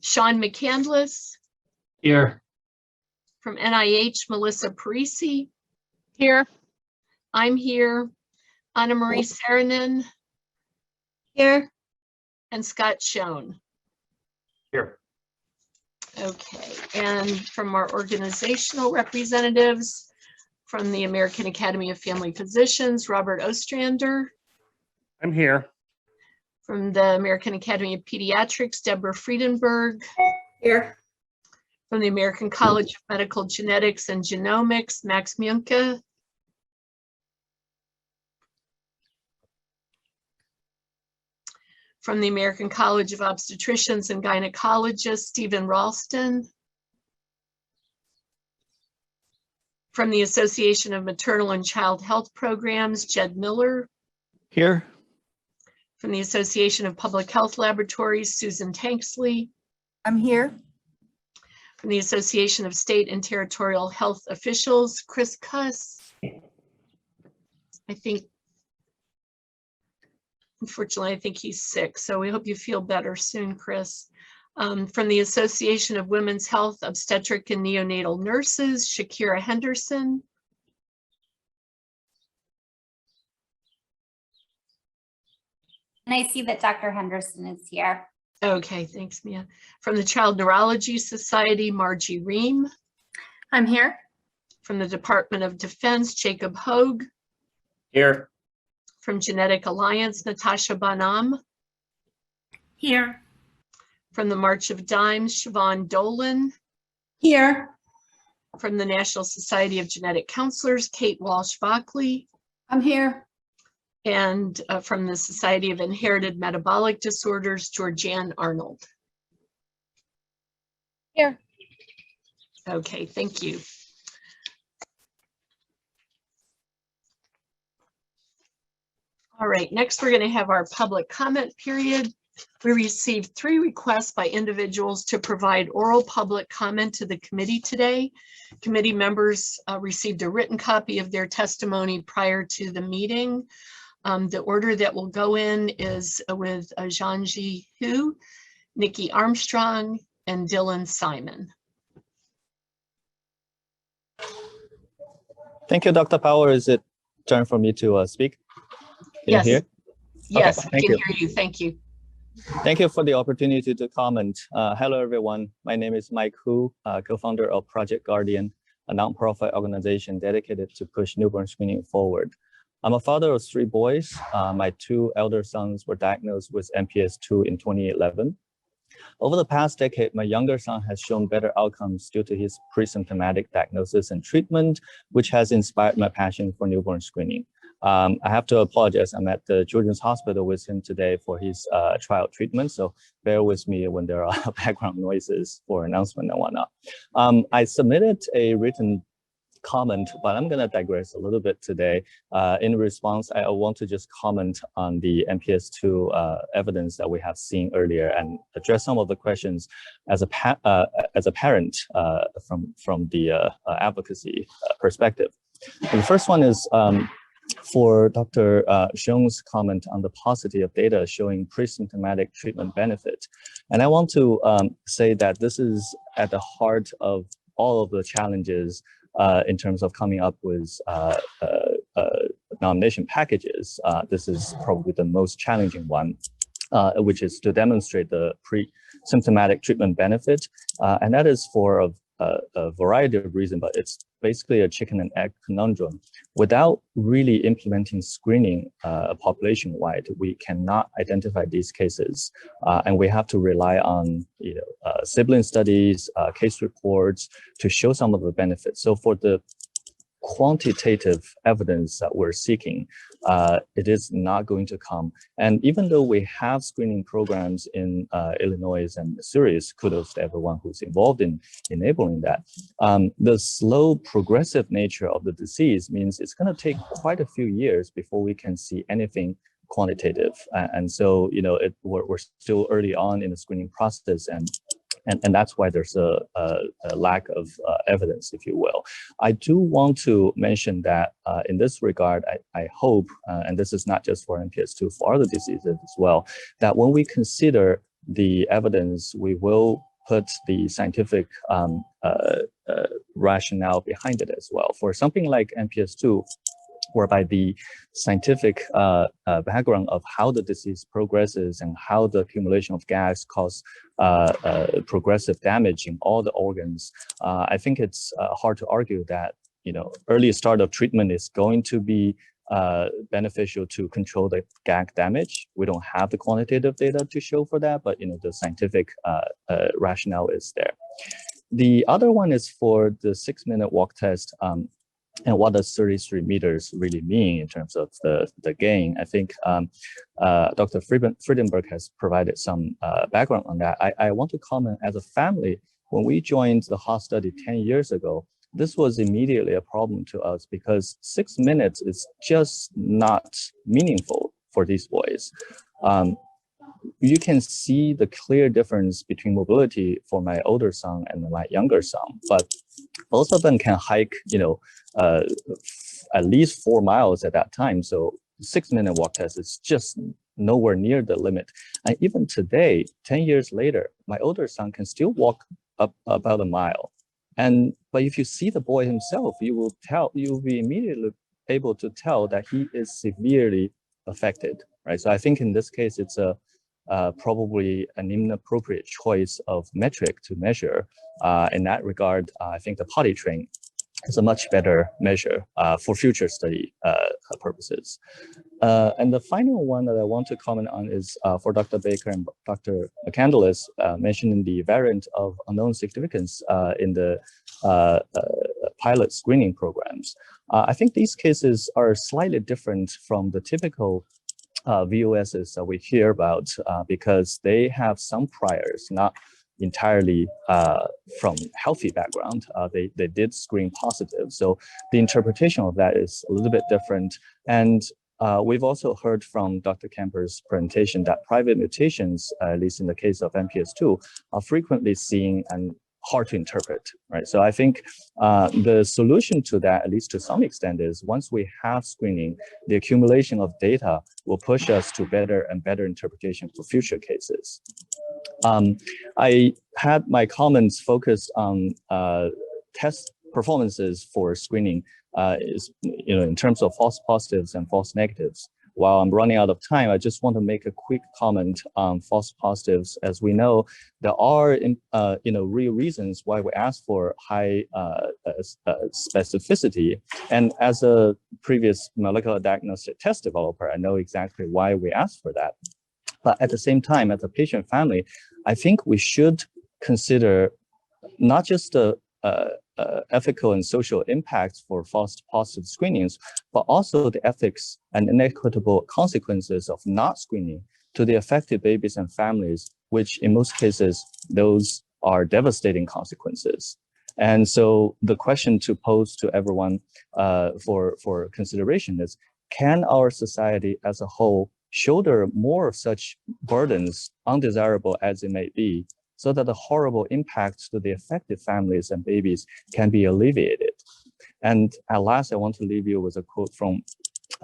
Speaker 1: Sean McCandless.
Speaker 10: Here.
Speaker 1: From NIH, Melissa Parisi.
Speaker 11: Here.
Speaker 1: I'm here. Anna Marie Saranen.
Speaker 17: Here.
Speaker 1: And Scott Schoen.
Speaker 4: Here.
Speaker 1: Okay, and from our organizational representatives, from the American Academy of Family Physicians, Robert Ostrander.
Speaker 19: I'm here.
Speaker 1: From the American Academy of Pediatrics, Deborah Friedenberg.
Speaker 13: Here.
Speaker 1: From the American College of Medical Genetics and Genomics, Max Munke. From the American College of Obstetricians and Gynecologists, Stephen Ralston. From the Association of Maternal and Child Health Programs, Jed Miller.
Speaker 14: Here.
Speaker 1: From the Association of Public Health Laboratories, Susan Tanksley.
Speaker 17: I'm here.
Speaker 1: From the Association of State and Territorial Health Officials, Chris Kuss. Unfortunately, I think he's sick, so we hope you feel better soon, Chris. From the Association of Women's Health Obstetric and Neonatal Nurses, Shakira Henderson.
Speaker 2: And I see that Dr. Henderson is here.
Speaker 1: Okay, thanks, Mia. From the Child Neurology Society, Margie Ream.
Speaker 17: I'm here.
Speaker 1: From the Department of Defense, Jacob Hogue.
Speaker 4: Here.
Speaker 1: From Genetic Alliance, Natasha Bonham.
Speaker 12: Here.
Speaker 1: From the March of Dimes, Siobhan Dolan.
Speaker 17: Here.
Speaker 1: From the National Society of Genetic Counselors, Kate Walsh-Bockley.
Speaker 17: I'm here.
Speaker 1: And from the Society of Inherited Metabolic Disorders, Georgianne Arnold.
Speaker 8: Here.
Speaker 1: Okay, thank you. All right, next we're going to have our public comment period. We received 3 requests by individuals to provide oral public comment to the committee today. Committee members received a written copy of their testimony prior to the meeting. The order that will go in is with Zhangji Hu, Nikki Armstrong, and Dylan Simon.
Speaker 19: Thank you, Dr. Power. Is it turn for me to speak? Can
Speaker 1: Yes.
Speaker 19: you hear?
Speaker 1: Yes,
Speaker 19: Okay,
Speaker 1: I
Speaker 19: thank
Speaker 1: can
Speaker 19: you.
Speaker 1: hear you. Thank you.
Speaker 19: Thank you for the opportunity to comment. Hello, everyone. My name is Mike Hu, co-founder of Project Guardian, a nonprofit organization dedicated to push newborn screening forward. I'm a father of 3 boys. My 2 elder sons were diagnosed with MPS 2 in 2011. Over the past decade, my younger son has shown better outcomes due to his pre-symptomatic diagnosis and treatment, which has inspired my passion for newborn screening. I have to apologize. I'm at the Children's Hospital with him today for his trial treatment, so bear with me when there are background noises for announcement and whatnot. I submitted a written comment, but I'm going to digress a little bit today. In response, I want to just comment on the MPS 2 evidence that we have seen earlier and address some of the questions as a parent from the advocacy perspective. And the first one is for Dr. Xiong's comment on the paucity of data showing pre-symptomatic treatment benefit. And I want to say that this is at the heart of all of the challenges in terms of coming up with nomination packages. This is probably the most challenging one, which is to demonstrate the pre-symptomatic treatment benefit. And that is for a variety of reasons, but it's basically a chicken and egg conundrum. Without really implementing screening population-wide, we cannot identify these cases. And we have to rely on sibling studies, case reports to show some of the benefits. So for the quantitative evidence that we're seeking, it is not going to come. And even though we have screening programs in Illinois and Missouri, kudos to everyone who's involved in enabling that, the slow progressive nature of the disease means it's going to take quite a few years before we can see anything quantitative. And so, we're still early on in the screening process, and that's why there's a lack of evidence, if you will. I do want to mention that in this regard, I hope, and this is not just for MPS 2, for other diseases as well, that when we consider the evidence, we will put the scientific rationale behind it as well. For something like MPS 2, whereby the scientific background of how the disease progresses and how the accumulation of gas causes progressive damage in all the organs, I think it's hard to argue that early start of treatment is going to be beneficial to control the GAG damage. We don't have the quantitative data to show for that, but the scientific rationale is there. The other one is for the 6-minute walk test. And what does 33 meters really mean in terms of the gain? I think Dr. Friedenberg has provided some background on that. I want to comment, as a family, when we joined the HOS study 10 years ago, this was immediately a problem to us because 6 minutes is just not meaningful for these boys. You can see the clear difference between mobility for my older son and my younger son, but both of them can hike, at least 4 miles at that time. So 6-minute walk test is just nowhere near the limit. And even today, 10 years later, my older son can still walk up about a mile. But if you see the boy himself, you'll be immediately able to tell that he is severely affected, right? So I think in this case, it's probably an inappropriate choice of metric to measure. In that regard, I think the potty train is a much better measure for future study purposes. And the final one that I want to comment on is for Dr. Baker and Dr. Candelas mentioning the variant of unknown significance in the pilot screening programs. I think these cases are slightly different from the typical VOSs that we hear about because they have some priors, not entirely from healthy background. They did screen positive. So the interpretation of that is a little bit different. And we've also heard from Dr. Kemper's presentation that private mutations, at least in the case of MPS2, are frequently seen and hard to interpret, right? So I think the solution to that, at least to some extent, is once we have screening, the accumulation of data will push us to better and better interpretation for future cases. I had my comments focused on test performances for screening in terms of false positives and false negatives. While I'm running out of time, I just want to make a quick comment on false positives. As we know, there are real reasons why we ask for high specificity. And as a previous molecular diagnostic test developer, I know exactly why we ask for that. But at the same time, as a patient family, I think we should consider not just the ethical and social impacts for false positive screenings, but also the ethics and inequitable consequences of not screening to the affected babies and families, which in most cases, those are devastating consequences. And so the question to pose to everyone for consideration is, can our society as a whole shoulder more of such burdens, undesirable as it may be, so that the horrible impacts to the affected families and babies can be alleviated? And at last, I want to leave you with a quote from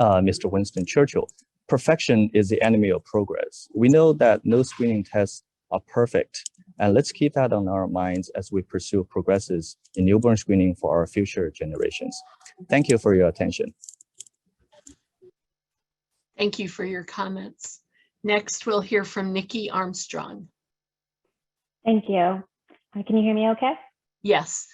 Speaker 19: Mr. Winston Churchill. Perfection is the enemy of progress. We know that no screening tests are perfect, and let's keep that on our minds as we pursue progresses in newborn screening for our future generations. Thank you for your attention.
Speaker 1: Thank you for your comments. Next, we'll hear from Nikki Armstrong.
Speaker 20: Thank you. Can you hear me okay?
Speaker 1: Yes.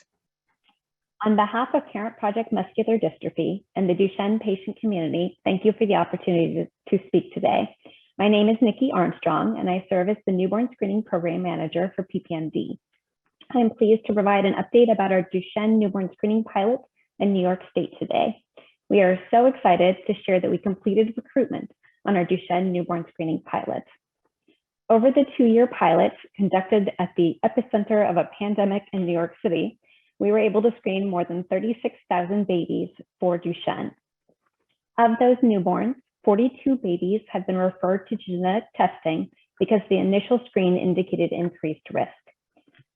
Speaker 20: On behalf of Parent Project Muscular Dystrophy and the Duchenne patient community, thank you for the opportunity to speak today. My name is Nikki Armstrong, and I serve as the Newborn Screening Program Manager for PPMD. I am pleased to provide an update about our Duchenne newborn screening pilot in New York State today. We are so excited to share that we completed recruitment on our Duchenne newborn screening pilot. Over the 2-year pilot conducted at the epicenter of a pandemic in New York City, we were able to screen more than 36,000 babies for Duchenne. Of those newborns, 42 babies have been referred to genetic testing because the initial screen indicated increased risk.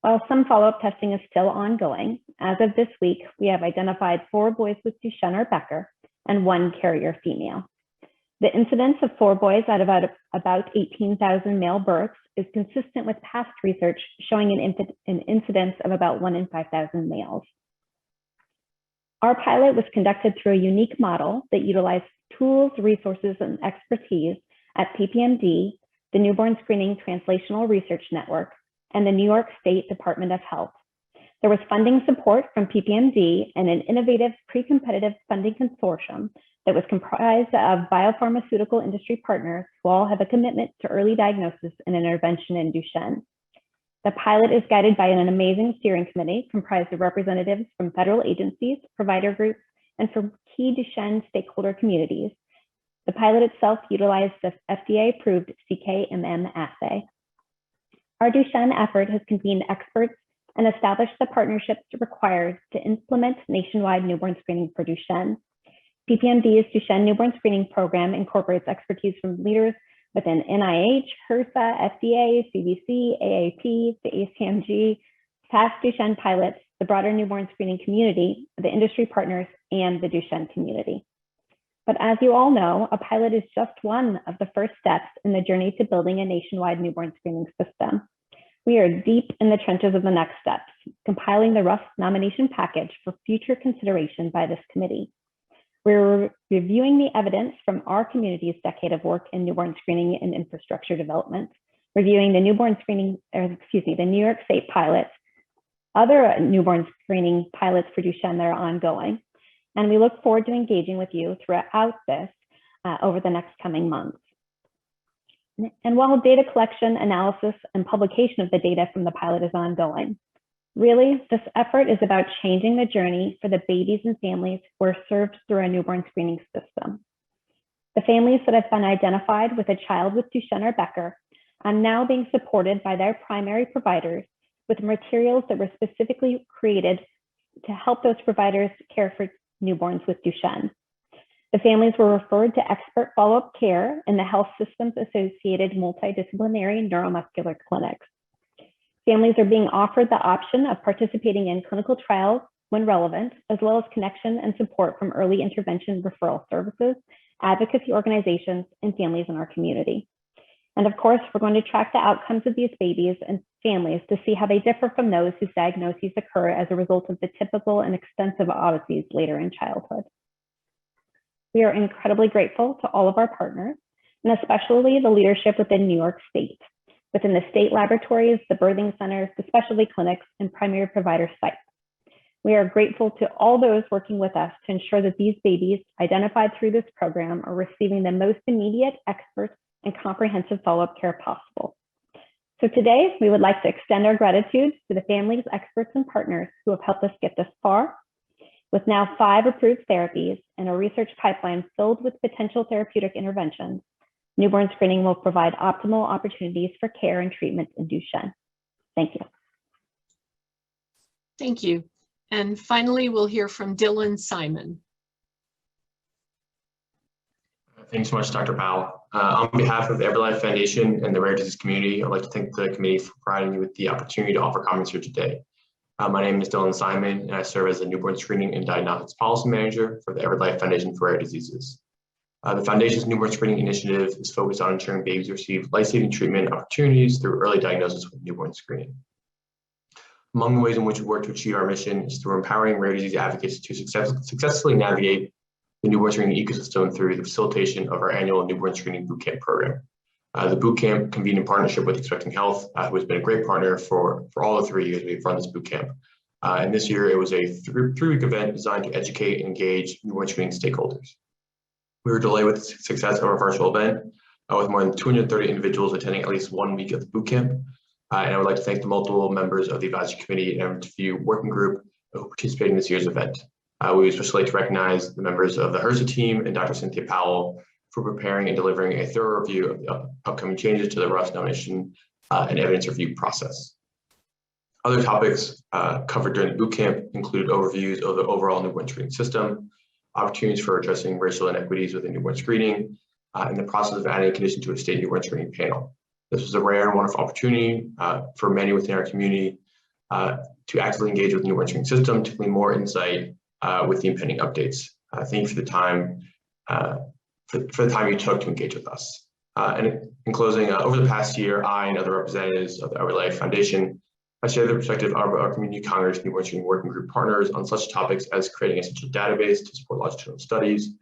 Speaker 20: While some follow-up testing is still ongoing, as of this week, we have identified 4 boys with Duchenne or Becker and 1 carrier female. The incidence of 4 boys out of about 18,000 male births is consistent with past research showing an incidence of about 1 in 5,000 males. Our pilot was conducted through a unique model that utilized tools, resources, and expertise at PPMD, the Newborn Screening Translational Research Network, and the New York State Department of Health. There was funding support from PPMD and an innovative pre-competitive funding consortium that was comprised of biopharmaceutical industry partners who all have a commitment to early diagnosis and intervention in Duchenne. The pilot is guided by an amazing steering committee comprised of representatives from federal agencies, provider groups, and from key Duchenne stakeholder communities. The pilot itself utilized the FDA-approved CK-MM assay. Our Duchenne effort has convened experts and established the partnerships required to implement nationwide newborn screening for Duchenne. PPMD's Duchenne newborn screening program incorporates expertise from leaders within NIH, HRSA, FDA, CDC, AAP, the ACMG, past Duchenne pilots, the broader newborn screening community, the industry partners, and the Duchenne community. But as you all know, a pilot is just one of the first steps in the journey to building a nationwide newborn screening system. We are deep in the trenches of the next steps, compiling the rough nomination package for future consideration by this committee. We're reviewing the evidence from our community's decade of work in newborn screening and infrastructure development, reviewing the the New York State pilot, other newborn screening pilots for Duchenne that are ongoing. And we look forward to engaging with you throughout this over the next coming months. And while data collection, analysis, and publication of the data from the pilot is ongoing, really, this effort is about changing the journey for the babies and families who are served through a newborn screening system. The families that have been identified with a child with Duchenne or Becker are now being supported by their primary providers with materials that were specifically created to help those providers care for newborns with Duchenne. The families were referred to expert follow-up care in the health systems associated multidisciplinary neuromuscular clinics. Families are being offered the option of participating in clinical trials when relevant, as well as connection and support from early intervention referral services, advocacy organizations, and families in our community. And of course, we're going to track the outcomes of these babies and families to see how they differ from those whose diagnoses occur as a result of the typical and extensive odysseys later in childhood. We are incredibly grateful to all of our partners, and especially the leadership within New York State, within the state laboratories, the birthing centers, the specialty clinics, and primary provider sites. We are grateful to all those working with us to ensure that these babies identified through this program are receiving the most immediate, expert, and comprehensive follow-up care possible. So today, we would like to extend our gratitude to the families, experts, and partners who have helped us get this far. With now 5 approved therapies and a research pipeline filled with potential therapeutic interventions, newborn screening will provide optimal opportunities for care and treatment in Duchenne. Thank you.
Speaker 1: Thank you. And finally, we'll hear from Dylan Simon.
Speaker 21: Thanks so much, Dr. Powell. On behalf of the EverLife Foundation and the rare disease community, I'd like to thank the committee for providing me with the opportunity to offer comments here today. My name is Dylan Simon, and I serve as the Newborn Screening and Diagnostics Policy Manager for the EverLife Foundation for Rare Diseases. The Foundation's newborn screening initiative is focused on ensuring babies receive life-saving treatment opportunities through early diagnosis with newborn screening. Among the ways in which we work to achieve our mission is through empowering rare disease advocates to successfully navigate the newborn screening ecosystem through the facilitation of our annual newborn screening bootcamp program. The bootcamp convened in partnership with Expecting Health, who has been a great partner for all the 3 years we've run this bootcamp. And this year it was a three-week event designed to educate and engage newborn screening stakeholders. We were delighted with the success of our virtual event, with more than 230 individuals attending at least 1 week of the bootcamp. And I would like to thank the multiple members of the advisory committee and interview working group who participated in this year's event. We would especially like to recognize the members of the Hersa team and Dr. Cynthia Powell for preparing and delivering a thorough review of the upcoming changes to the RUS nomination and evidence review process. Other topics covered during the bootcamp include overviews of the overall newborn screening system, opportunities for addressing racial inequities within newborn screening, and the process of adding a condition to a state newborn screening panel. This was a rare and wonderful opportunity for many within our community to actively engage with the newborn screening system to glean more insight with the impending updates. Thank you for the time for the time you took to engage with us. And in closing, over the past year, I and other representatives of the EverLife Foundation have shared the perspective of our Community Congress newborn screening working group partners on such topics as creating a central database to support longitudinal studies,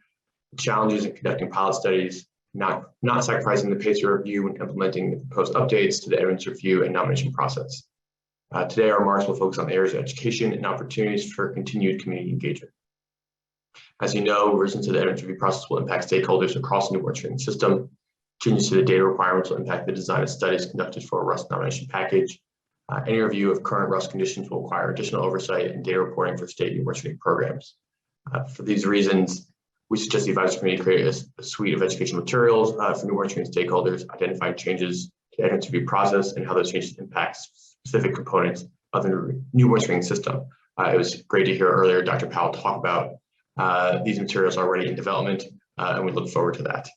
Speaker 21: the challenges in conducting pilot studies, not sacrificing the pace of review when implementing the proposed updates to the evidence review and nomination process. Today, our remarks will focus on areas of education and opportunities for continued community engagement. As you know, revisions to the evidence review process will impact stakeholders across the newborn screening system. Changes to the data requirements will impact the design of studies conducted for a RUS nomination package. Any review of current RUS conditions will require additional oversight and data reporting for state newborn screening programs. For these reasons, we suggest the advisory committee create a suite of educational materials for newborn screening stakeholders, identifying changes to the evidence review process and how those changes impact specific components of the newborn screening system. It was great to hear earlier Dr. Powell talk about these materials already in development, and we look forward to that.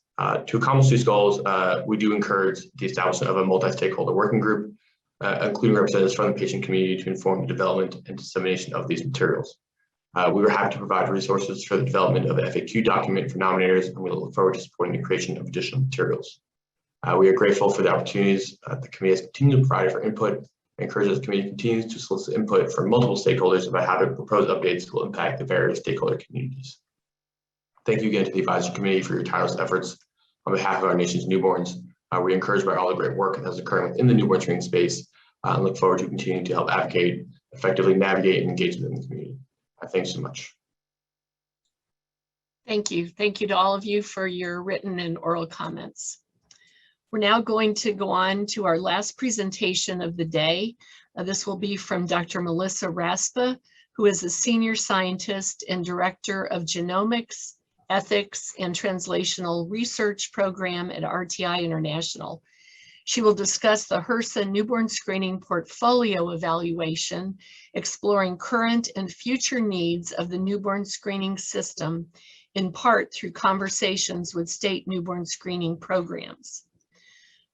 Speaker 21: To accomplish these goals, we do encourage the establishment of a multi-stakeholder working group, including representatives from the patient community to inform the development and dissemination of these materials. We were happy to provide resources for the development of the FAQ document for nominators, and we look forward to supporting the creation of additional materials. We are grateful for the opportunities the committee has continued to provide for input. I encourage the committee continues to solicit input from multiple stakeholders about how the proposed updates will impact the various stakeholder communities. Thank you again to the advisory committee for your tireless efforts on behalf of our nation's newborns. We're encouraged by all the great work that is occurring within the newborn screening space and look forward to continuing to help advocate effectively navigate and engage in the community. Thanks so much.
Speaker 1: Thank you. Thank you to all of you for your written and oral comments. We're now going to go on to our last presentation of the day. This will be from Dr. Melissa Raspa, who is a senior scientist and director of genomics, ethics, and translational research program at RTI International. She will discuss the HRSA newborn screening portfolio evaluation, exploring current and future needs of the newborn screening system, in part through conversations with state newborn screening programs.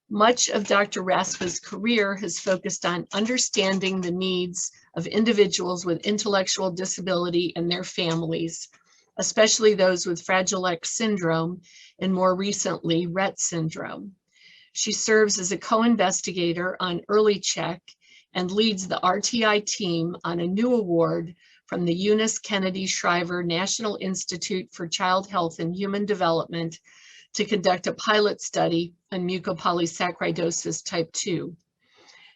Speaker 1: Much of Dr. Raspa's career has focused on understanding the needs of individuals with intellectual disability and their families, especially those with Fragile X syndrome and more recently Rett syndrome. She serves as a co-investigator on Early Check and leads the RTI team on a new award from the Eunice Kennedy Shriver National Institute for Child Health and Human Development to conduct a pilot study on mucopolysaccharidosis type 2.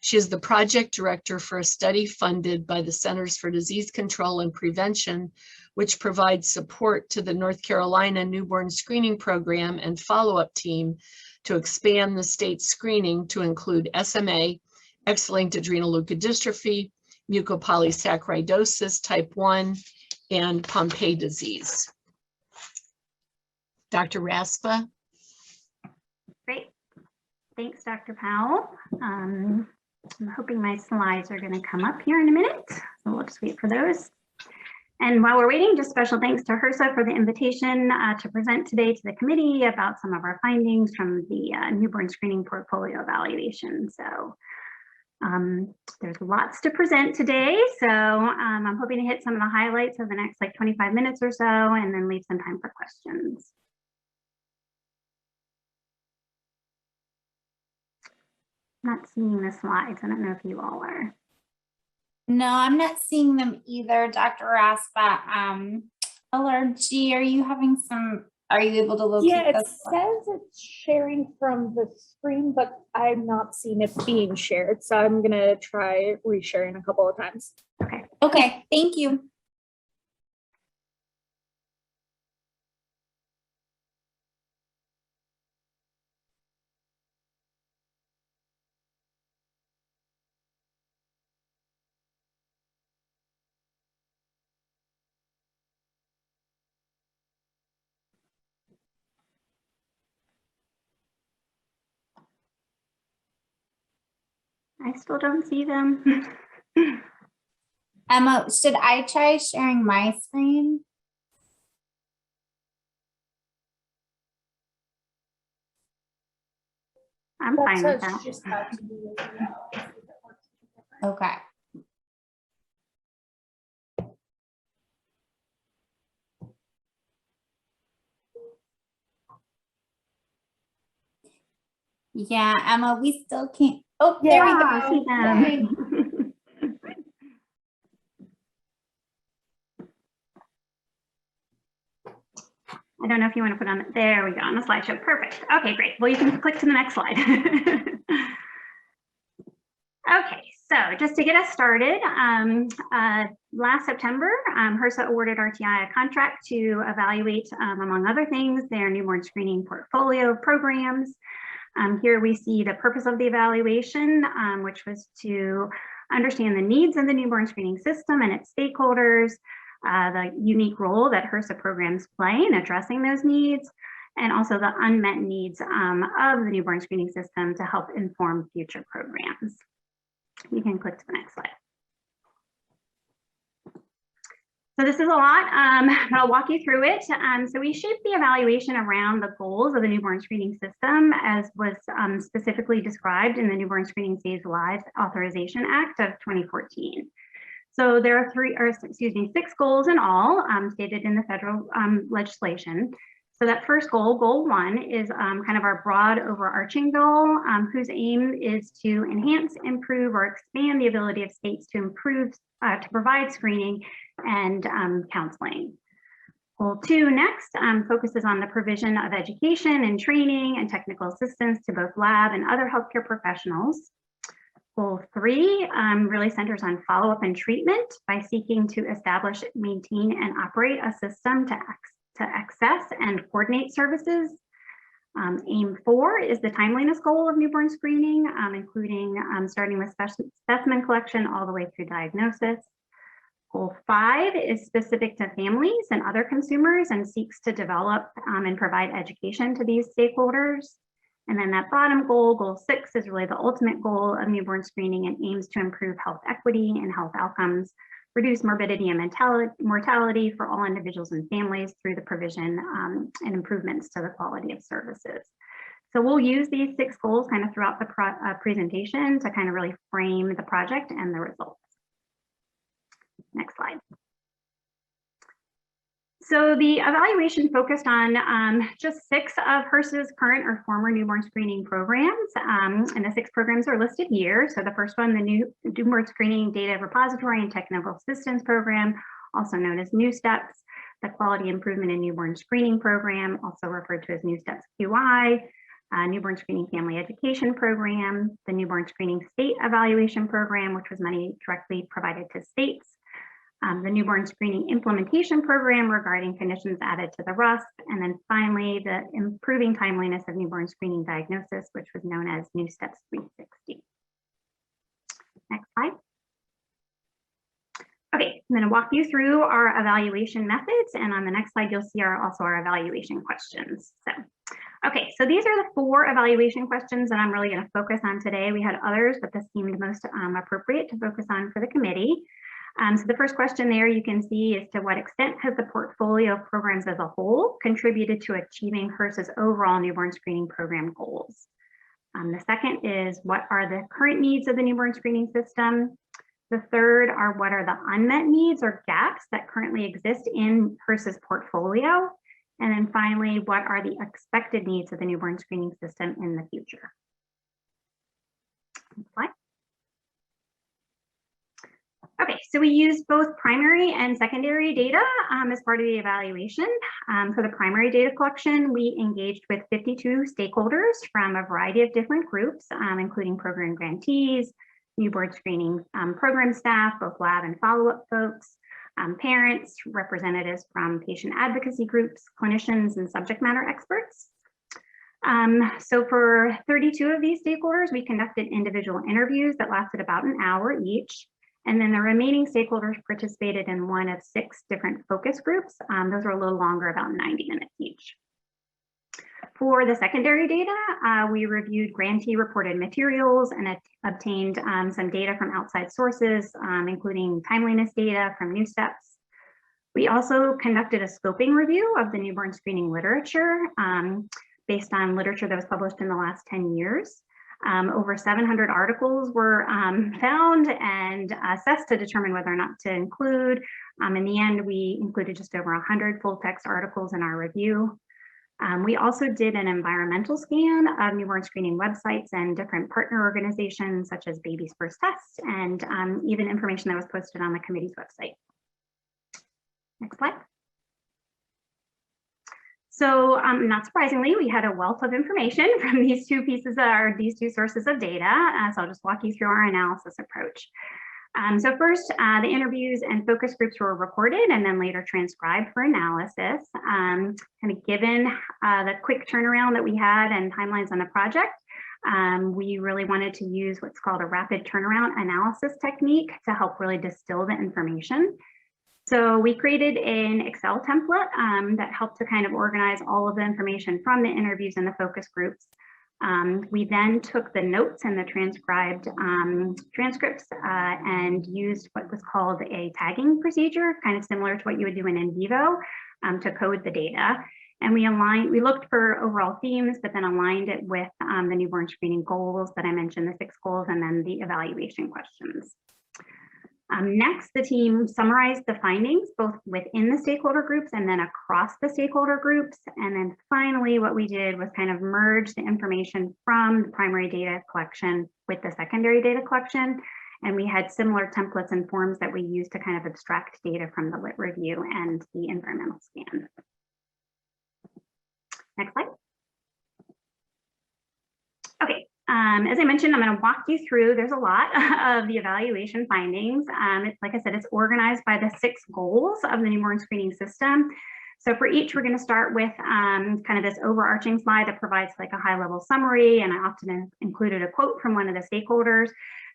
Speaker 1: She is the project director for a study funded by the Centers for Disease Control and Prevention, which provides support to the North Carolina Newborn Screening Program and follow-up team to expand the state screening to include SMA, X-linked adrenoleukodystrophy, mucopolysaccharidosis type 1, and Pompe disease. Dr. Raspa.
Speaker 2: Great. Thanks, Dr. Powell. I'm hoping my slides are going to come up here in a minute, so we'll just wait for those. And while we're waiting, just special thanks to Hersa for the invitation to present today to the committee about some of our findings from the newborn screening portfolio evaluation. So there's lots to present today. So I'm hoping to hit some of the highlights of the next like 25 minutes or so, and then leave some time for questions. Not seeing the slides. I don't know if you all are. No, I'm not seeing them either, Dr. Raspa. LRG, are you having some, are you able to locate?
Speaker 3: Yeah, it says it's sharing from the screen, but I'm not seeing it being shared. So I'm gonna try resharing a couple of times.
Speaker 2: Okay. Okay, thank you. I still don't see them. Emma, should I try sharing my screen? I'm fine with that. Okay. Yeah, Emma, we still can't. Oh, there we go. I see them. I don't know if you want to put on, there we go, on the slideshow. Perfect. Okay, great. Well, you can click to the next slide. Okay, so just to get us started, last September, HRSA awarded RTI a contract to evaluate, among other things, their newborn screening portfolio programs. Here we see the purpose of the evaluation, which was to understand the needs of the newborn screening system and its stakeholders, the unique role that HRSA programs play in addressing those needs, and also the unmet needs of the newborn screening system to help inform future programs. You can click to the next slide. So this is a lot, but I'll walk you through it. So we shaped the evaluation around the goals of the newborn screening system, as was specifically described in the Newborn Screening Saves Lives Authorization Act of 2014. So there are 6 goals in all stated in the federal legislation. So that first goal, goal 1, is kind of our broad overarching goal, whose aim is to enhance, improve, or expand the ability of states to improve, to provide screening and counseling. Goal 2 next focuses on the provision of education and training and technical assistance to both lab and other healthcare professionals.
Speaker 9: Goal 3 really centers on follow-up and treatment by seeking to establish, maintain, and operate a system to access and coordinate services. Aim 4 is the timeliness goal of newborn screening, including starting with specimen collection all the way through diagnosis. Goal 5 is specific to families and other consumers and seeks to develop and provide education to these stakeholders. And then that bottom goal, Goal 6, is really the ultimate goal of newborn screening and aims to improve health equity and health outcomes, reduce morbidity and mortality for all individuals and families through the provision and improvements to the quality of services. So we'll use these 6 goals kind of throughout the presentation to kind of really frame the project and the results. Next slide. So the evaluation focused on just 6 of HRSA's current or former newborn screening programs, and the 6 programs are listed here. So the first one, the Newborn Screening Data Repository and Technical Assistance Program, also known as New Steps, the Quality Improvement in Newborn Screening Program, also referred to as New Steps QI, Newborn Screening Family Education Program, the Newborn Screening State Evaluation Program, which was money directly provided to states, the Newborn Screening Implementation Program regarding conditions added to the RUSP, and then finally the Improving Timeliness of Newborn Screening Diagnosis, which was known as New Steps 360. Next slide. Okay, I'm going to walk you through our evaluation methods, and on the next slide you'll see also our evaluation questions. Okay, so these are the 4 evaluation questions that I'm really going to focus on today. We had others, but this seemed most appropriate to focus on for the committee. So the first question there you can see is, to what extent has the portfolio of programs as a whole contributed to achieving HRSA's overall newborn screening program goals? The second is, what are the current needs of the newborn screening system? The third are, what are the unmet needs or gaps that currently exist in HRSA's portfolio? And then finally, what are the expected needs of the newborn screening system in the future? Next slide. Okay, so we used both primary and secondary data as part of the evaluation. For the primary data collection, we engaged with 52 stakeholders from a variety of different groups, including program grantees, newborn screening program staff, both lab and follow-up folks, parents, representatives from patient advocacy groups, clinicians, and subject matter experts. So for 32 of these stakeholders, we conducted individual interviews that lasted about an hour each. And then the remaining stakeholders participated in one of 6 different focus groups. Those are a little longer, about 90 minutes each. For the secondary data, we reviewed grantee reported materials and obtained some data from outside sources, including timeliness data from New Steps. We also conducted a scoping review of the newborn screening literature based on literature that was published in the last 10 years. Over 700 articles were found and assessed to determine whether or not to include. In the end, we included just over 100 full text articles in our review. We also did an environmental scan of newborn screening websites and different partner organizations such as Baby's First Test, and even information that was posted on the committee's website. Next slide. So not surprisingly, we had a wealth of information from these 2 sources of data. So I'll just walk you through our analysis approach. So first, the interviews and focus groups were recorded and then later transcribed for analysis. Kind of given the quick turnaround that we had and timelines on the project, we really wanted to use what's called a rapid turnaround analysis technique to help really distill the information. So we created an Excel template that helped to kind of organize all of the information from the interviews and the focus groups. We then took the notes and the transcribed transcripts and used what was called a tagging procedure, kind of similar to what you would do in vivo, to code the data. And we looked for overall themes, but then aligned it with the newborn screening goals that I mentioned, the 6 goals, and then the evaluation questions. Next, the team summarized the findings both within the stakeholder groups and then across the stakeholder groups. And then finally, what we did was kind of merge the information from the primary data collection with the secondary data collection. And we had similar templates and forms that we used to kind of abstract data from the lit review and the environmental scan. Next slide. Okay, As I mentioned, I'm going to walk you through, there's a lot of the evaluation findings. Like I said, it's organized by the 6 goals of the newborn screening system. So for each, we're going to start with kind of this overarching slide that provides like a high level summary. And I often included a quote from one of the stakeholders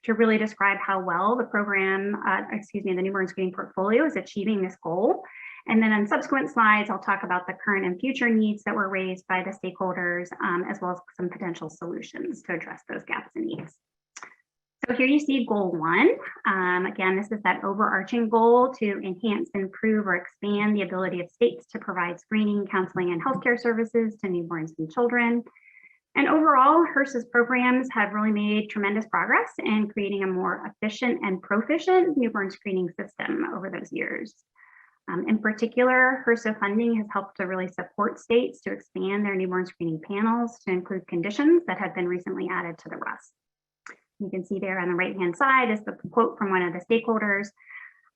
Speaker 9: to really describe how well the program, the newborn screening portfolio is achieving this goal. And then on subsequent slides, I'll talk about the current and future needs that were raised by the stakeholders, as well as some potential solutions to address those gaps and needs. So here you see goal 1. Again, this is that overarching goal to enhance, improve, or expand the ability of states to provide screening, counseling, and healthcare services to newborns and children. And overall, HRSA's programs have really made tremendous progress in creating a more efficient and proficient newborn screening system over those years. In particular, HRSA funding has helped to really support states to expand their newborn screening panels to include conditions that have been recently added to the RUS. You can see there on the right-hand side is the quote from one of the stakeholders.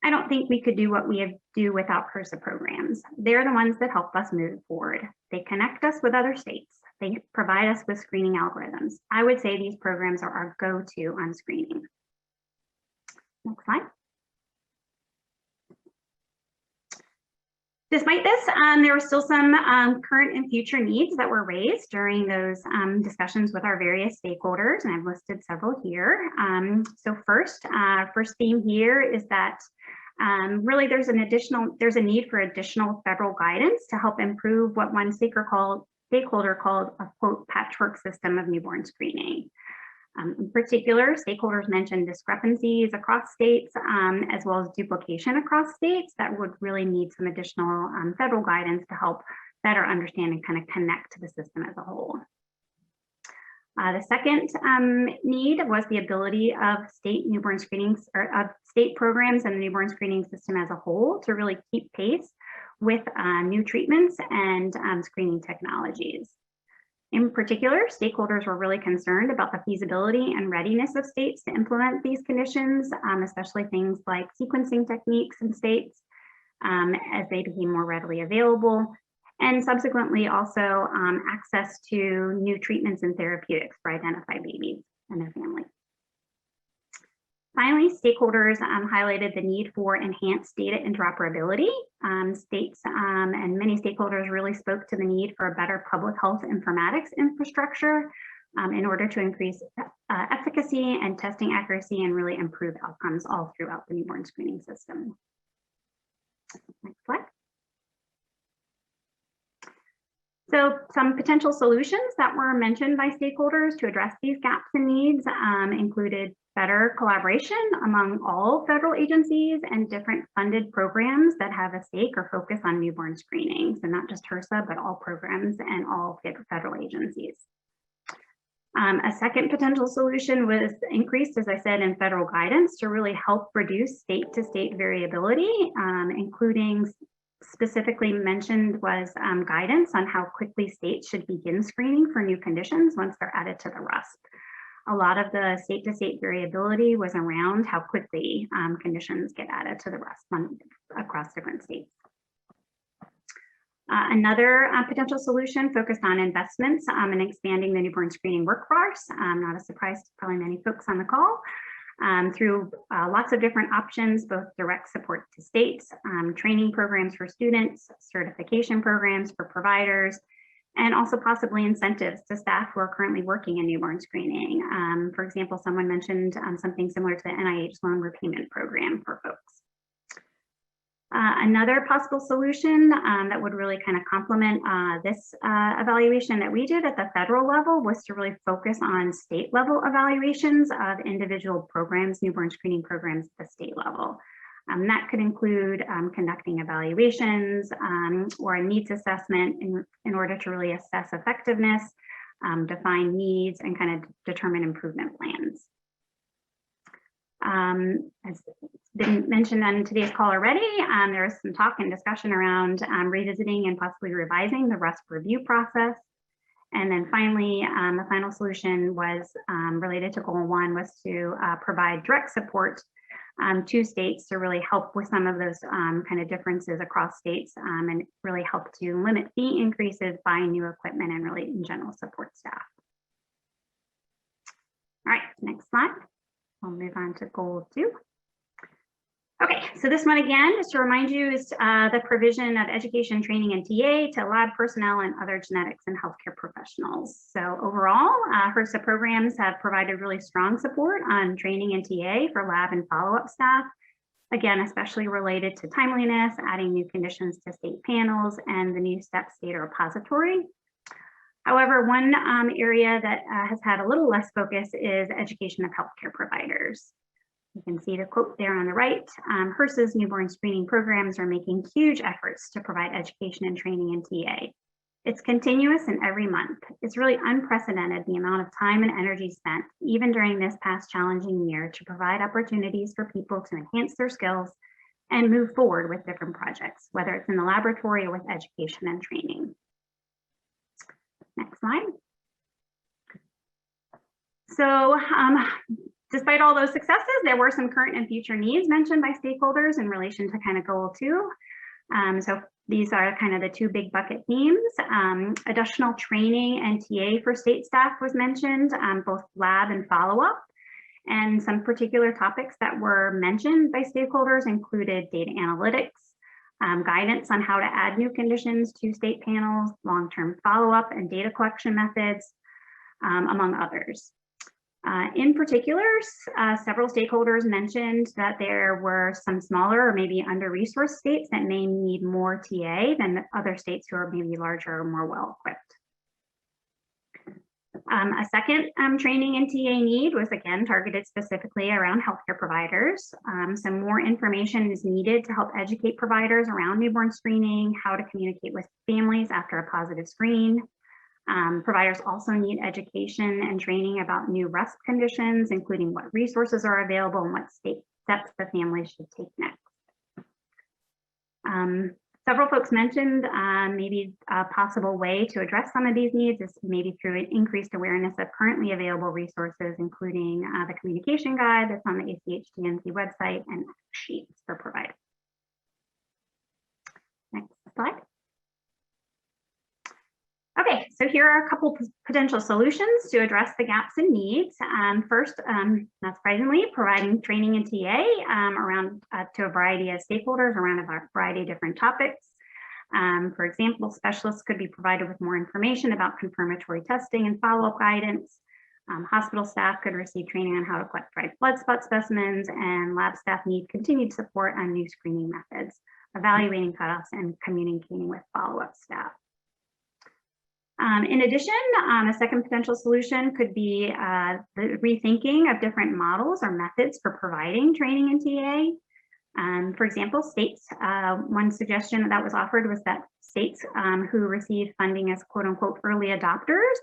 Speaker 9: "I don't think we could do what we do without HRSA programs. They're the ones that help us move forward. They connect us with other states. They provide us with screening algorithms. I would say these programs are our go-to on screening." Next slide. Despite this, there were still some current and future needs that were raised during those discussions with our various stakeholders, and I've listed several here. So first theme here is that really there's a need for additional federal guidance to help improve what one stakeholder called a quote patchwork system of newborn screening. In particular, stakeholders mentioned discrepancies across states, as well as duplication across states that would really need some additional federal guidance to help better understand and kind of connect to the system as a whole. The second need was the ability of state newborn screenings, or of state programs and the newborn screening system as a whole to really keep pace with new treatments and screening technologies. In particular, stakeholders were really concerned about the feasibility and readiness of states to implement these conditions, especially things like sequencing techniques in states as they became more readily available, and subsequently also access to new treatments and therapeutics for identified babies and their families. Finally, stakeholders highlighted the need for enhanced data interoperability. States and many stakeholders really spoke to the need for a better public health informatics infrastructure in order to increase efficacy and testing accuracy and really improve outcomes all throughout the newborn screening system. Next slide. So some potential solutions that were mentioned by stakeholders to address these gaps and needs included better collaboration among all federal agencies and different funded programs that have a stake or focus on newborn screening. So not just HRSA, but all programs and all federal agencies. A second potential solution was increased, as I said, in federal guidance to really help reduce state-to-state variability, including specifically mentioned was guidance on how quickly states should begin screening for new conditions once they're added to the RUSP. A lot of the state-to-state variability was around how quickly conditions get added to the RUSP across different states. Another potential solution focused on investments in expanding the newborn screening workforce. Not a surprise to probably many folks on the call. Through lots of different options, both direct support to states, training programs for students, certification programs for providers, and also possibly incentives to staff who are currently working in newborn screening. For example, someone mentioned something similar to the NIH loan repayment program for folks. Another possible solution that would really kind of complement this evaluation that we did at the federal level was to really focus on state level evaluations of individual programs, newborn screening programs at the state level. That could include conducting evaluations or a needs assessment in order to really assess effectiveness, define needs, and kind of determine improvement plans. As been mentioned on today's call already, there was some talk and discussion around revisiting and possibly revising the RUSP review process. And then finally, the final solution was related to goal 1 was to provide direct support to states to really help with some of those kind of differences across states and really help to limit fee increases, buying new equipment, and really in general support staff. All right, next slide. We'll move on to goal 2. Okay, so this one again, just to remind you, is the provision of education, training, and TA to lab personnel and other genetics and healthcare professionals. So overall, HRSA programs have provided really strong support on training and TA for lab and follow-up staff. Again, especially related to timeliness, adding new conditions to state panels, and the new STEP data repository. However, one area that has had a little less focus is education of healthcare providers. You can see the quote there on the right. HRSA's newborn screening programs are making huge efforts to provide education and training in TA. It's continuous and every month. It's really unprecedented the amount of time and energy spent, even during this past challenging year, to provide opportunities for people to enhance their skills and move forward with different projects, whether it's in the laboratory or with education and training. Next slide. So despite all those successes, there were some current and future needs mentioned by stakeholders in relation to kind of goal 2. So these are kind of the 2 big bucket themes. Additional training and TA for state staff was mentioned, both lab and follow-up. And some particular topics that were mentioned by stakeholders included data analytics, guidance on how to add new conditions to state panels, long-term follow-up and data collection methods, among others. In particular, several stakeholders mentioned that there were some smaller or maybe under-resourced states that may need more TA than other states who are maybe larger or more well-equipped. A second training and TA need was again targeted specifically around healthcare providers. Some more information is needed to help educate providers around newborn screening, how to communicate with families after a positive screen. Providers also need education and training about new RESP conditions, including what resources are available and what steps the family should take next. Several folks mentioned maybe a possible way to address some of these needs is maybe through increased awareness of currently available resources, including the communication guide that's on the ACHDNC website and sheets for providers. Next slide. Okay, so here are a couple potential solutions to address the gaps in needs. First, not surprisingly, providing training and TA around to a variety of stakeholders around a variety of different topics. For example, specialists could be provided with more information about confirmatory testing and follow-up guidance. Hospital staff could receive training on how to collect dried blood spot specimens, and lab staff need continued support on new screening methods, evaluating cutoffs, and communicating with follow-up staff. In addition, a second potential solution could be the rethinking of different models or methods for providing training in TA. For example, states, one suggestion that was offered was that states who receive funding as quote unquote early adopters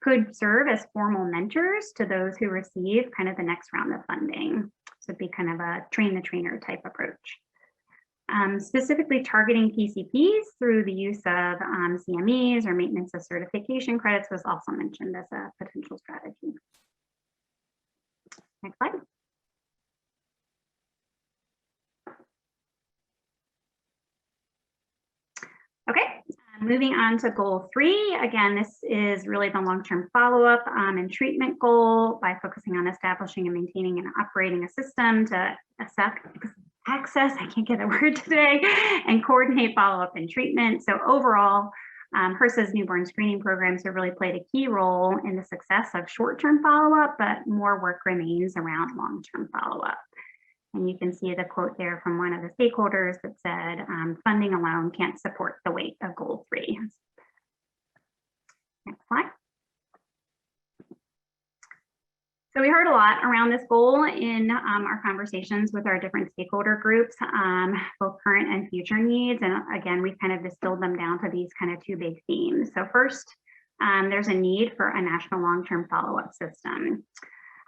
Speaker 9: could serve as formal mentors to those who receive kind of the next round of funding. So it'd be kind of a train the trainer type approach. Specifically targeting PCPs through the use of CMEs or maintenance of certification credits was also mentioned as a potential strategy. Next slide. Okay, moving on to goal 3. Again, this is really the long-term follow-up and treatment goal by focusing on establishing and maintaining and operating a system to access, I can't get a word today, and coordinate follow-up and treatment. So overall, HRSA's newborn screening programs have really played a key role in the success of short-term follow-up, but more work remains around long-term follow-up. And you can see the quote there from one of the stakeholders that said, funding alone can't support the weight of goal 3. Next slide. So we heard a lot around this goal in our conversations with our different stakeholder groups, both current and future needs. And again, we've kind of distilled them down to these kind of 2 big themes. So first, there's a need for a national long-term follow-up system.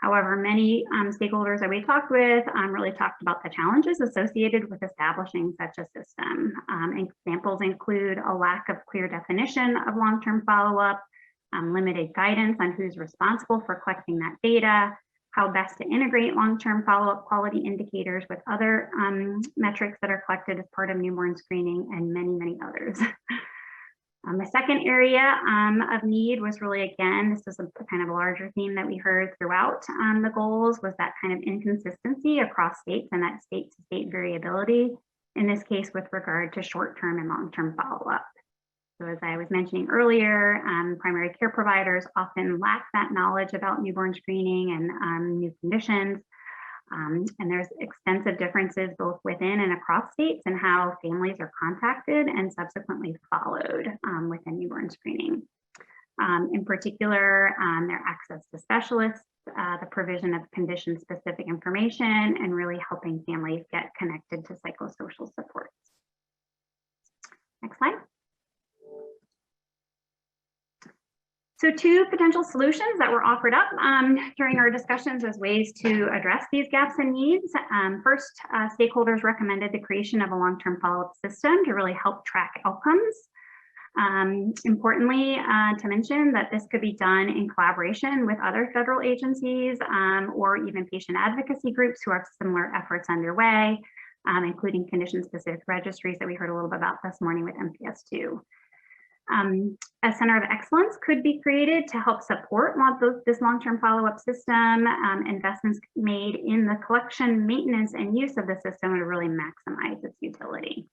Speaker 9: However, many stakeholders that we talked with really talked about the challenges associated with establishing such a system. Examples include a lack of clear definition of long-term follow-up, limited guidance on who's responsible for collecting that data, how best to integrate long-term follow-up quality indicators with other metrics that are collected as part of newborn screening, and many, many others. The second area of need was really, again, this was a kind of a larger theme that we heard throughout the goals, was that kind of inconsistency across states and that state-to-state variability, in this case with regard to short-term and long-term follow-up. So as I was mentioning earlier, primary care providers often lack that knowledge about newborn screening and new conditions. And there's extensive differences both within and across states in how families are contacted and subsequently followed within newborn screening. In particular, their access to specialists, the provision of condition-specific information, and really helping families get connected to psychosocial supports. Next slide. So two potential solutions that were offered up during our discussions as ways to address these gaps and needs. First, stakeholders recommended the creation of a long-term follow-up system to really help track outcomes. Importantly, to mention that this could be done in collaboration with other federal agencies or even patient advocacy groups who have similar efforts underway, including condition-specific registries that we heard a little bit about this morning with MPS2. A center of excellence could be created to help support this long-term follow-up system. Investments made in the collection, maintenance, and use of the system would really maximize its utility.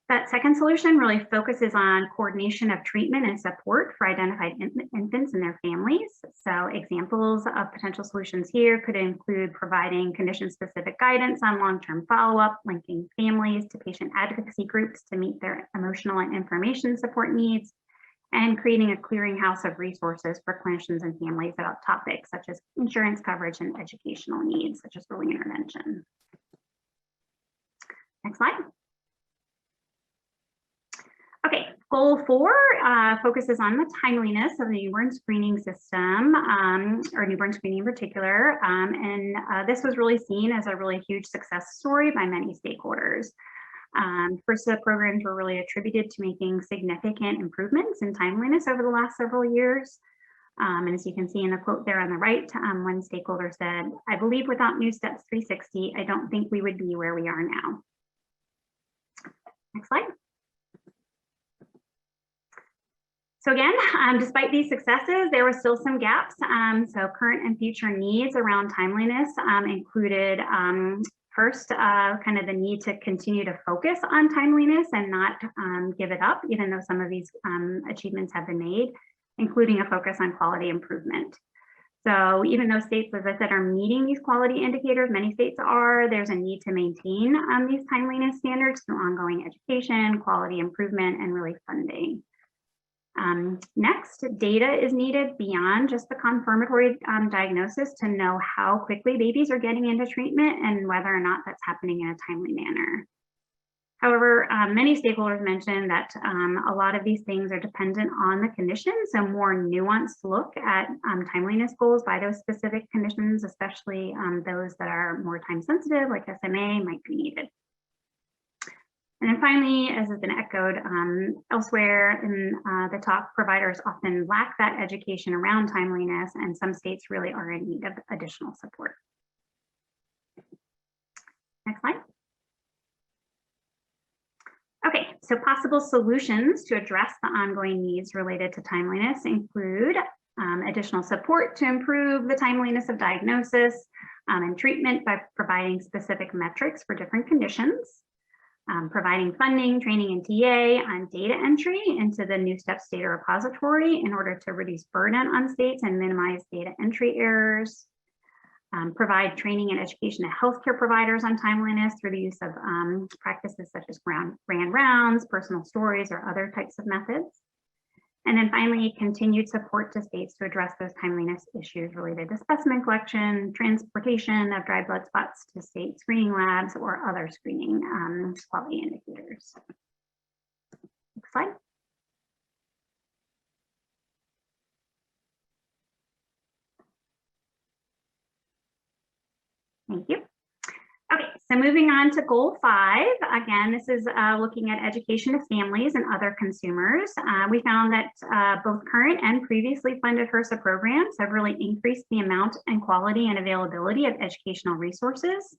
Speaker 9: That second solution really focuses on coordination of treatment and support for identified infants and their families. So examples of potential solutions here could include providing condition-specific guidance on long-term follow-up, linking families to patient advocacy groups to meet their emotional and information support needs, and creating a clearinghouse of resources for clinicians and families about topics such as insurance coverage and educational needs, such as early intervention. Next slide. Okay, goal 4 focuses on the timeliness of the newborn screening system, or newborn screening in particular. This was really seen as a really huge success story by many stakeholders. HRSA programs were really attributed to making significant improvements in timeliness over the last several years. And as you can see in the quote there on the right, one stakeholder said, "I believe without New Steps 360, I don't think we would be where we are now." Next slide. So again, despite these successes, there were still some gaps. So current and future needs around timeliness included first, kind of the need to continue to focus on timeliness and not give it up, even though some of these achievements have been made, including a focus on quality improvement. So even though states, as I said, are meeting these quality indicators, many states are, there's a need to maintain these timeliness standards through ongoing education, quality improvement, and really funding. Next, data is needed beyond just the confirmatory diagnosis to know how quickly babies are getting into treatment and whether or not that's happening in a timely manner. However, many stakeholders mentioned that a lot of these things are dependent on the condition, so more nuanced look at timeliness goals by those specific conditions, especially those that are more time sensitive, like SMA, might be needed. And then finally, as has been echoed elsewhere in the talk, providers often lack that education around timeliness, and some states really are in need of additional support. Next slide. Okay, so possible solutions to address the ongoing needs related to timeliness include additional support to improve the timeliness of diagnosis and treatment by providing specific metrics for different conditions. Providing funding, training, and TA on data entry into the New Steps data repository in order to reduce burden on states and minimize data entry errors. Provide training and education to healthcare providers on timeliness through the use of practices such as grand rounds, personal stories, or other types of methods. And then finally, continued support to states to address those timeliness issues related to specimen collection, transportation of dried blood spots to state screening labs, or other screening quality indicators. Next slide. Thank you. Okay, so moving on to goal 5. Again, this is looking at education of families and other consumers. We found that both current and previously funded HRSA programs have really increased the amount and quality and availability of educational resources.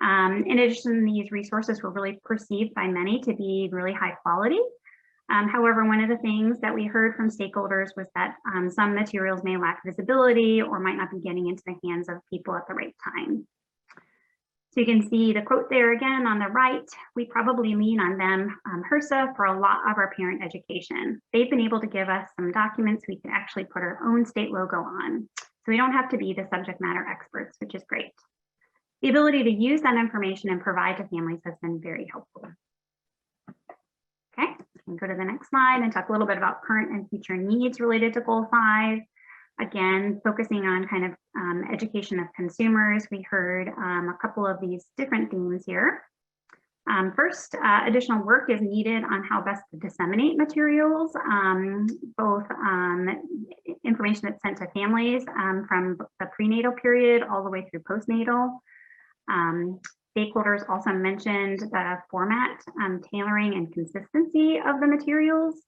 Speaker 9: In addition, these resources were really perceived by many to be really high quality. However, one of the things that we heard from stakeholders was that some materials may lack visibility or might not be getting into the hands of people at the right time. So you can see the quote there again on the right. We probably lean on them, HRSA, for a lot of our parent education. They've been able to give us some documents we can actually put our own state logo on. So we don't have to be the subject matter experts, which is great. The ability to use that information and provide to families has been very helpful. Okay, we can go to the next slide and talk a little bit about current and future needs related to Goal 5. Again, focusing on kind of education of consumers, we heard a couple of these different themes here. First, additional work is needed on how best to disseminate materials, both information that's sent to families from the prenatal period all the way through postnatal. Stakeholders also mentioned the format, tailoring, and consistency of the materials.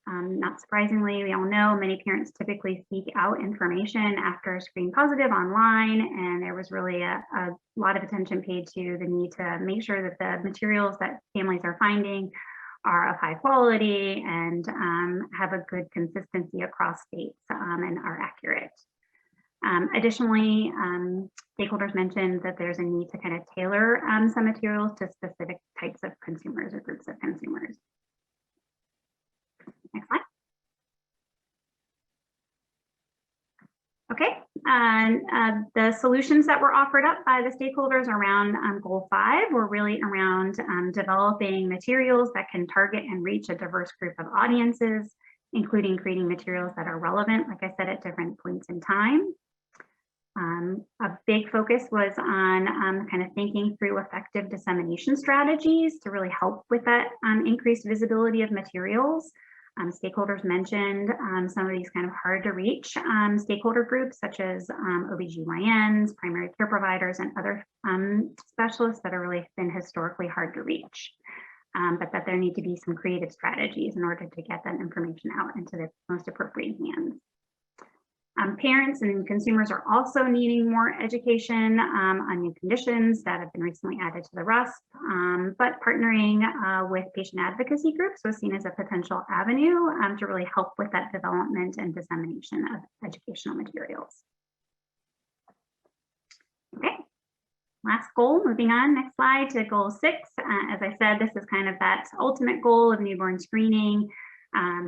Speaker 9: Not surprisingly, we all know many parents typically seek out information after screen positive online, and there was really a lot of attention paid to the need to make sure that the materials that families are finding are of high quality and have a good consistency across states and are accurate. Additionally, stakeholders mentioned that there's a need to kind of tailor some materials to specific types of consumers or groups of consumers. Next slide. Okay, and the solutions that were offered up by the stakeholders around Goal 5 were really around developing materials that can target and reach a diverse group of audiences, including creating materials that are relevant, like I said, at different points in time. A big focus was on kind of thinking through effective dissemination strategies to really help with that increased visibility of materials. Stakeholders mentioned some of these kind of hard to reach stakeholder groups such as OBGYNs, primary care providers, and other specialists that are really been historically hard to reach, but that there need to be some creative strategies in order to get that information out into the most appropriate hands. Parents and consumers are also needing more education on new conditions that have been recently added to the RUSP, but partnering with patient advocacy groups was seen as a potential avenue to really help with that development and dissemination of educational materials. Okay, last goal, moving on, next slide to Goal 6. As I said, this is kind of that ultimate goal of newborn screening.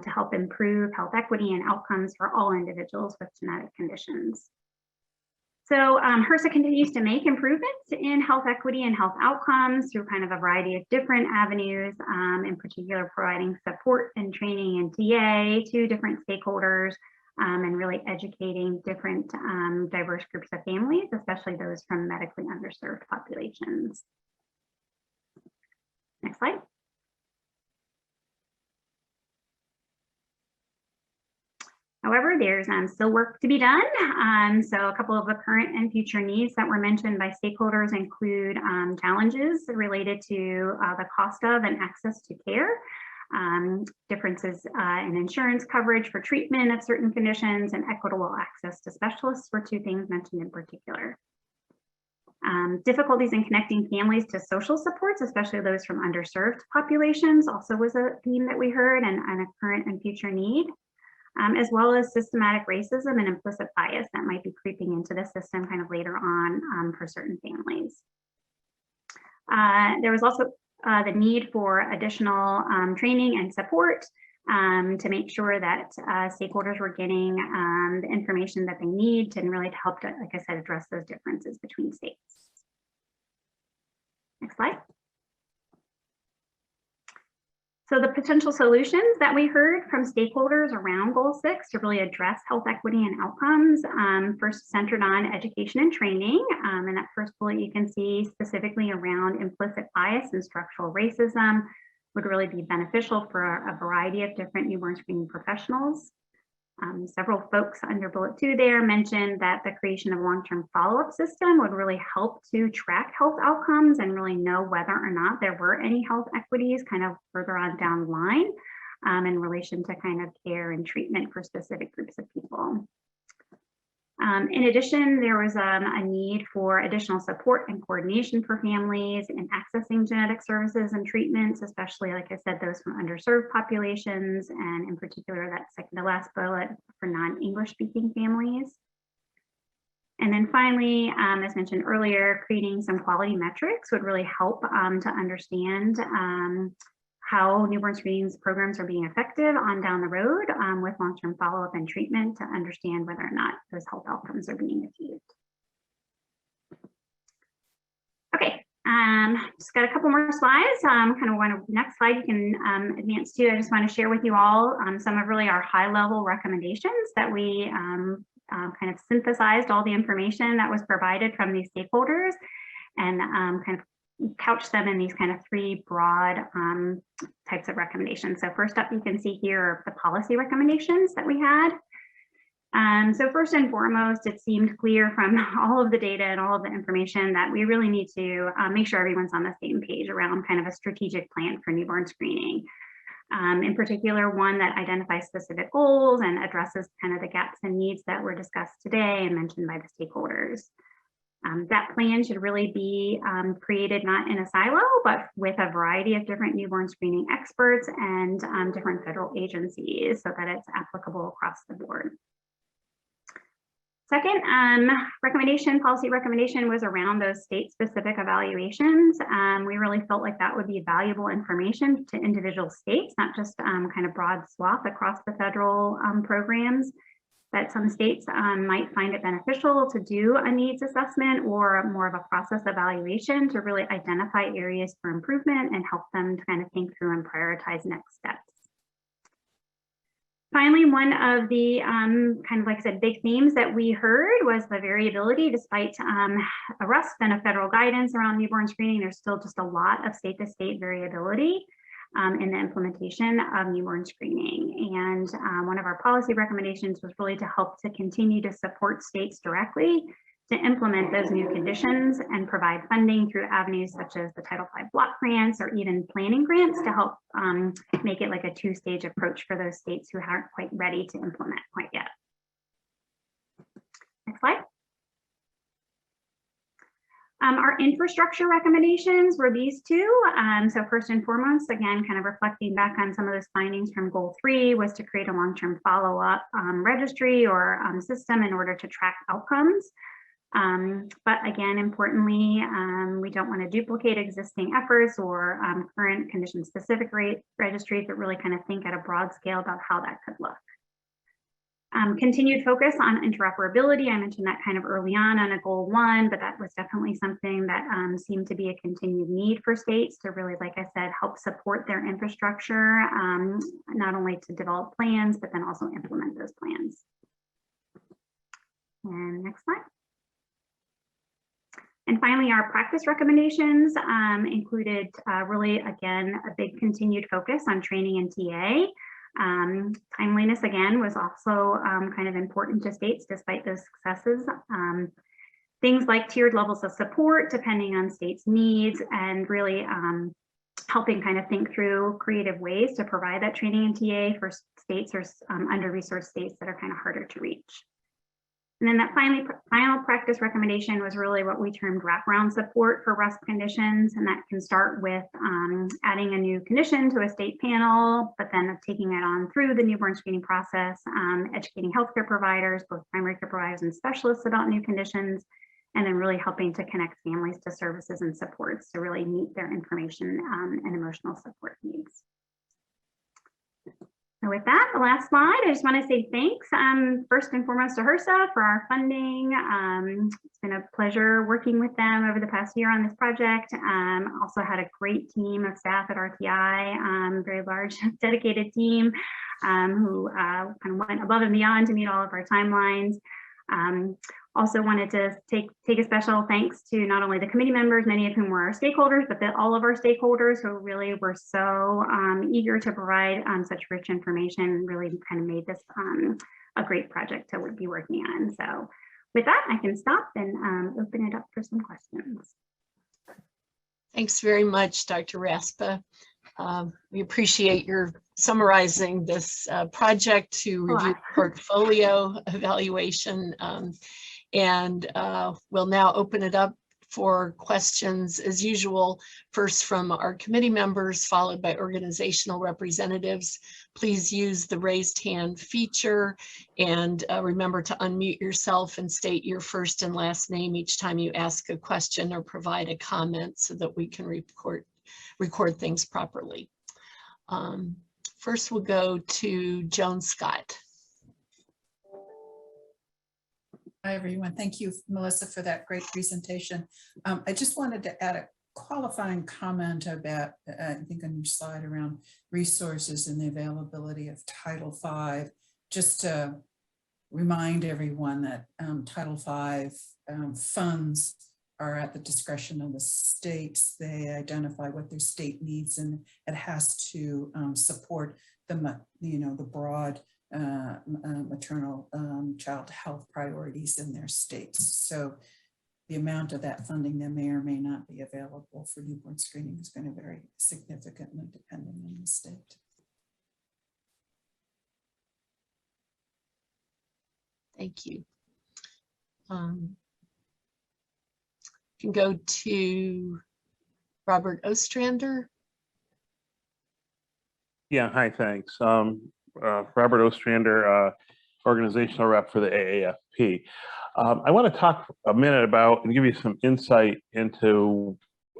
Speaker 9: To help improve health equity and outcomes for all individuals with genetic conditions. So HRSA continues to make improvements in health equity and health outcomes through kind of a variety of different avenues, in particular providing support and training and TA to different stakeholders and really educating different diverse groups of families, especially those from medically underserved populations. Next slide. However, there's still work to be done. So a couple of the current and future needs that were mentioned by stakeholders include challenges related to the cost of and access to care, differences in insurance coverage for treatment of certain conditions, and equitable access to specialists were two things mentioned in particular. Difficulties in connecting families to social supports, especially those from underserved populations, also was a theme that we heard and a current and future need. As well as systematic racism and implicit bias that might be creeping into the system kind of later on for certain families. There was also the need for additional training and support to make sure that stakeholders were getting the information that they need and really to help to, like I said, address those differences between states. Next slide. So the potential solutions that we heard from stakeholders around Goal 6 to really address health equity and outcomes, first centered on education and training. And that first bullet you can see specifically around implicit bias and structural racism would really be beneficial for a variety of different newborn screening professionals. Several folks under bullet 2 there mentioned that the creation of a long-term follow-up system would really help to track health outcomes and really know whether or not there were any health equities kind of further on down the line in relation to kind of care and treatment for specific groups of people. In addition, there was a need for additional support and coordination for families in accessing genetic services and treatments, especially, like I said, those from underserved populations, and in particular, that second to last bullet for non-English speaking families. And then finally, as mentioned earlier, creating some quality metrics would really help to understand how newborn screenings programs are being effective on down the road with long-term follow-up and treatment to understand whether or not those health outcomes are being achieved. Okay, just got a couple more slides. Kind of want to, next slide you can advance to. I just want to share with you all some of really our high-level recommendations that we kind of synthesized all the information that was provided from these stakeholders and kind of couch them in these kind of three broad types of recommendations. So first up, you can see here are the policy recommendations that we had. So first and foremost, it seemed clear from all of the data and all of the information that we really need to make sure everyone's on the same page around kind of a strategic plan for newborn screening. In particular, one that identifies specific goals and addresses kind of the gaps and needs that were discussed today and mentioned by the stakeholders. That plan should really be created not in a silo, but with a variety of different newborn screening experts and different federal agencies so that it's applicable across the board. Second policy recommendation was around those state-specific evaluations. We really felt like that would be valuable information to individual states, not just kind of broad swath across the federal programs. That some states might find it beneficial to do a needs assessment or more of a process evaluation to really identify areas for improvement and help them to kind of think through and prioritize next steps. Finally, one of the kind of, like I said, big themes that we heard was the variability. Despite a RUSP and a federal guidance around newborn screening, there's still just a lot of state-to-state variability in the implementation of newborn screening. And one of our policy recommendations was really to help to continue to support states directly to implement those new conditions and provide funding through avenues such as the Title V block grants or even planning grants to help make it like a two-stage approach for those states who aren't quite ready to implement quite yet. Next slide. Our infrastructure recommendations were these two. So first and foremost, again, kind of reflecting back on some of those findings from goal 3 was to create a long-term follow-up registry or system in order to track outcomes. But again, importantly, we don't want to duplicate existing efforts or current condition-specific registries, but really kind of think at a broad scale about how that could look. Continued focus on interoperability. I mentioned that kind of early on a goal 1, but that was definitely something that seemed to be a continued need for states to really, like I said, help support their infrastructure, not only to develop plans, but then also implement those plans. And next slide. And finally, our practice recommendations included really, again, a big continued focus on training and TA. Timeliness, again, was also kind of important to states despite those successes. Things like tiered levels of support depending on states' needs and really helping kind of think through creative ways to provide that training and TA for states or under-resourced states that are kind of harder to reach. And then that final practice recommendation was really what we termed wraparound support for RUSP conditions. And that can start with adding a new condition to a state panel, but then taking it on through the newborn screening process, educating healthcare providers, both primary care providers and specialists about new conditions, and then really helping to connect families to services and supports to really meet their information and emotional support needs. So with that, the last slide, I just want to say thanks first and foremost to Hersa for our funding. It's been a pleasure working with them over the past year on this project. Also had a great team of staff at RTI, very large dedicated team who kind of went above and beyond to meet all of our timelines. Also wanted to take a special thanks to not only the committee members, many of whom were our stakeholders, but all of our stakeholders who really were so eager to provide such rich information, really kind of made this a great project to be working on. So with that, I can stop and open it up for some questions.
Speaker 1: Thanks very much, Dr. Raspa. We appreciate your summarizing this project to review portfolio evaluation. And we'll now open it up for questions as usual, first from our committee members, followed by organizational representatives. Please use the raised hand feature and remember to unmute yourself and state your first and last name each time you ask a question or provide a comment so that we can record things properly. First, we'll go to Joan Scott.
Speaker 5: Hi, everyone. Thank you, Melissa, for that great presentation. I just wanted to add a qualifying comment about, I think on your slide around resources and the availability of Title V, just to remind everyone that Title V funds are at the discretion of the states. They identify what their state needs, and it has to support the, the broad maternal child health priorities in their states. So the amount of that funding that may or may not be available for newborn screening is going to vary significantly depending on the state.
Speaker 1: Thank you. Can go to Robert Ostrander.
Speaker 7: Yeah, hi, thanks. Robert Ostrander, organizational rep for the AAFP. I want to talk a minute about and give you some insight into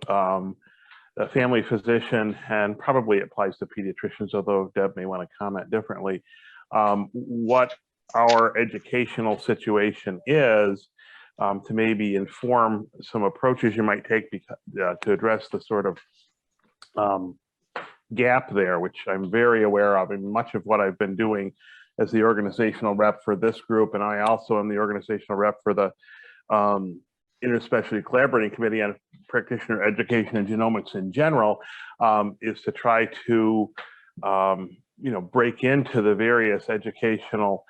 Speaker 7: the family physician, and probably applies to pediatricians, although Deb may want to comment differently, what our educational situation is to maybe inform some approaches you might take to address the sort of gap there, which I'm very aware of, and much of what I've been doing as the organizational rep for this group, and I also am the organizational rep for the Interspecialty Collaborating Committee on Practitioner Education and Genomics in general, is to try to break into the various educational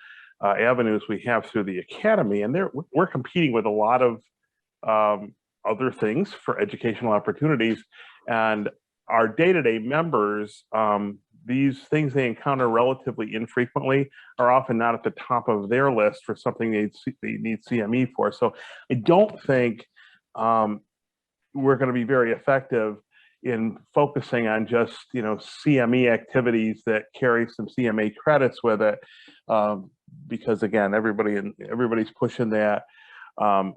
Speaker 7: avenues we have through the academy, and we're competing with a lot of other things for educational opportunities, and our day-to-day members, these things they encounter relatively infrequently are often not at the top of their list for something they need CME for. So I don't think we're going to be very effective in focusing on just CME activities that carry some CMA credits with it, because again, everybody's pushing that on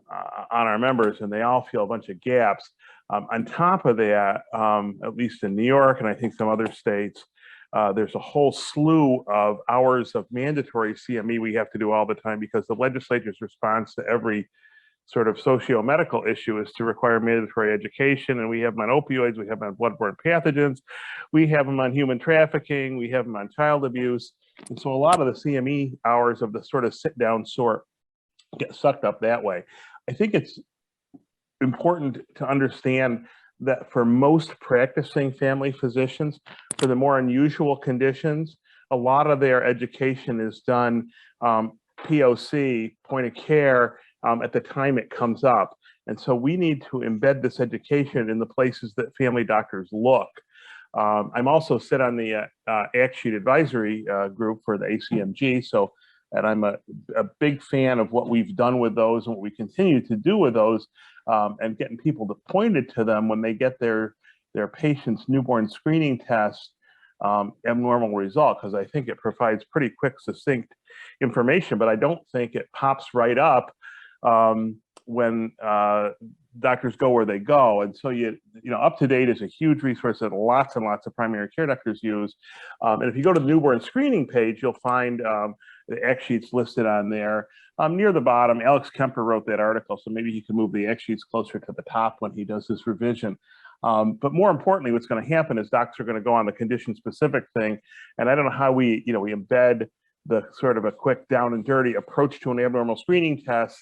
Speaker 7: our members, and they all feel a bunch of gaps. On top of that, at least in New York and I think some other states, there's a whole slew of hours of mandatory CME we have to do all the time, because the legislature's response to every sort of socio-medical issue is to require mandatory education, and we have them on opioids, we have them on bloodborne pathogens, we have them on human trafficking, we have them on child abuse, and so a lot of the CME hours of the sort of sit-down sort get sucked up that way. I think it's important to understand that for most practicing family physicians, for the more unusual conditions, a lot of their education is done POC, point of care, at the time it comes up. And so we need to embed this education in the places that family doctors look. I'm also sit on the ACHD advisory group for the ACMG, and I'm a big fan of what we've done with those and what we continue to do with those, and getting people to pointed to them when they get their patient's newborn screening test abnormal result, because I think it provides pretty quick, succinct information, but I don't think it pops right up when doctors go where they go. And so UpToDate is a huge resource that lots and lots of primary care doctors use. And if you go to the newborn screening page, you'll find the X sheets listed on there. Near the bottom, Alex Kemper wrote that article, so maybe he can move the X sheets closer to the top when he does his revision. But more importantly, what's going to happen is docs are going to go on the condition-specific thing, and I don't know how we embed the sort of a quick down and dirty approach to an abnormal screening test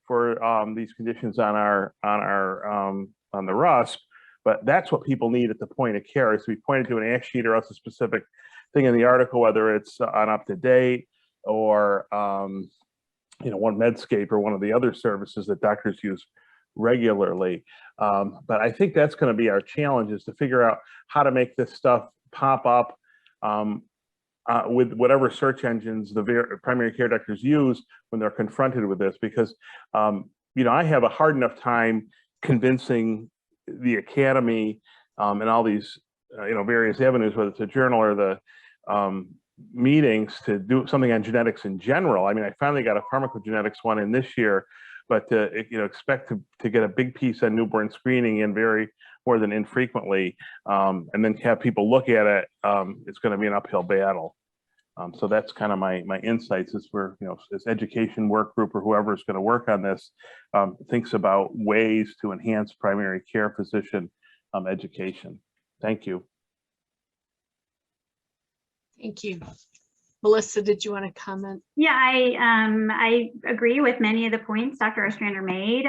Speaker 7: for these conditions on the RUSP, but that's what people need at the point of care. So we pointed to an X sheet or else a specific thing in the article, whether it's on UpToDate or one Medscape or one of the other services that doctors use regularly. But I think that's going to be our challenge, is to figure out how to make this stuff pop up with whatever search engines the primary care doctors use when they're confronted with this. Because, I have a hard enough time convincing the academy and all these, various avenues, whether it's a journal or the meetings, to do something on genetics in general. I mean, I finally got a pharmacogenetics one in this year, but expect to get a big piece on newborn screening in more than infrequently, and then have people look at it. It's going to be an uphill battle. So that's kind of my insights, as we're, this education work group or whoever is going to work on this thinks about ways to enhance primary care physician education. Thank you.
Speaker 1: Thank you. Melissa, did you want to comment?
Speaker 9: Yeah, I agree with many of the points Dr. Ostrander made.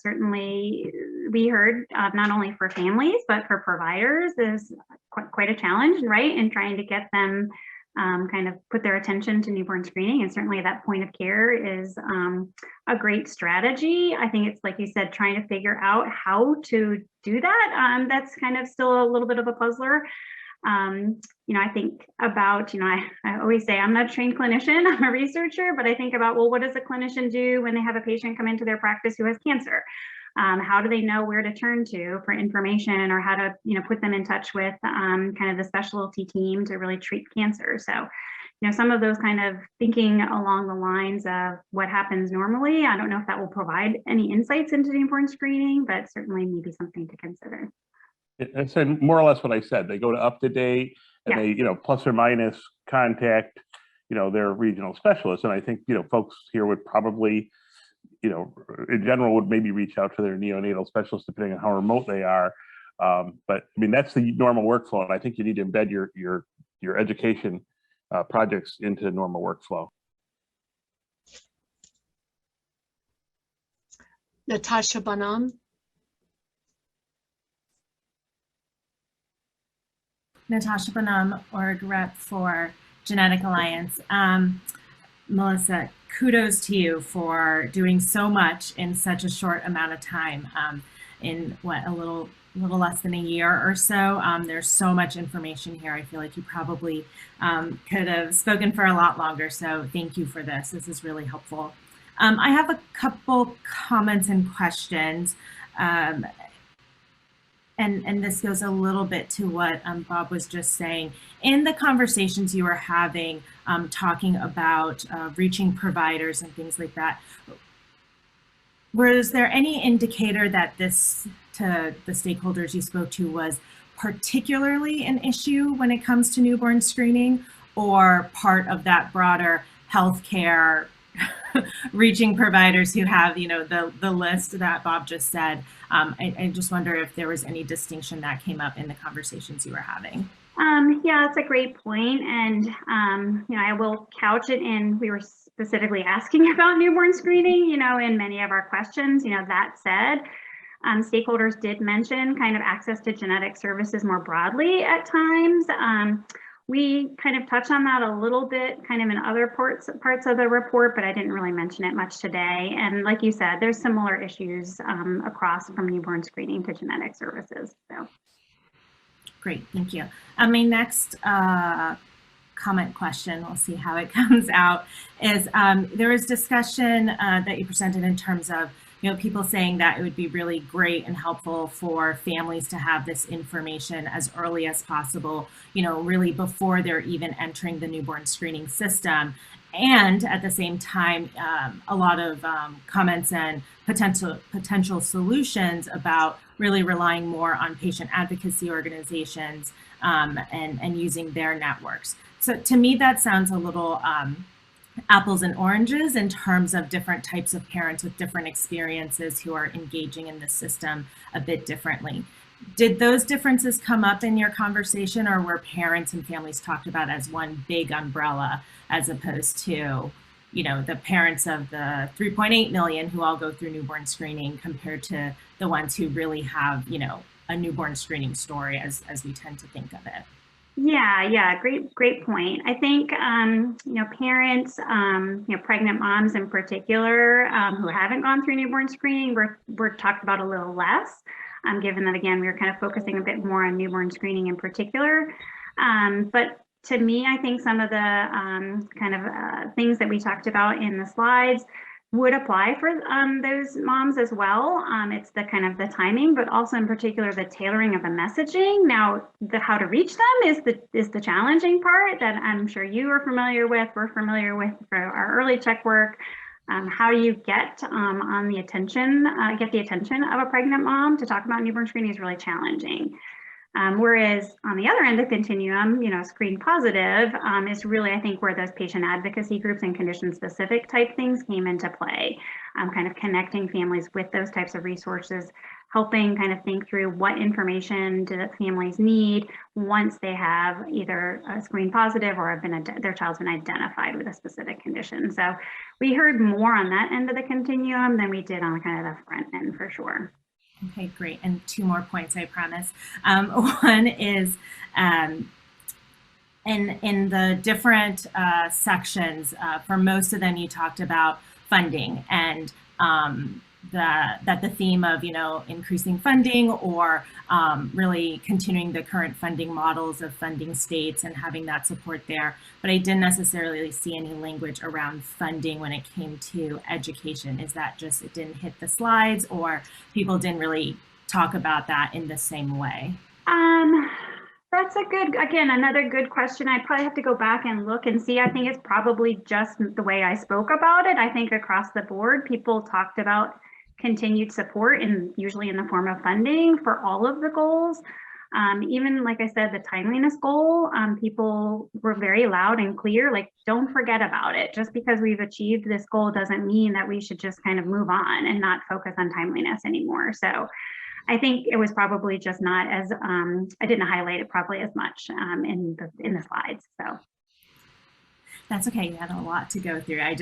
Speaker 9: Certainly we heard not only for families, but for providers is quite a challenge, right? In trying to get them kind of put their attention to newborn screening. And certainly that point of care is a great strategy. I think it's, like you said, trying to figure out how to do that. That's kind of still a little bit of a puzzler. I think about, I always say I'm not a trained clinician, I'm a researcher, but I think about, well, what does a clinician do when they have a patient come into their practice who has cancer? How do they know where to turn to for information, or how to, put them in touch with kind of the specialty team to really treat cancer? So, some of those kind of thinking along the lines of what happens normally, I don't know if that will provide any insights into newborn screening, but certainly maybe something to consider.
Speaker 7: I said more or less what I said. They go to UpToDate, and they, plus or minus contact, their regional specialists. And I think, folks here would probably, in general, would maybe reach out to their neonatal specialist, depending on how remote they are. But I mean, that's the normal workflow. And I think you need to embed your education projects into normal workflow.
Speaker 1: Natasha Bonham.
Speaker 12: Natasha Bonham, org rep for Genetic Alliance. Melissa, kudos to you for doing so much in such a short amount of time. In what, a little less than a year or so. There's so much information here. I feel like you probably could have spoken for a lot longer. So thank you for this. This is really helpful. I have a couple comments and questions. And this goes a little bit to what Bob was just saying. In the conversations you were having, talking about reaching providers and things like that, was there any indicator that this, to the stakeholders you spoke to, was particularly an issue when it comes to newborn screening, or part of that broader healthcare reaching providers who have, the list that Bob just said? I just wonder if there was any distinction that came up in the conversations you were having.
Speaker 9: Yeah, that's a great point. And, I will couch it in, we were specifically asking about newborn screening, in many of our questions. That said, stakeholders did mention kind of access to genetic services more broadly at times. We kind of touch on that a little bit kind of in other parts of the report, but I didn't really mention it much today. And like you said, there's similar issues across from newborn screening to genetic services. So.
Speaker 12: Great, thank you. My next comment question, we'll see how it comes out, is there was discussion that you presented in terms of people saying that it would be really great and helpful for families to have this information as early as possible, really before they're even entering the newborn screening system. And at the same time, a lot of comments and potential solutions about really relying more on patient advocacy organizations and using their networks. So to me, that sounds a little apples and oranges in terms of different types of parents with different experiences who are engaging in the system a bit differently. Did those differences come up in your conversation, or were parents and families talked about as one big umbrella, as opposed to, the parents of the 3.8 million who all go through newborn screening compared to the ones who really have, a newborn screening story as we tend to think of it?
Speaker 9: Yeah, great point. I think, parents, pregnant moms in particular, who haven't gone through newborn screening, we're talked about a little less, given that, again, we were kind of focusing a bit more on newborn screening in particular. But to me, I think some of the things that we talked about in the slides would apply for those moms as well. It's the kind of the timing, but also in particular the tailoring of the messaging. Now, how to reach them is the challenging part that I'm sure you are familiar with. We're familiar with for our early check work. How do you get the attention of a pregnant mom to talk about newborn screening is really challenging. Whereas on the other end of the continuum, screen positive is really, I think, where those patient advocacy groups and condition specific type things came into play, kind of connecting families with those types of resources, helping kind of think through what information do families need once they have either a screen positive or their child's been identified with a specific condition. So we heard more on that end of the continuum than we did on kind of the front end for sure.
Speaker 12: Okay, great. And 2 more points, I promise. One is in the different sections, for most of them, you talked about funding and that the theme of, increasing funding or really continuing the current funding models of funding states and having that support there. But I didn't necessarily see any language around funding when it came to education. Is that just it didn't hit the slides, or people didn't really talk about that in the same way?
Speaker 9: That's another good question. I'd probably have to go back and look and see. I think it's probably just the way I spoke about it. I think across the board, people talked about continued support, usually in the form of funding for all of the goals. Even like I said, the timeliness goal, people were very loud and clear, like, don't forget about it. Just because we've achieved this goal doesn't mean that we should just kind of move on and not focus on timeliness anymore. So I think it was probably just not as, I didn't highlight it probably as much in the slides, so.
Speaker 12: That's okay, you had a lot to go through. I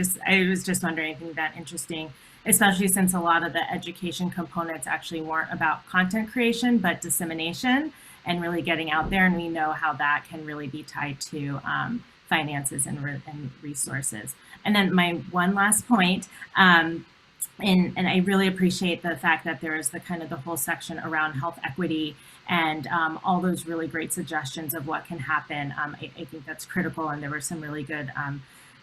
Speaker 12: was just wondering, I think that interesting, especially since a lot of the education components actually weren't about content creation, but dissemination and really getting out there. And we know how that can really be tied to finances and resources. And then my one last point, and I really appreciate the fact that there is the whole section around health equity and all those really great suggestions of what can happen. I think that's critical, and there were some really good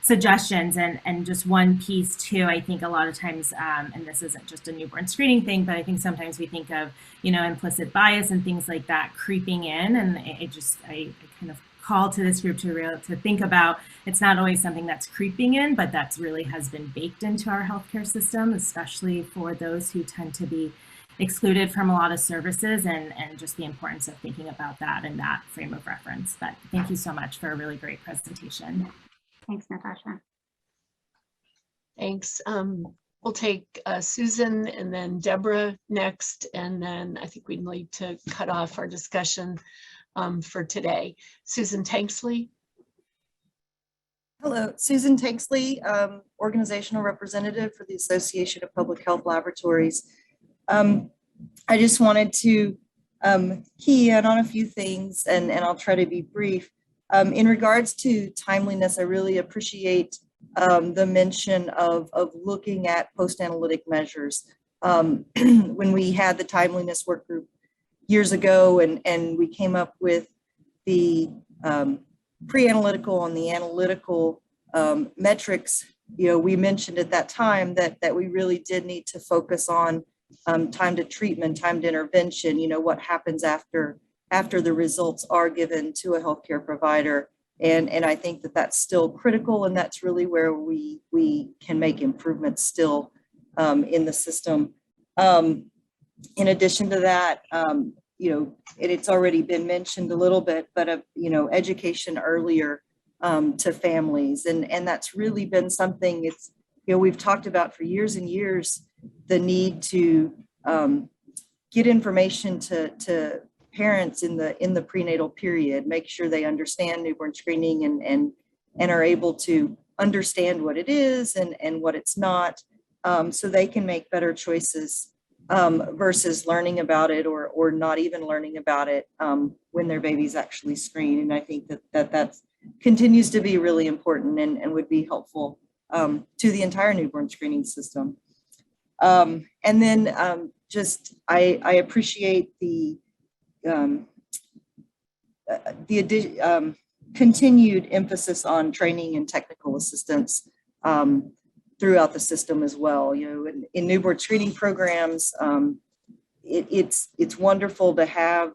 Speaker 12: suggestions. And just one piece too, I think a lot of times, and this isn't just a newborn screening thing, but I think sometimes we think of, implicit bias and things like that creeping in. And I kind of call to this group to think about, it's not always something that's creeping in, but that's really has been baked into our healthcare system, especially for those who tend to be excluded from a lot of services, and just the importance of thinking about that in that frame of reference. But thank you so much for a really great presentation.
Speaker 9: Thanks, Natasha.
Speaker 1: Thanks. We'll take Susan and then Deborah next, and then I think we need to cut off our discussion for today. Susan Tanksley.
Speaker 16: Hello, Susan Tanksley, organizational representative for the Association of Public Health Laboratories. I just wanted to key in on a few things, and I'll try to be brief. In regards to timeliness, I really appreciate the mention of looking at post-analytic measures. When we had the timeliness work group years ago, and we came up with the pre-analytical and the analytical metrics, we mentioned at that time that we really did need to focus on time to treatment, time to intervention, what happens after the results are given to a healthcare provider. And I think that that's still critical, and that's really where we can make improvements still in the system. In addition to that, it's already been mentioned a little bit, but education earlier to families, and that's really been something we've talked about for years and years, the need to get information to parents in the prenatal period, make sure they understand newborn screening and are able to understand what it is and what it's not, so they can make better choices versus learning about it or not even learning about it when their baby's actually screened. And I think that continues to be really important and would be helpful to the entire newborn screening system. And then I appreciate the continued emphasis on training and technical assistance throughout the system as well. You know, in newborn screening programs, it's wonderful to have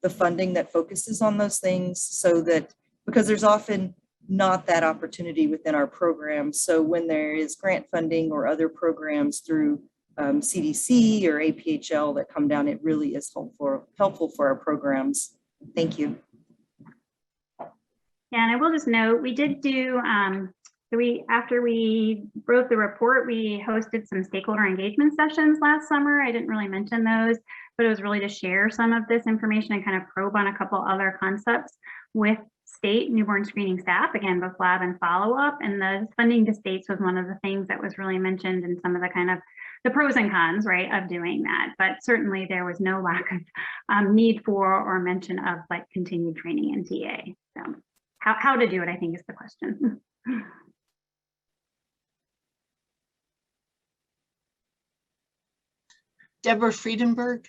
Speaker 16: the funding that focuses on those things, so that, because there's often not that opportunity within our programs. So when there is grant funding or other programs through CDC or APHL that come down, it really is helpful for our programs. Thank you.
Speaker 9: Yeah, and I will just note, we did do, after we wrote the report, we hosted some stakeholder engagement sessions last summer. I didn't really mention those, but it was really to share some of this information and kind of probe on a couple other concepts with state newborn screening staff, again, both lab and follow-up. And the funding to states was one of the things that was really mentioned in some of the kind of the pros and cons, right, of doing that. But certainly there was no lack of need for or mention of like continued training in TA. So how to do it, I think, is the question.
Speaker 1: Deborah Friedenberg.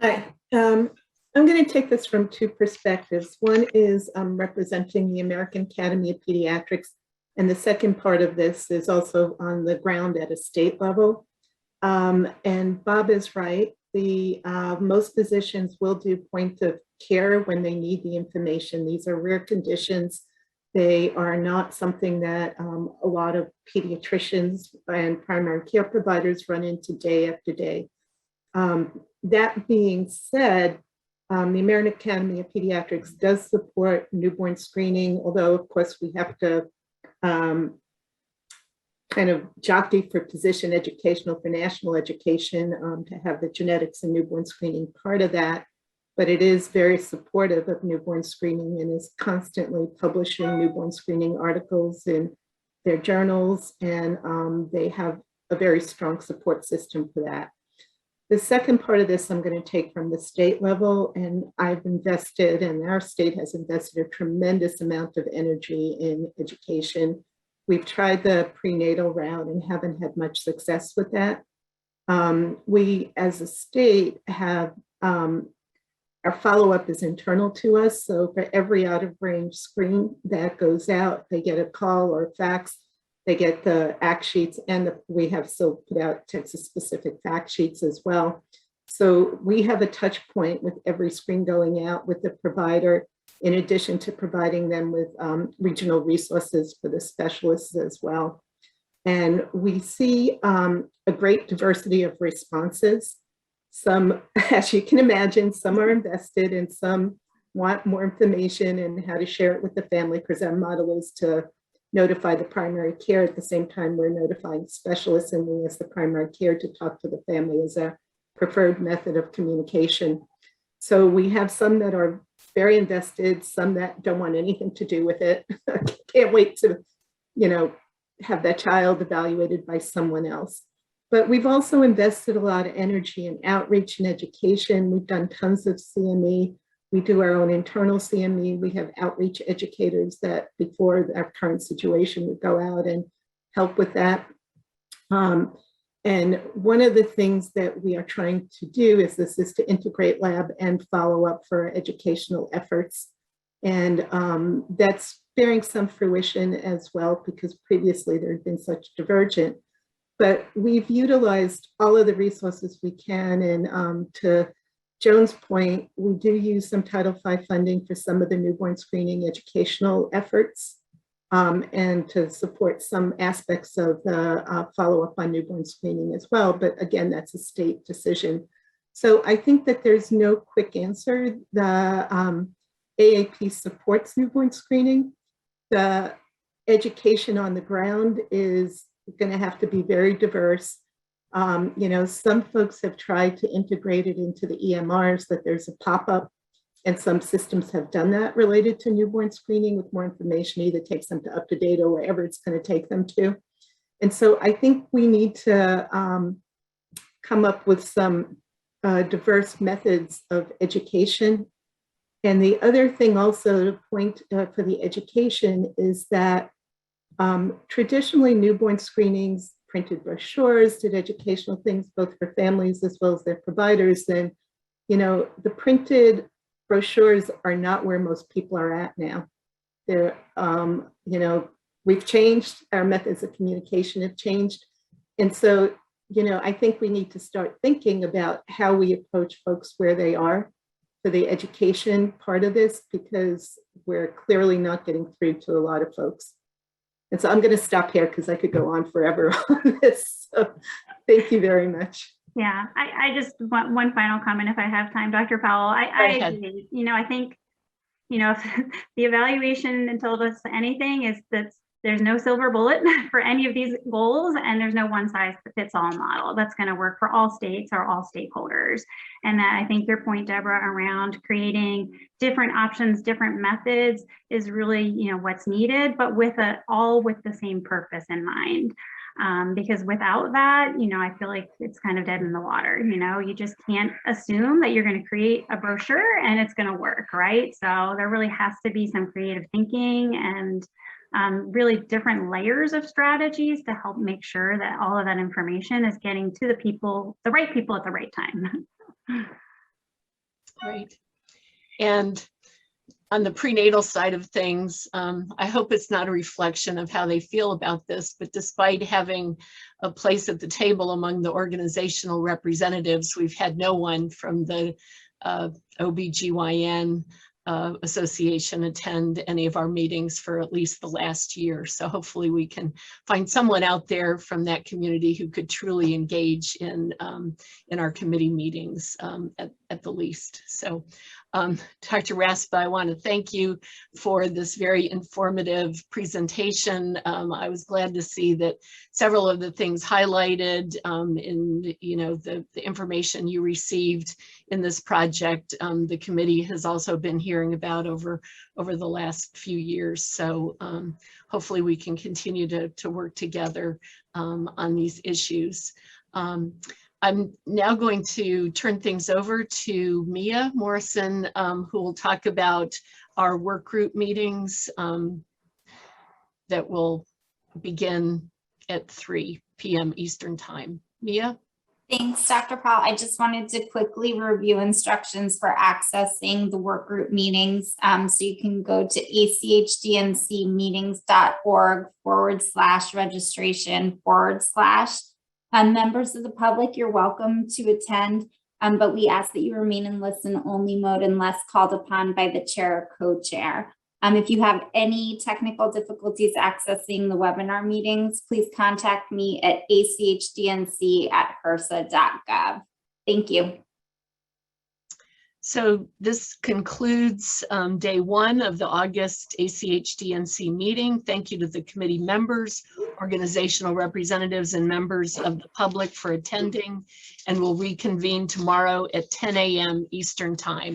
Speaker 13: Hi, I'm going to take this from two perspectives. One is representing the American Academy of Pediatrics, and the second part of this is also on the ground at a state level. And Bob is right. Most physicians will do point of care when they need the information. These are rare conditions. They are not something that a lot of pediatricians and primary care providers run into day after day. That being said, the American Academy of Pediatrics does support newborn screening, although of course we have to kind of jockey for position educational for national education to have the genetics and newborn screening part of that. But it is very supportive of newborn screening and is constantly publishing newborn screening articles in their journals, and they have a very strong support system for that. The second part of this I'm going to take from the state level, and I've invested, and our state has invested a tremendous amount of energy in education. We've tried the prenatal route and haven't had much success with that. We, as a state, have our follow-up is internal to us. So for every out-of-range screen that goes out, they get a call or a fax. They get the act sheets, and we have still put out Texas-specific fact sheets as well. So we have a touch point with every screen going out with the provider, in addition to providing them with regional resources for the specialists as well. And we see a great diversity of responses. Some, as you can imagine, some are invested and some want more information and how to share it with the family, because our model is to notify the primary care at the same time we're notifying specialists, and we as the primary care to talk to the family as a preferred method of communication. So we have some that are very invested, some that don't want anything to do with it. Can't wait to, have that child evaluated by someone else. But we've also invested a lot of energy in outreach and education. We've done tons of CME. We do our own internal CME. We have outreach educators that before our current situation would go out and help with that. And one of the things that we are trying to do is to integrate lab and follow up for educational efforts. And that's bearing some fruition as well, because previously there had been such divergent. But we've utilized all of the resources we can. And to Joan's point, we do use some Title V funding for some of the newborn screening educational efforts and to support some aspects of the follow-up on newborn screening as well. But again, that's a state decision. So I think that there's no quick answer. The AAP supports newborn screening. The education on the ground is going to have to be very diverse. Some folks have tried to integrate it into the EMRs, that there's a pop-up, and some systems have done that related to newborn screening with more information, either takes them to UpToDate or wherever it's going to take them to. And so I think we need to come up with some diverse methods of education. And the other thing also to point for the education is that traditionally newborn screenings printed brochures, did educational things both for families as well as their providers. And, you know, the printed brochures are not where most people are at now. They're, you know, we've changed, our methods of communication have changed. And so, you know, I think we need to start thinking about how we approach folks where they are for the education part of this, because we're clearly not getting through to a lot of folks. And so I'm going to stop here because I could go on forever on this. So thank you very much.
Speaker 9: Yeah, I just want one final comment if I have time, Dr. Powell. I agree. You know, I think, you know, if the evaluation told us anything is that there's no silver bullet for any of these goals, and there's no one size fits all model that's going to work for all states or all stakeholders. And that I think your point, Deborah, around creating different options, different methods is really, you know, what's needed, but with all with the same purpose in mind. Because without that, you know, I feel like it's kind of dead in the water. You know, you just can't assume that you're going to create a brochure and it's going to work, right? So there really has to be some creative thinking and really different layers of strategies to help make sure that all of that information is getting to the people, the right people at the right time.
Speaker 1: Right. And on the prenatal side of things, I hope it's not a reflection of how they feel about this, but despite having a place at the table among the organizational representatives, we've had no one from the OBGYN association attend any of our meetings for at least the last year. So hopefully we can find someone out there from that community who could truly engage in our committee meetings at the least. So Dr. Raspa, I want to thank you for this very informative presentation. I was glad to see that several of the things highlighted in, you know, the information you received in this project, the committee has also been hearing about over the last few years. So hopefully we can continue to work together on these issues. I'm now going to turn things over to Mia Morrison, who will talk about our work group meetings that will begin at 3 p.m. Eastern Time. Mia?
Speaker 2: Thanks, Dr. Powell. I just wanted to quickly review instructions for accessing the work group meetings. So you can go to achdncmeetings.org/registration/ members of the public, you're welcome to attend, but we ask that you remain in listen-only mode unless called upon by the chair or co-chair. If you have any technical difficulties accessing the webinar meetings, please contact me at achdnc@hersa.gov. Thank you.
Speaker 1: So this concludes day one of the August ACHDNC meeting. Thank you to the committee members, organizational representatives, and members of the public for attending, and we'll reconvene tomorrow at 10 a.m. Eastern Time.